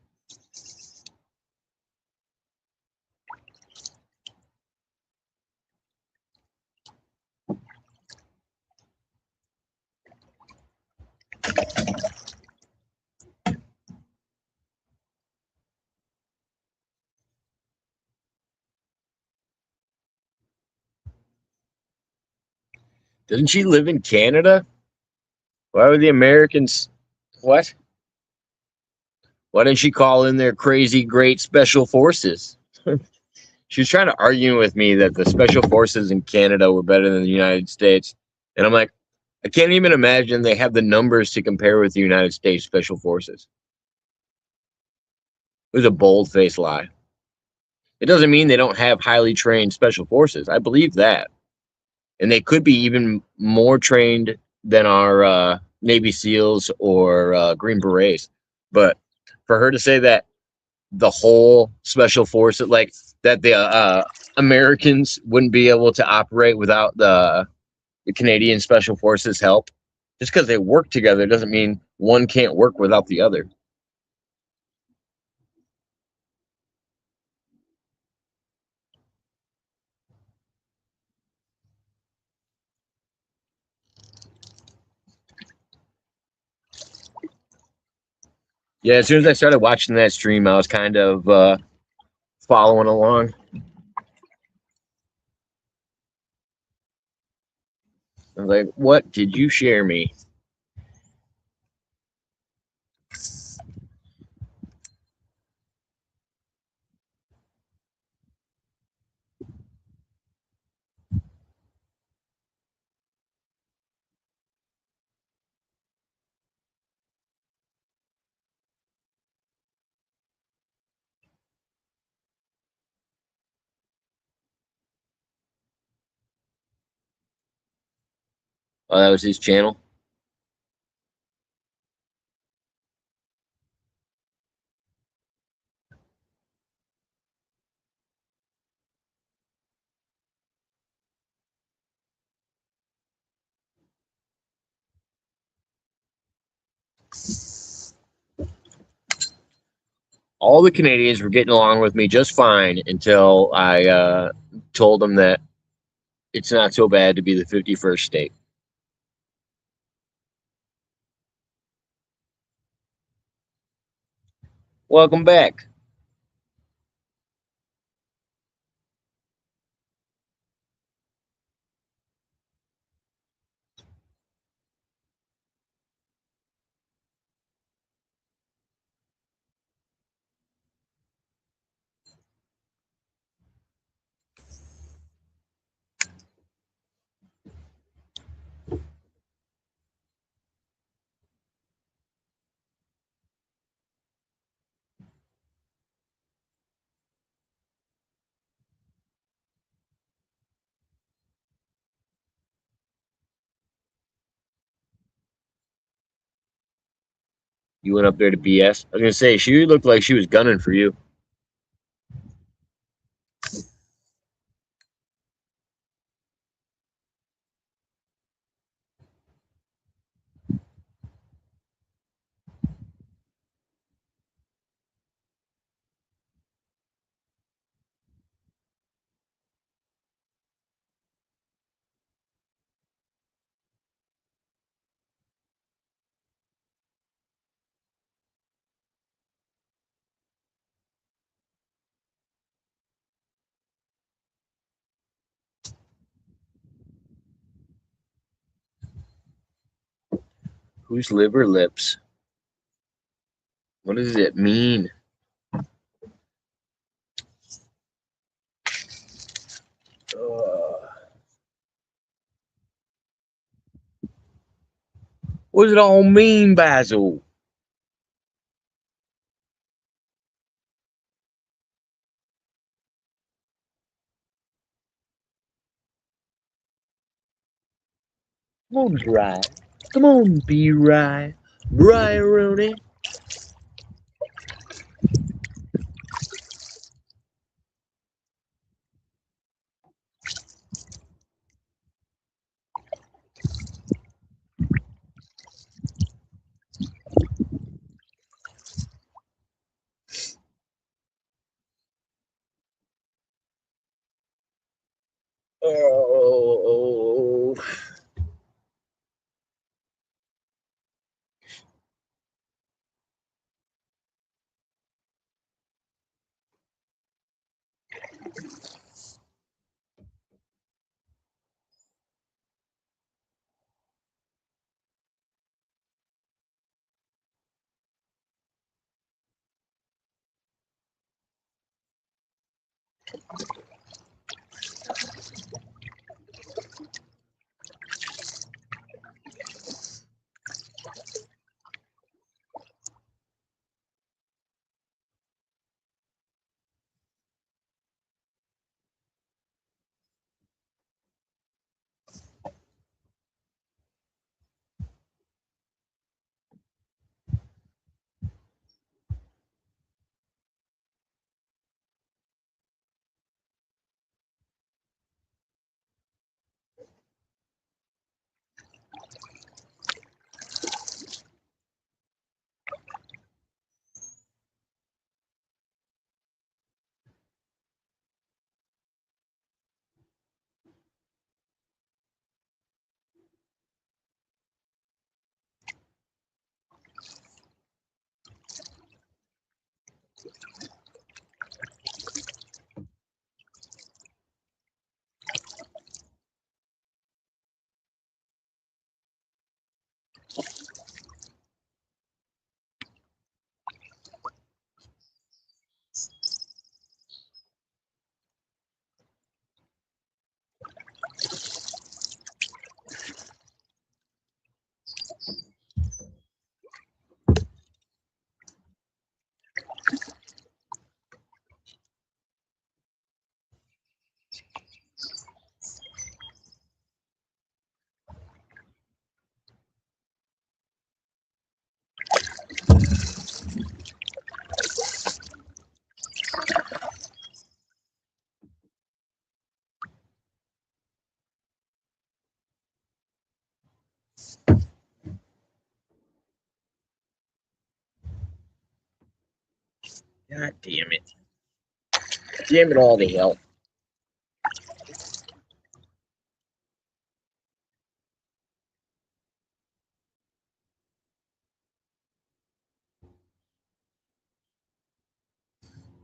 Doesn't she live in Canada? Why would the Americans... What? Why didn't she call in their crazy great special forces? she was trying to argue with me that the special forces in Canada were better than the United States, and I'm like, I can't even imagine they have the numbers to compare with the United States special forces. It was a bold-faced lie. It doesn't mean they don't have highly trained special forces. I believe that, and they could be even more trained than our Navy SEALs or Green Berets. But for her to say that the whole special force, like that the Americans wouldn't be able to operate without the Canadian special forces help, just because they work together doesn't mean one can't work without the other. Yeah, as soon as I started watching that stream, I was kind of following along. I was like, what did you share me? Oh, that was his channel. All the Canadians were getting along with me just fine until I told them that it's not so bad to be the 51st state. Welcome back. You went up there to BS. I was gonna say she looked like she was gunning for you. Whose liver lips? What does it mean? What does it all mean, Basil? Come on, Bri. Come on, B-Rye. Bri-Rooney. Oh. God damn it. Damn it all to hell.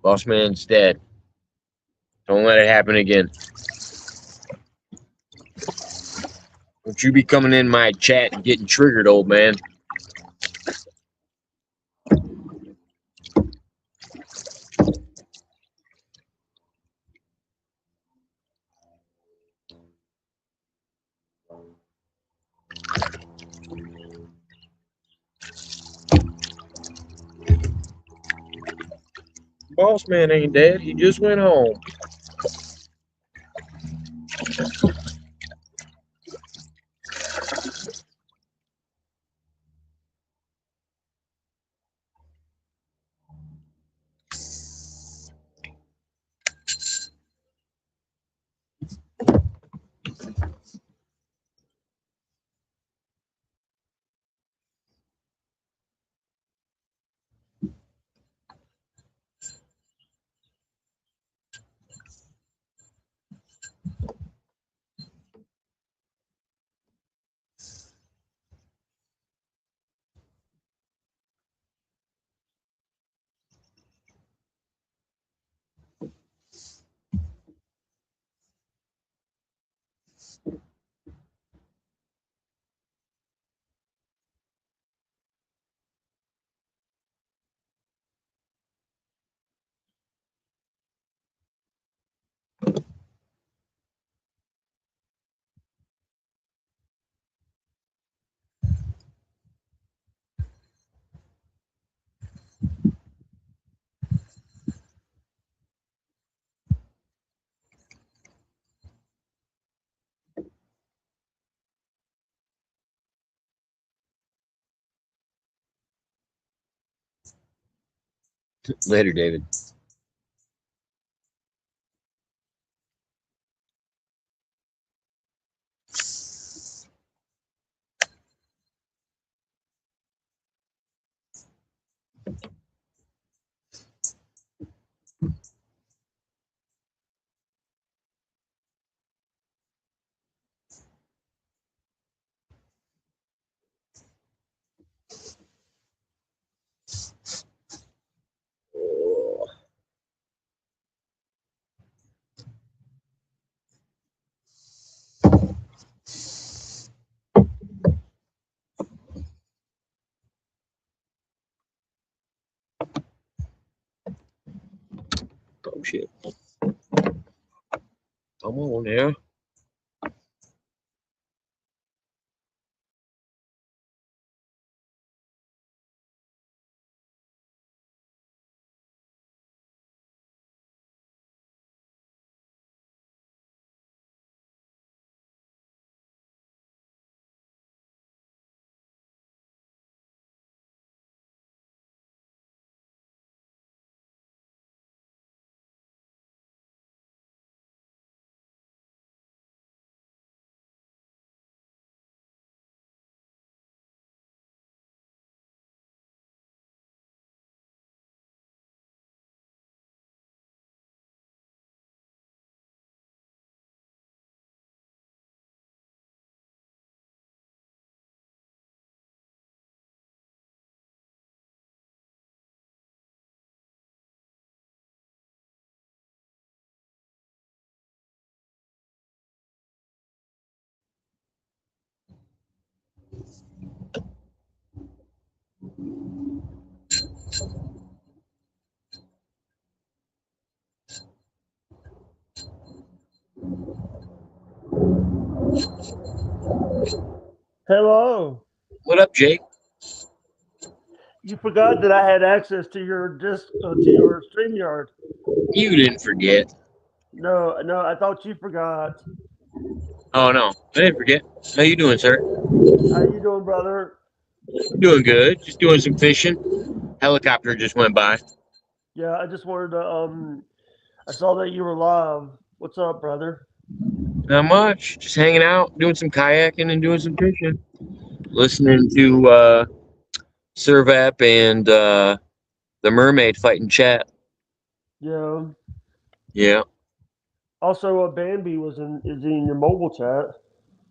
Boss man's dead. Don't let it happen again. Don't you be coming in my chat and getting triggered, old man. Boss man ain't dead. He just went home. Later, David. Oh shit. Come on now.
Hello.
What up, Jake?
You forgot that I had access to your to your StreamYard.
You didn't forget.
No, I thought you forgot.
Oh no, I didn't forget. How you doing, sir?
How you doing, brother?
Doing good. Just doing some fishing. Helicopter just went by.
Yeah, I just wanted to. I saw that you were live. What's up, brother?
Not much. Just hanging out, doing some kayaking and doing some fishing. Listening to Servap and the mermaid fighting chat.
Yeah.
Yeah.
Also, Bambi is in your mobile chat.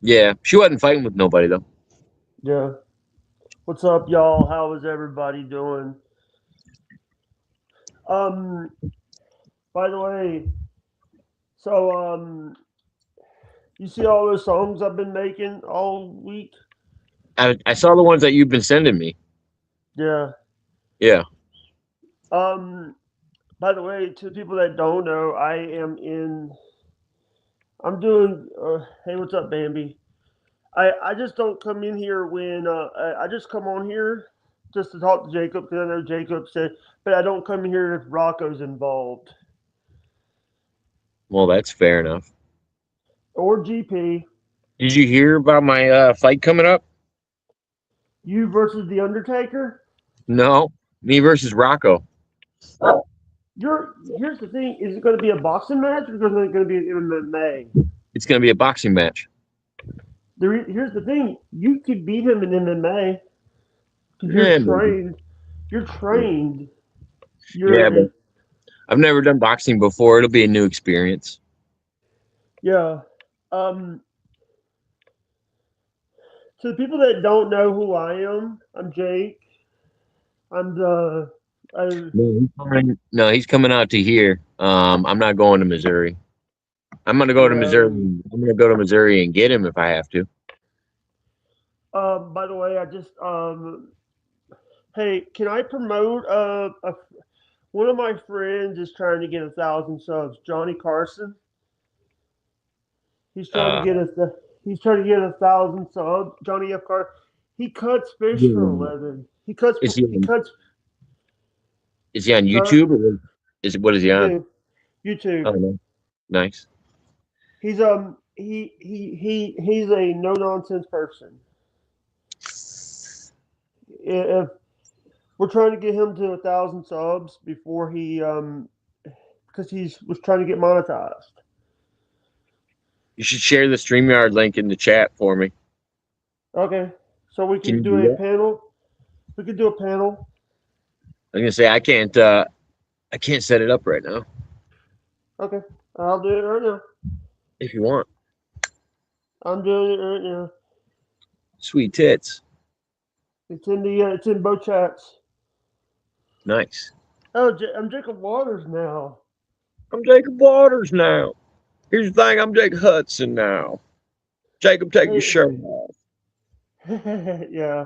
Yeah. She wasn't fighting with nobody though.
Yeah. What's up, y'all? How is everybody doing? By the way, so you see all those songs I've been making all week?
I saw the ones that you've been sending me.
Yeah.
Yeah.
By the way, to people that don't know, I'm doing. Hey, what's up, Bambi? I just don't come in here when I just come on here just to talk to Jacob because I know Jacob said, but I don't come in here if Rocco's involved
Well, that's fair enough.
or GP.
Did you hear about my fight coming up?
You versus the Undertaker.
No. Me versus Rocco.
Here's the thing: is it going to be a boxing match or is it going to be an MMA?
It's going to be a boxing match.
Here's the thing: you could beat him in MMA because
Yeah,
you're
maybe.
trained. You're trained.
Yeah, but I've never done boxing before. It'll be a new experience.
Yeah. To the people that don't know who I am, I'm Jake. I'm the.
No, he's coming out to here. I'm not going to Missouri. I'm gonna go to Missouri. I'm gonna go to Missouri and get him if I have to.
By the way, I just hey, can I promote one of my friends is trying to get 1,000 subs. Johnny Carson. He's trying to get us. He's trying to get 1,000 subs. Johnny F. Carson. He cuts fish for a living. He cuts.
Is
He cuts.
he on YouTube or what is he on?
YouTube.
Oh, no. Nice.
He's he's a no nonsense person. If we're trying to get him to 1,000 subs before he because he was trying to get monetized.
You should share the StreamYard link in the chat for me.
Okay, so we
Can
can
you
do
do
a
that?
panel. We could do a panel.
I'm gonna say I can't set it up right now.
Okay, I'll do it right now.
If you want.
I'm doing it right now.
Sweet tits.
It's in both chats.
Nice.
Oh, I'm Jacob Waters now.
I'm Jacob Waters now. Here's the thing, I'm Jake Hudson now. Jacob, take your shirt off.
Yeah.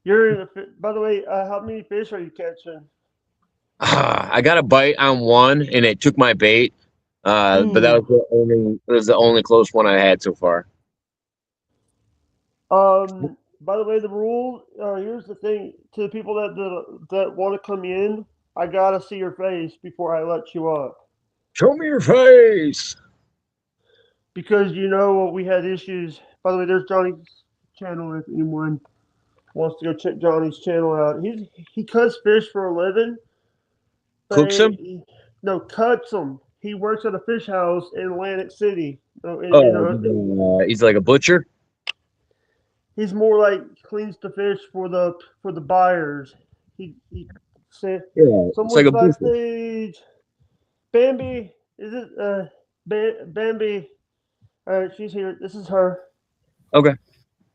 You're. By the way, how many fish are you catching?
I got a bite on one and it took my bait. But that was the only close one I had so far.
By the way, the rule. Here's the thing: to the people that want to come in, I gotta see your face before I let you up,
Show me your face.
because we had issues. By the way, there's Johnny's channel. If anyone wants to go check Johnny's channel out, he cuts fish for a living.
Cooks them?
No, cuts them. He works at a fish house in Atlantic City.
He's like a butcher.
He's more like cleans the fish for the buyers. He said,
Yeah, it's
someone's
like a butcher.
backstage. Bambi, is it Bambi? All right, she's here. This is her.
Okay.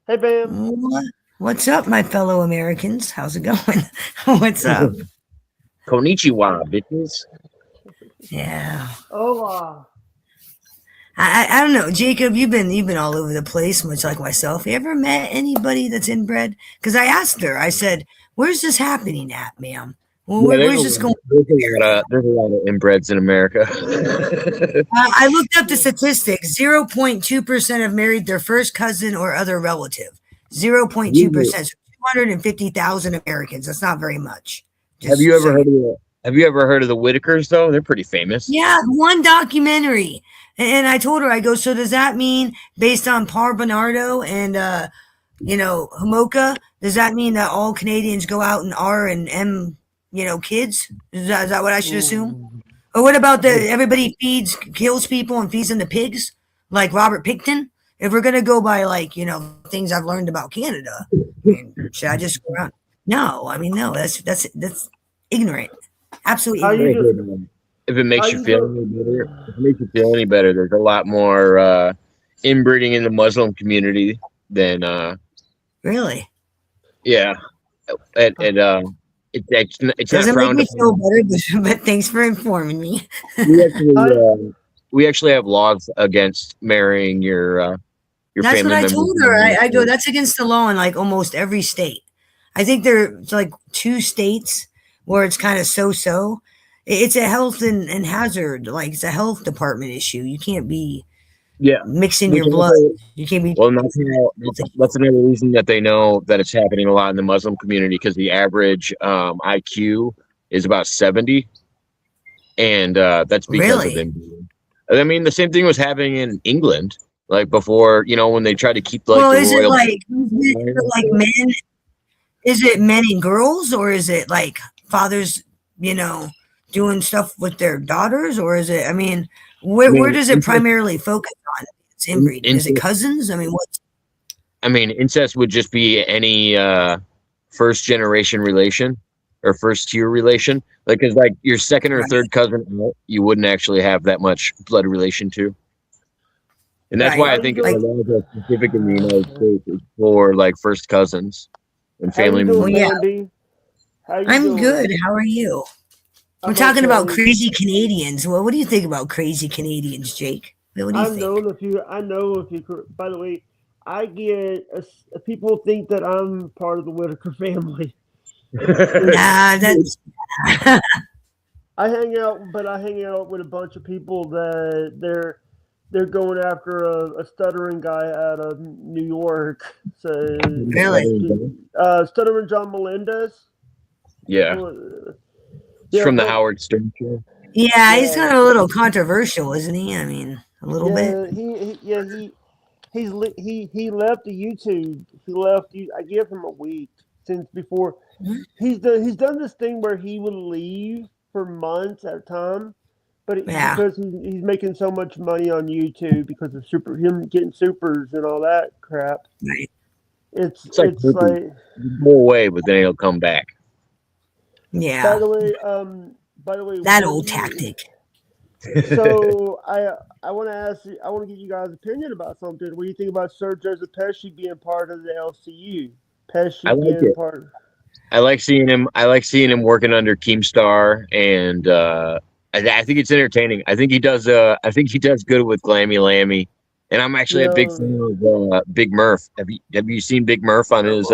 Hey, Bam.
What's up, my fellow Americans? How's it going? What's up?
Konnichiwa, bitches.
Yeah.
Hola.
I don't know, Jacob. You've been all over the place, much like myself. You ever met anybody that's inbred? Because I asked her. I said, "Where's this happening at, ma'am? Well, where's this going?"
There's a lot of inbreds in America.
I looked up the statistics. 0.2% have married their first cousin or other relative. 0.2%. So 250,000 Americans. That's not very much.
Have you ever heard of the Whitakers though? They're pretty famous.
Yeah, one documentary. And I told her, I go, so does that mean based on Par Bernardo and Homoka, does that mean that all Canadians go out and R and M, kids? Is that what I should assume? Or what about everybody kills people and feeds them to pigs, like Robert Picton? If we're gonna go by things I've learned about Canada, should I just go around? No, no, that's ignorant. Absolutely ignorant.
If it makes you feel any better, there's a lot more inbreeding in the Muslim community than
really.
Yeah, and it's
doesn't
not
make me feel better, but thanks for informing me.
we actually have laws against marrying your
that's
family
what I
members.
told her. I go, that's against the law in like almost every state. I think there's like 2 states where it's kind of so. It's a health and hazard, like it's a health department issue. You can't be mixing your blood. You can't be.
Well, that's another reason that they know that it's happening a lot in the Muslim community, because the average IQ is about 70, and that's because of them. I mean, the same thing was happening in England, like before. When they tried to keep like. Well,
is it like men? Is it men and girls, or is it like fathers? Doing stuff with their daughters, or is it? Where does it primarily focus on? It's inbreeding. Is it cousins? What?
Incest would just be any first generation relation or first tier relation. Because your second or third cousin, you wouldn't actually have that much blood relation to. And that's why I think a lot of specific in the United States is for first cousins and family members.
I'm good. How are you? We're talking about crazy Canadians. Well, what do you think about crazy Canadians, Jake? What do you think?
I know if you. By the way, I get people think that I'm part of the Whitaker family.
That's.
I hang out with a bunch of people that they're going after a stuttering guy out of New York. So
really,
stuttering John Melendez.
Yeah. It's from the Howard Stern show.
Yeah, he's kind of a little controversial, isn't he? A little bit.
He left the YouTube. He left. I give him a week since before. He's done this thing where he would leave for months at a time, but because he's making so much money on YouTube because of him getting supers and all that crap.
Right.
It's like
go away, but then he'll come back.
Yeah.
By the way,
that old tactic.
So I want to ask you. I want to get you guys' opinion about something. What do you think about Sir Joseph Pesci being part of the LCU?
I like seeing him. I like seeing him working under Keemstar, and I think it's entertaining. I think he does. I think he does good with Glammy Lammy, and I'm actually a big fan of Big Murph. Have you seen Big Murph on his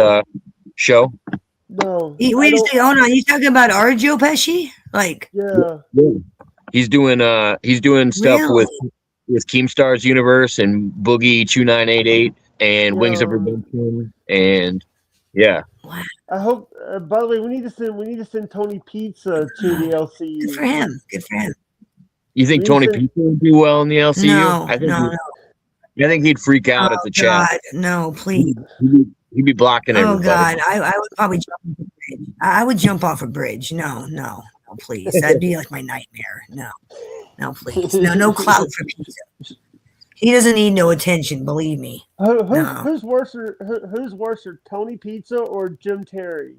show?
No.
Wait a second. Hold on. You talking about our Joe Pesci?
Yeah.
He's doing stuff
Really?
with Keemstar's Universe and Boogie 2988 and Wings of
Yeah.
Redemption and yeah.
Wow.
I hope. By the way, we need to send Tony Pizza to the
Good for
LCU.
him. Good for him.
You think
We
Tony
said-
Pizza would do well in the LCU?
No,
I think
no,
I think he'd freak out at
Oh
the chat.
God, no, please.
He'd be blocking
Oh
everybody.
God, I would probably jump off a bridge. I would jump off a bridge. No, please. That'd be like my nightmare. No, please. No clout for Pizza. He doesn't need no attention, believe me. No.
Who's worse? Who's worse, Tony Pizza or Jim Terry?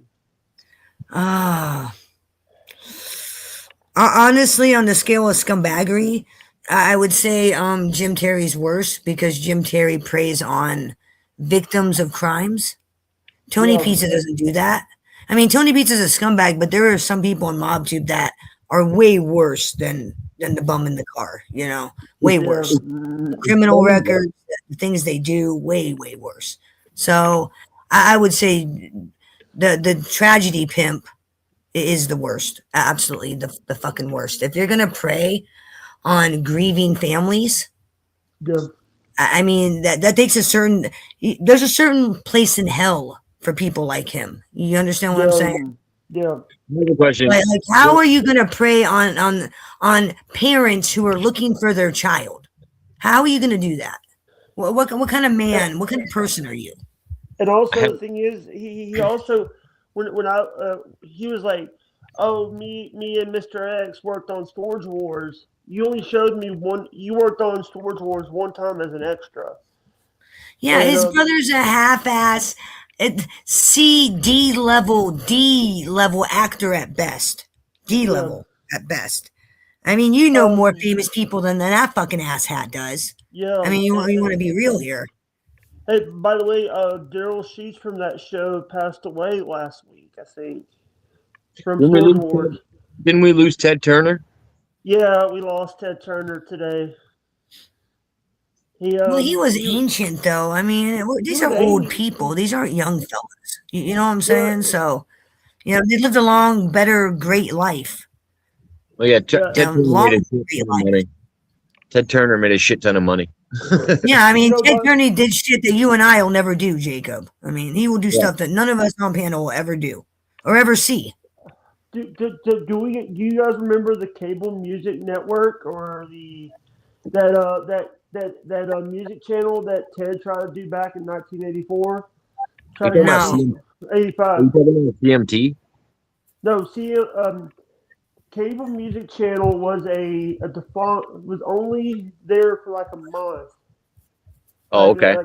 Honestly, on the scale of scumbaggery, I would say Jim Terry's worse because Jim Terry preys on victims of crimes. Tony
Yeah.
Pizza doesn't do that. I mean, Tony Pizza's a scumbag, but there are some people in MobTube that are way worse than the bum in the car. Way worse. Criminal records, the things they do, way worse. So I would say the tragedy pimp is the worst. Absolutely, the fucking worst. If you're gonna prey on grieving families,
Yeah.
I mean that takes there's a certain place in hell for people like him. You understand what I'm saying?
Yeah.
Another question.
Like how are you gonna prey on parents who are looking for their child? How are you gonna do that? What kind of man? What kind of person are you?
And also the thing is, he also when he was like, oh, me and Mr. X worked on Storage Wars. You only showed me one. You worked on Storage Wars one time as an extra.
Yeah,
And,
his brother's a half-ass, D level actor at best. D level at best. I mean, you know more famous people than that fucking asshat does.
Yeah.
I mean, you want to be real here.
Hey, by the way, Daryl Sheets from that show passed away last week, I think. From Storage Wars.
Didn't we lose Ted Turner?
Yeah, we lost Ted Turner today.
Well, he was ancient, though. I mean, these are old people. These aren't young fellas. You know what I'm saying? So, they lived a long, better, great life.
Well, yeah, Ted Turner made a shit ton of money. Ted Turner made a shit ton of money.
Yeah, I mean, Ted Turner did shit that you and I will never do, Jacob. I mean, he will do stuff that none of us on panel will ever do or ever see.
Do you guys remember the cable music network or that music channel that Ted tried to do back in 1984?
No.
85.
Are you talking about CMT?
No, cable music channel was a default, was only there for like a month.
Oh, okay.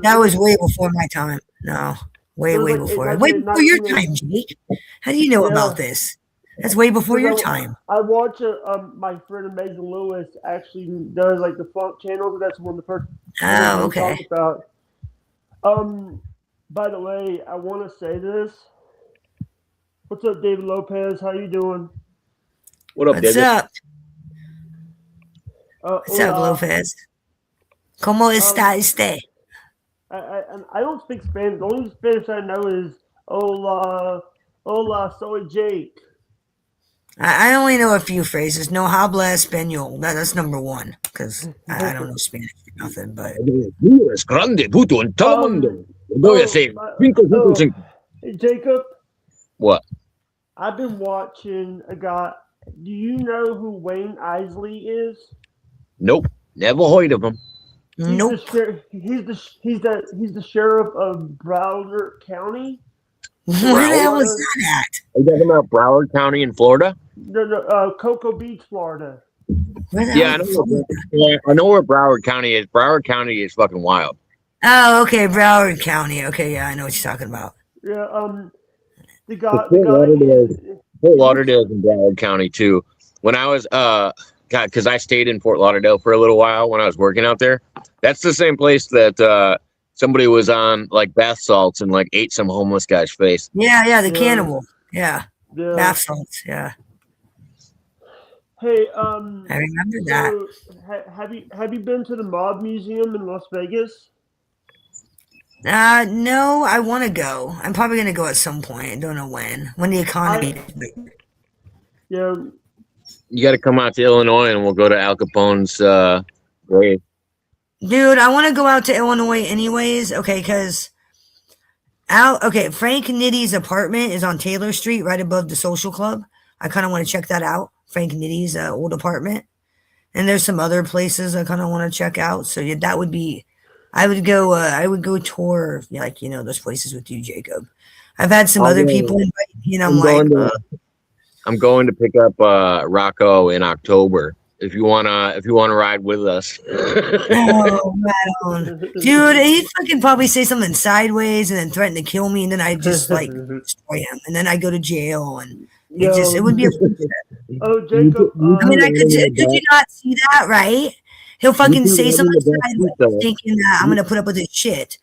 That was way before my time. No, way before. Way before your time, Jake. How do you know about this? That's way before your time.
I watch my friend Amazing Lewis actually does like the funk channel. That's one of the first.
Oh, okay.
Talk about. By the way, I want to say this. What's up, David Lopez? How you doing?
What up,
What's
David?
up? What's up, Lopez? ¿Cómo está usted?
I don't speak Spanish. The only Spanish I know is hola, soy Jake.
I only know a few phrases. No habla español. That's number one because I don't know Spanish or nothing. But
Es grande, puto, en todo el mundo. Voy a decir, 555.
Hey, Jacob.
What?
I've been watching a guy. Do you know who Wayne Isley is?
Nope, never heard of him.
nope.
He's the sheriff of Broward County.
What the hell was that
Are you talking about Broward County in Florida?
No, Cocoa Beach, Florida.
Yeah, I know where Broward County is. Broward County is fucking wild.
Oh, okay, Broward County. Okay, yeah, I know what you're talking about.
Yeah, the
Fort Lauderdale's in Broward County too. When I was because I stayed in Fort Lauderdale for a little while when I was working out there. That's the same place that somebody was on like bath salts and like ate some homeless guy's face.
Yeah, the cannibal. Yeah. Bath salts, yeah.
Hey,
I remember that.
Have you been to the Mob Museum in Las Vegas?
No, I want to go. I'm probably going to go at some point. I don't know when. When the economy.
Yeah.
You got to come out to Illinois, and we'll go to Al Capone's grave.
Dude, I want to go out to Illinois anyways. Okay, because Frank Nitty's apartment is on Taylor Street, right above the Social Club. I kind of want to check that out. Frank Nitty's old apartment, and there's some other places I kind of want to check out. So yeah, that would be. I would go tour those places with you, Jacob. I've had some other people invite me, and
I'm going to pick up Rocco in October. If you wanna ride with us.
Oh, right on. Dude, he'd fucking probably say something sideways and then threaten to kill me, and then I just destroy him, and then I go to jail, and it would be a
Oh, Jacob.
I mean, could you not see that, right? He'll fucking say something sideways, thinking that I'm gonna put up with his shit.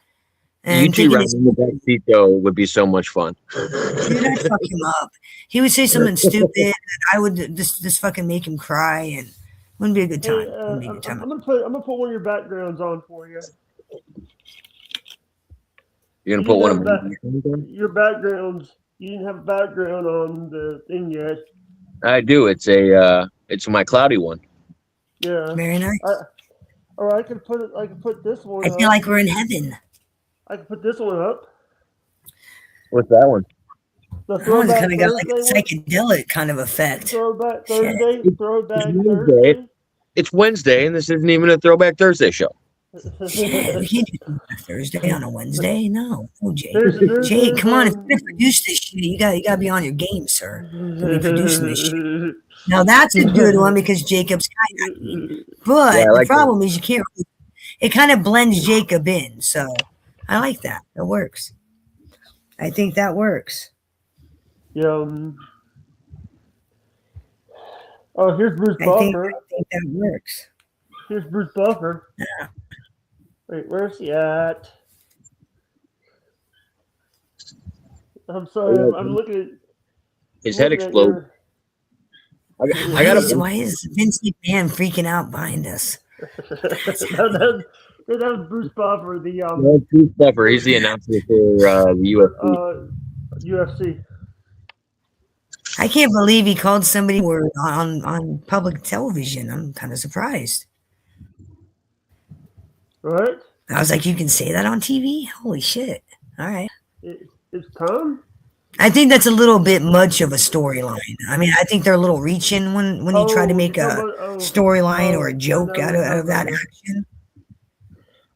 And
you two riding in the back seat though would be so much fun.
Dude, I'd fuck him up. He would say something stupid, and I would just fucking make him cry, and it wouldn't be a good time.
I'm gonna put one of your backgrounds on for you.
You're gonna put one of them.
Your backgrounds. You didn't have a background on the thing yet.
I do. It's my cloudy one.
Yeah.
Very nice.
I could put this one.
I feel like we're in heaven.
I could put this one up.
What's that one?
The
That one's kind of got like a
Thursday
psychedelic kind of effect.
Throwback Thursday. Throwback
Wednesday.
Thursday.
It's Wednesday, and this isn't even a Throwback Thursday show.
Shit, we can't do a Thursday on a Wednesday. No, Jake.
There's
Jake, come on! If you're gonna produce this shit, you gotta be on your game, sir. To be producing this shit. Now that's a good one because Jacob's kayaking. But the problem is you can't. It kind of blends Jacob in, so I like that. It works. I think that works.
Yeah. Oh, here's Bruce Buffer.
I think that works.
Here's Bruce Buffer.
Yeah.
Wait, where's he at? I'm sorry, I'm looking at
his head exploded. I got
Why is Vince McMahon freaking out behind us?
that was Bruce Buffer,
Bruce Buffer. He's the announcer for the
UFC.
I can't believe he called somebody on public television. I'm kind of surprised.
Right?
I was like, you can say that on TV? Holy shit. All right.
It's Tom?
I think that's a little bit much of a storyline. I mean, I think they're a little reaching when you try to make a storyline or a joke out of that action.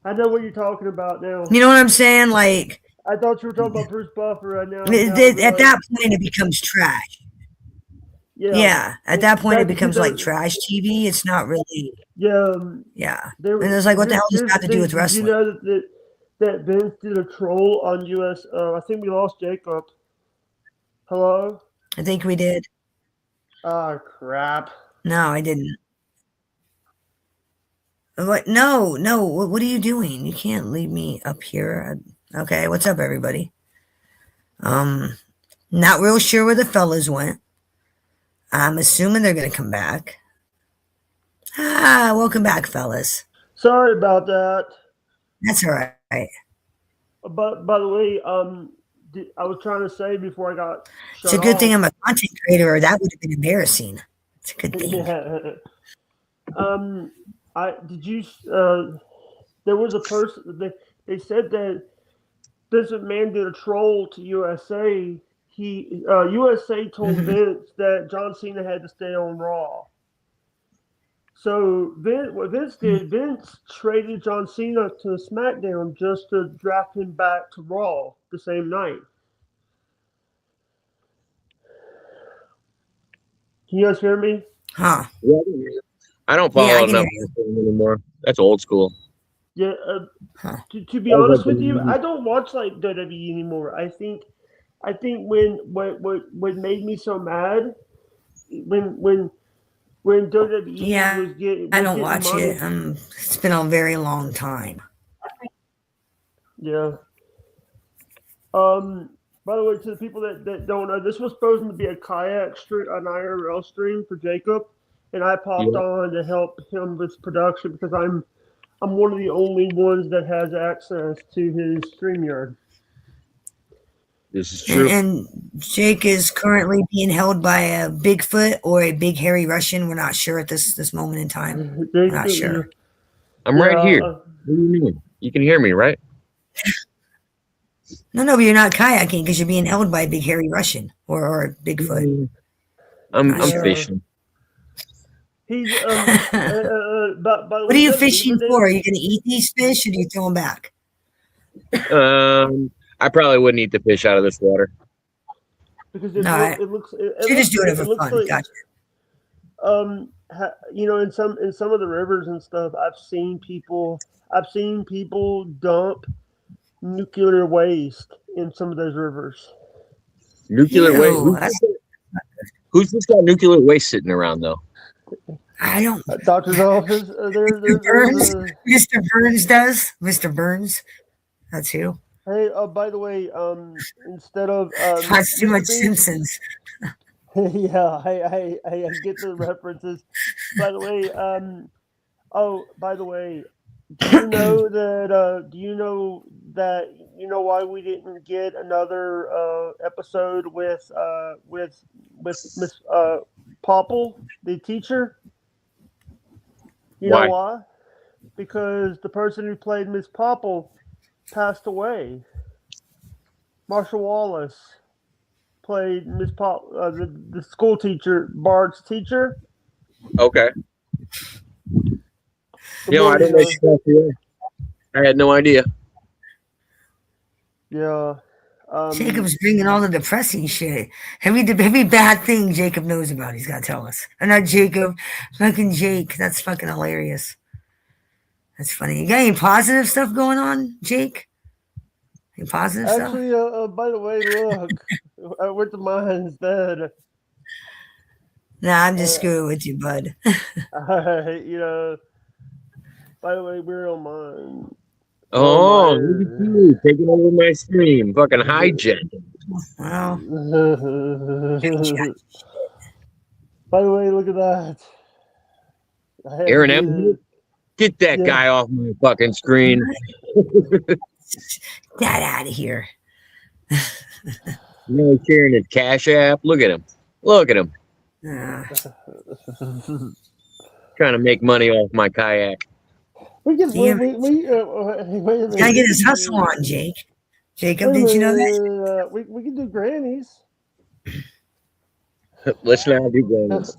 I know what you're talking about now.
You know what I'm saying? Like,
I thought you were talking about Bruce Buffer right now.
At that point, it becomes trash. Yeah. At that point, it becomes like trash TV. It's not really.
Yeah.
Yeah. And it's like, what the hell does that have to do with wrestling?
You know that Vince did a troll on US. I think we lost Jacob. Hello?
I think we did.
Oh, crap.
No, I didn't. What? No. What are you doing? You can't leave me up here. Okay, what's up, everybody? Not real sure where the fellas went. I'm assuming they're going to come back. Welcome back, fellas.
Sorry about that.
That's all right.
But by the way, I was trying to say before I got shut
It's a good
off,
thing I'm a content creator, or that would have been embarrassing. It's a good thing.
There was a person, they said that Vince McMahon did a troll to USA. USA told Vince that John Cena had to stay on Raw. So what Vince did, Vince traded John Cena to SmackDown just to draft him back to Raw the same night. Can you guys hear me?
Huh.
Yeah, I don't follow enough anymore. That's old school.
Yeah. To be honest with you, I don't watch like WWE anymore. I think when what made me so mad when WWE was getting
I don't
getting
watch
money.
it. It's been a very long time.
Yeah. By the way, to the people that don't know, this was supposed to be a kayak stream, an IRL stream for Jacob, and I popped on to help him with production because I'm one of the only ones that has access to his StreamYard.
This is true.
And Jake is currently being held by a Bigfoot or a big hairy Russian. We're not sure at this moment in time. We're not sure.
I'm right here.
Yeah.
What do you mean? You can hear me, right?
No, but you're not kayaking because you're being held by a big hairy Russian or a Bigfoot.
I'm
Sure.
fishing.
He's by the
What
way,
are you
is that a
fishing
beaver
for? Are
dam?
you going to eat these fish or do you throw them back?
I probably wouldn't eat the fish out of this water.
Because
No,
it looks. It
You're just doing it
looks
for fun.
like,
Gotcha.
you know, in some of the rivers and stuff, I've seen people dump nuclear waste in some of those rivers.
Nuclear waste.
Ew, that's-
Who's just got nuclear waste sitting around though?
I don't.
Doctor's office.
Mr. Burns. Mr. Burns does. Mr. Burns. That's who.
Hey, by the way, instead of
That's too
Mr.
much
Beast-
Simpsons.
yeah, I get the references. By the way, by the way, do you know that? You know why we didn't get another episode with Miss Popple, the teacher? You
Why?
know why? Because the person who played Miss Popple passed away. Marsha Wallace played Miss Pop, the school teacher, Bart's teacher.
Okay.
The
Yo, I didn't know she passed away. I had no idea.
Yeah.
Jacob's bringing all the depressing shit. Every bad thing Jacob knows about, he's got to tell us. Or not Jacob, fucking Jake. That's fucking hilarious. That's funny. You got any positive stuff going on, Jake? Any positive stuff?
Actually, by the way, look, I went to mine instead.
Nah, I'm just screwing with you, bud.
You know, by the way, we're on mine.
Oh,
my.
look at you taking over my stream. Fucking hijacking.
Well,
By the way, look at that. I had
Aaron
to
M.
do
Get that
Yeah.
guy off my fucking screen.
get out of here.
No sharing his Cash App. Look at him. Look at him. Trying to make money off my kayak.
We can
Damn
wait a minute.
Gotta get his hustle on, Jake. Jacob, did you know that?
We can do grannies.
Let's not do games.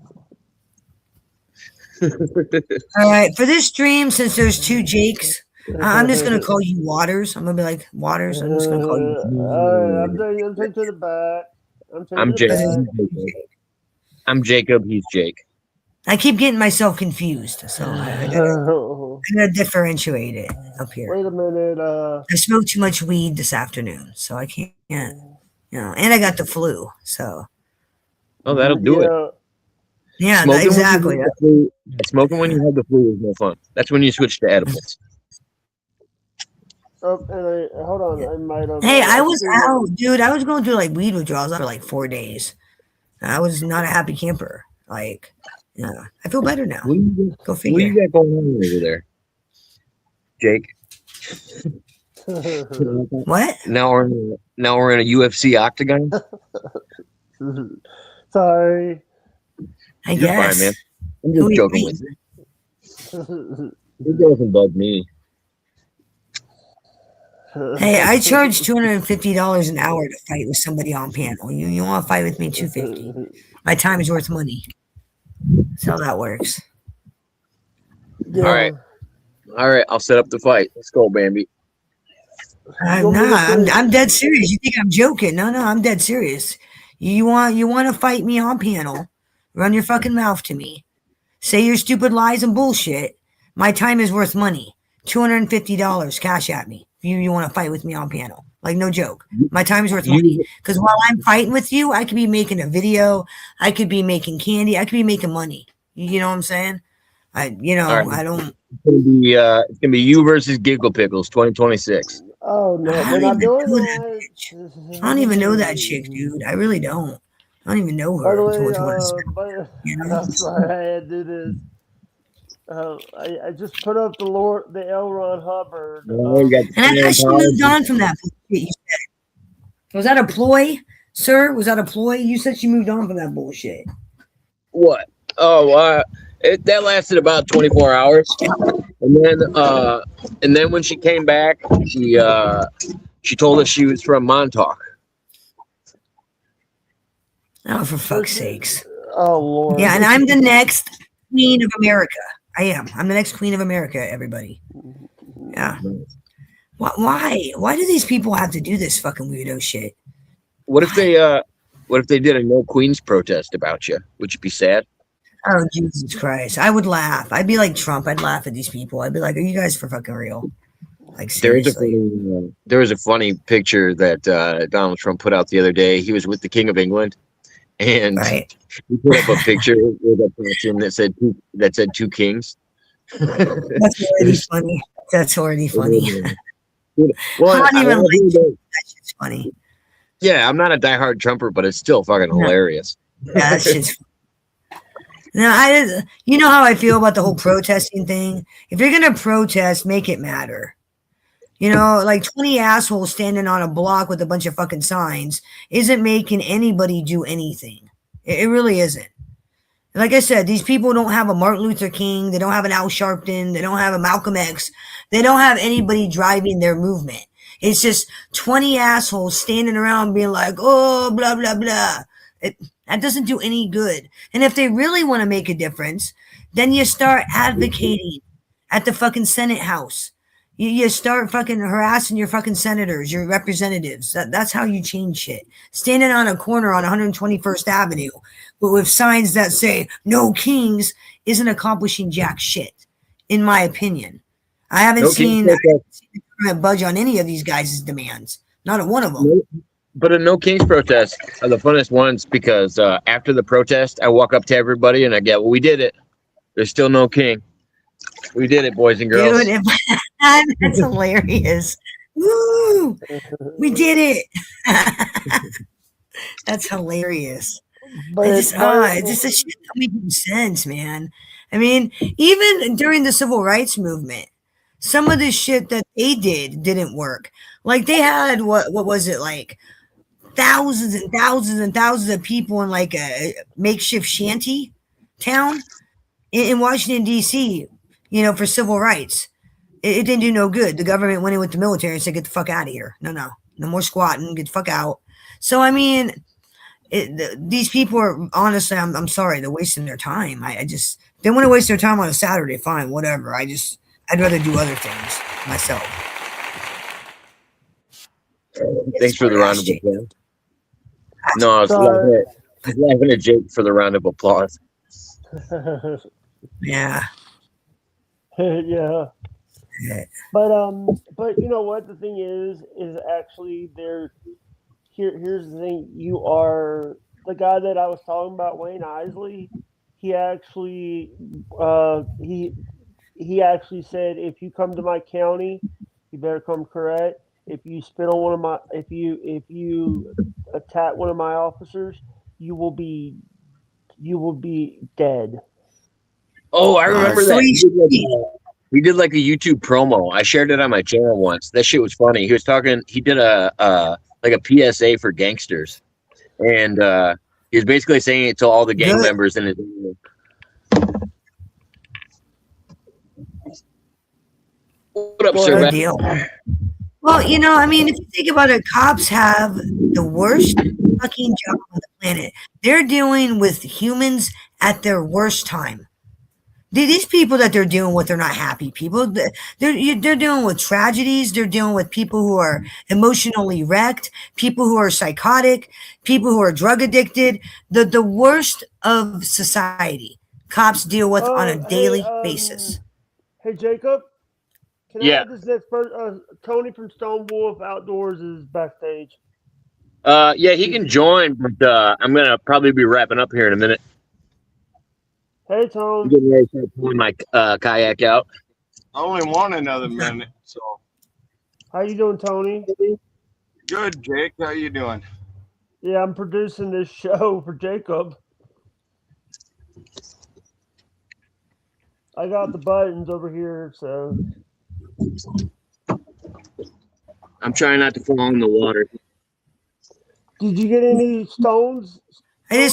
All right, for this stream, since there's two Jakes, I'm just gonna call you Waters. I'm gonna be like Waters. I'm just gonna call you.
I'm taking to the back.
I'm
taking
Jake.
to the back.
I'm Jacob. He's Jake.
I keep getting myself confused, so I gotta differentiate it up here.
Wait a minute.
I smoked too much weed this afternoon, so I can't. You know, and I got the flu, so
Oh, that'll do it.
yeah,
Smoking
exactly.
When you have the flu, smoking when you have the flu is no fun. That's when you switch to edibles.
Oh, and hold on. I might have.
Hey, I was out, dude. I was going through like weed withdrawals for like 4 days. I was not a happy camper. Like, yeah, I feel better now.
What do you
Go
What do you
figure.
got going on over there, Jake?
What?
Now we're in a UFC octagon.
Sorry.
I
You're
guess.
fine, man. I'm
Who
just
you
joking
think?
with you. It doesn't bug me.
Hey, I charge $250 an hour to fight with somebody on panel. You want to fight with me? $250. My time is worth money. That's how that works.
Yeah.
All right. I'll set up the fight. Let's go, Bambi.
I'm dead serious. You think I'm joking? No, I'm dead serious. You want to fight me on panel? Run your fucking mouth to me. Say your stupid lies and bullshit. My time is worth money. $250 cash at me. If you want to fight with me on panel. Like, no joke. My time is worth money. Because while I'm fighting with you, I could be making a video. I could be making candy. I could be making money. You know what I'm saying?
All right.
I don't.
It's gonna be you versus Giggle Pickles 2026.
Oh no,
I
we're
don't
not
even
doing
know
that.
I don't even know that chick, dude. I really don't. I don't even know
By
her.
the way,
You know?
I'm sorry I had to do this. I just put up the L. Ron Hubbard.
Oh, you got
And I thought she
Scientology.
moved on from that bullshit you said. Was that a ploy, sir? Was that a ploy? You said she moved on from that bullshit.
What? Oh, that lasted about 24 hours, and then when she came back, she told us she was from Montauk.
Oh, for fuck's sakes!
Oh Lord.
Yeah, and I'm the next queen of America. I am. I'm the next queen of America. Everybody. Yeah. Why? Why do these people have to do this fucking weirdo shit?
What if they did a no queens protest about you? Would you be sad?
Oh, Jesus Christ. I would laugh. I'd be like Trump. I'd laugh at these people. I'd be like, are you guys for fucking real? Like, seriously.
There was a funny picture that Donald Trump put out the other day. He was with the King of England, and
Right.
he put up a picture with a person that said two kings.
That's already funny. That's already funny.
Well,
Not even like
that
that shit's funny.
Yeah, I'm not a diehard Trumper, but it's still fucking hilarious.
Yeah, that shit's funny. Now, you know how I feel about the whole protesting thing? If you're going to protest, make it matter. You know, like 20 assholes standing on a block with a bunch of fucking signs isn't making anybody do anything. It really isn't. Like I said, these people don't have a Martin Luther King. They don't have an Al Sharpton. They don't have a Malcolm X. They don't have anybody driving their movement. It's just 20 assholes standing around being like, oh, blah, blah, blah. That doesn't do any good. And if they really want to make a difference, then you start advocating at the fucking Senate House. You start fucking harassing your fucking senators, your representatives. That's how you change shit. Standing on a corner on 121st Avenue with signs that say no kings isn't accomplishing jack shit, in my opinion. I haven't seen the government budge on any of these guys' demands. Not a one of them.
But a no kings protest are the funnest ones because after the protest, I walk up to everybody and I get, well, we did it. There's still no king. We did it, boys and girls.
Dude, that's hilarious. Woo! We did it. That's hilarious.
But
It's just a shit that making sense, man. I mean, even during the civil rights movement, some of the shit that they didn't work. Like they had what was it, like thousands and thousands and thousands of people in like a makeshift shanty town in Washington, D.C., you know, for civil rights. It didn't do no good. The government went in with the military and said, get the fuck out of here. No more squatting. Get the fuck out. So, I mean, these people are, honestly, I'm sorry, they're wasting their time. They want to waste their time on a Saturday, fine, whatever. I'd rather do other things myself.
Thanks for the round of applause. No, I was laughing at Jake for the round of applause.
Yeah.
Yeah. But you know what the thing is actually here's the thing. You are the guy that I was talking about, Wayne Isley. He actually he actually said, if you come to my county, you better come correct. If you spit on if you attack one of my officers, you will be dead.
Oh, I remember that. We did like a YouTube promo. I shared it on my channel once. That shit was funny. He was talking. He did a PSA for gangsters, and he was basically saying it to all the gang members in his area. What up, sir?
Deal. Well, you know, I mean, if you think about it, cops have the worst fucking job on the planet. They're dealing with humans at their worst time. These people that they're dealing with are not happy people. They're dealing with tragedies. They're dealing with people who are emotionally wrecked, people who are psychotic, people who are drug addicted. The worst of society. Cops deal with on a daily basis.
Hey, Jacob. Can I
Yeah.
have this next person? Tony from Stone Wolf Outdoors is backstage.
Yeah, he can join, but I'm gonna probably be wrapping up here in a minute.
Hey, Tony.
I'm getting ready to start pulling my kayak out.
I only want another minute, so.
How you doing, Tony?
Good, Jake. How you doing?
Yeah, I'm producing this show for Jacob. I got the buttons over here, so.
I'm trying not to fall in the water.
Did you get any stones?
I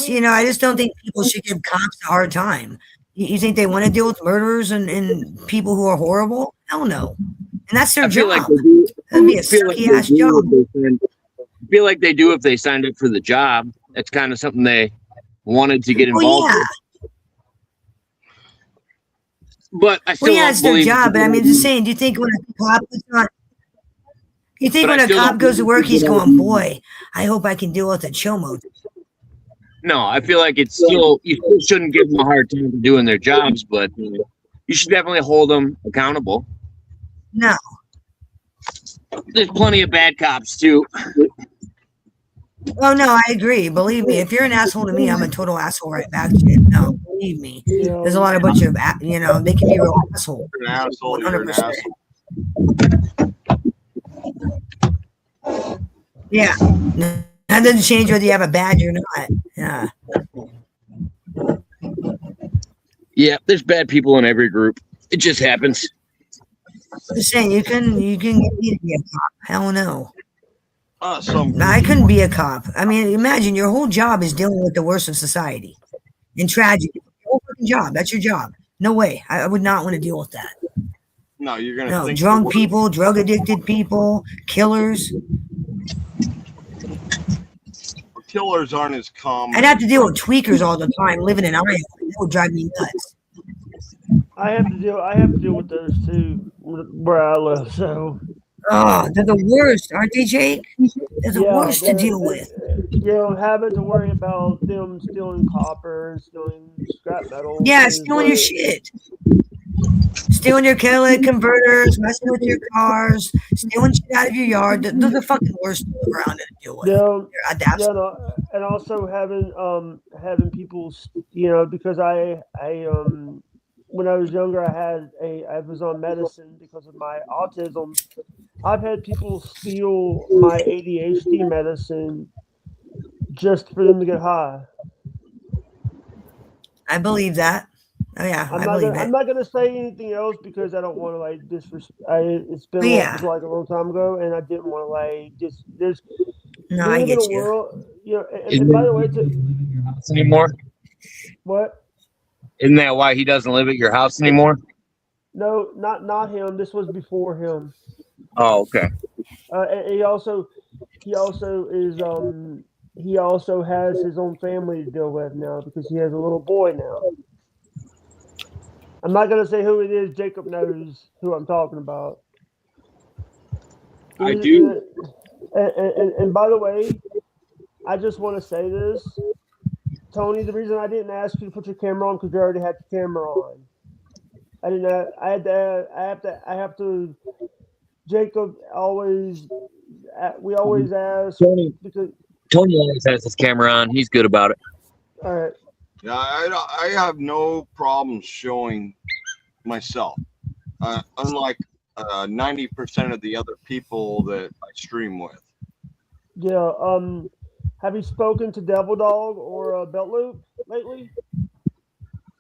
just don't think people should give cops a hard time. You think they want to deal with murderers and people who are horrible? Hell no. And that's their
I feel
job.
like they do.
That'd be a
I feel like
sucky
they
ass
do
job.
if they signed- I feel like they do if they signed up for the job. That's kind of something they wanted to get
Well,
involved
yeah.
with. But I still
Well, yeah,
don't
it's their
believe
job. But I mean, just saying, do you think when a cop is on, you think
But I
when a
still
cop
don't
goes to
believe
work, he's
people
going, boy, I hope I can deal with a chomo.
No, I feel like it's still, you still shouldn't give them a hard time for doing their jobs, but you should definitely hold them accountable.
No.
There's plenty of bad cops too.
Oh, no, I agree. Believe me, if you're an asshole to me, I'm a total asshole right back to you. No, believe me. There's a lot of bunch of, they can be real assholes.
You're an asshole. You're an
100%.
asshole.
Yeah. No, that doesn't change whether you have a badge or not. Yeah.
Yeah, there's bad people in every group. It just happens.
Just saying, you can get me to be a cop. Hell no.
Some
I couldn't be a cop. I mean, imagine your whole job is dealing with the worst of society and tragedy. Your whole fucking job. That's your job. No way. I would not want to deal with that.
No, you're gonna
No,
think
drunk people, drug addicted people, killers.
killers aren't as common.
I'd have to deal with tweakers all the time living in Iowa. That would drive me nuts.
I have to deal with those too where I live. So
Oh, they're the worst, aren't they, Jake? They're the worst to deal with.
Having to worry about them stealing copper and stealing scrap metal.
Yeah,
is
stealing your
what-
shit. Stealing your catalytic converters, messing with your cars, stealing shit out of your yard. They're the fucking worst to live around and deal with.
Yeah,
That's
and also having people, because I when I was younger, I was on medicine because of my autism. I've had people steal my ADHD medicine just for them to get high.
I believe that. Oh yeah, I believe
I'm
it.
not gonna say anything else because I don't want to like disrespect. It's been like a long time ago, and I didn't want to like just there's.
No, I get you.
World, and by the way,
your house anymore?
what?
Isn't that why he doesn't live at your house anymore?
No, not him. This was before him.
Oh, okay.
And he also has his own family to deal with now because he has a little boy now. I'm not gonna say who it is. Jacob knows who I'm talking about.
I do.
And by the way, I just want to say this, Tony. The reason I didn't ask you to put your camera on because you already had your camera on. I didn't. I have to. Jacob always. We always ask
Tony
because.
Tony always has his camera on. He's good about it.
All right.
Yeah, I have no problem showing myself. Unlike 90% of the other people that I stream with.
Yeah. Have you spoken to Devil Dog or Belt Loop lately?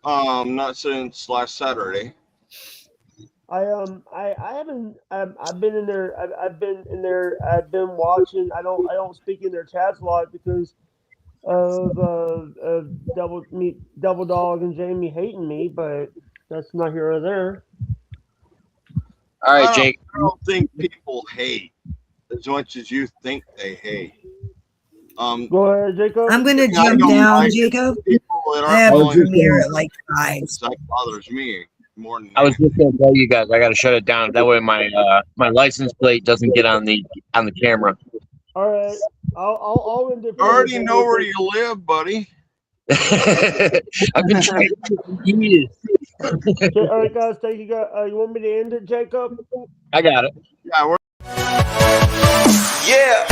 Not since last Saturday.
I haven't. I've been in there. I've been in there. I've been watching. I don't speak in their chats a lot because of Double Dog and Jamie hating me, but that's not here or there.
All right, Jake.
I don't think people hate as much as you think they hate.
Go ahead, Jacob.
I'm gonna
I
jump
don't
down,
like
Jacob.
People that
I have
aren't
a
willing to
premiere at like 5.
that bothers me more than
I was just gonna tell you guys I gotta shut it down. That way my my license plate doesn't get on the camera.
All right. I'll end it.
I already know where you live, buddy.
I've been trying for years.
All right, guys. Thank you, guys. You want me to end it, Jacob?
I got it.
Yeah, we're
Yeah.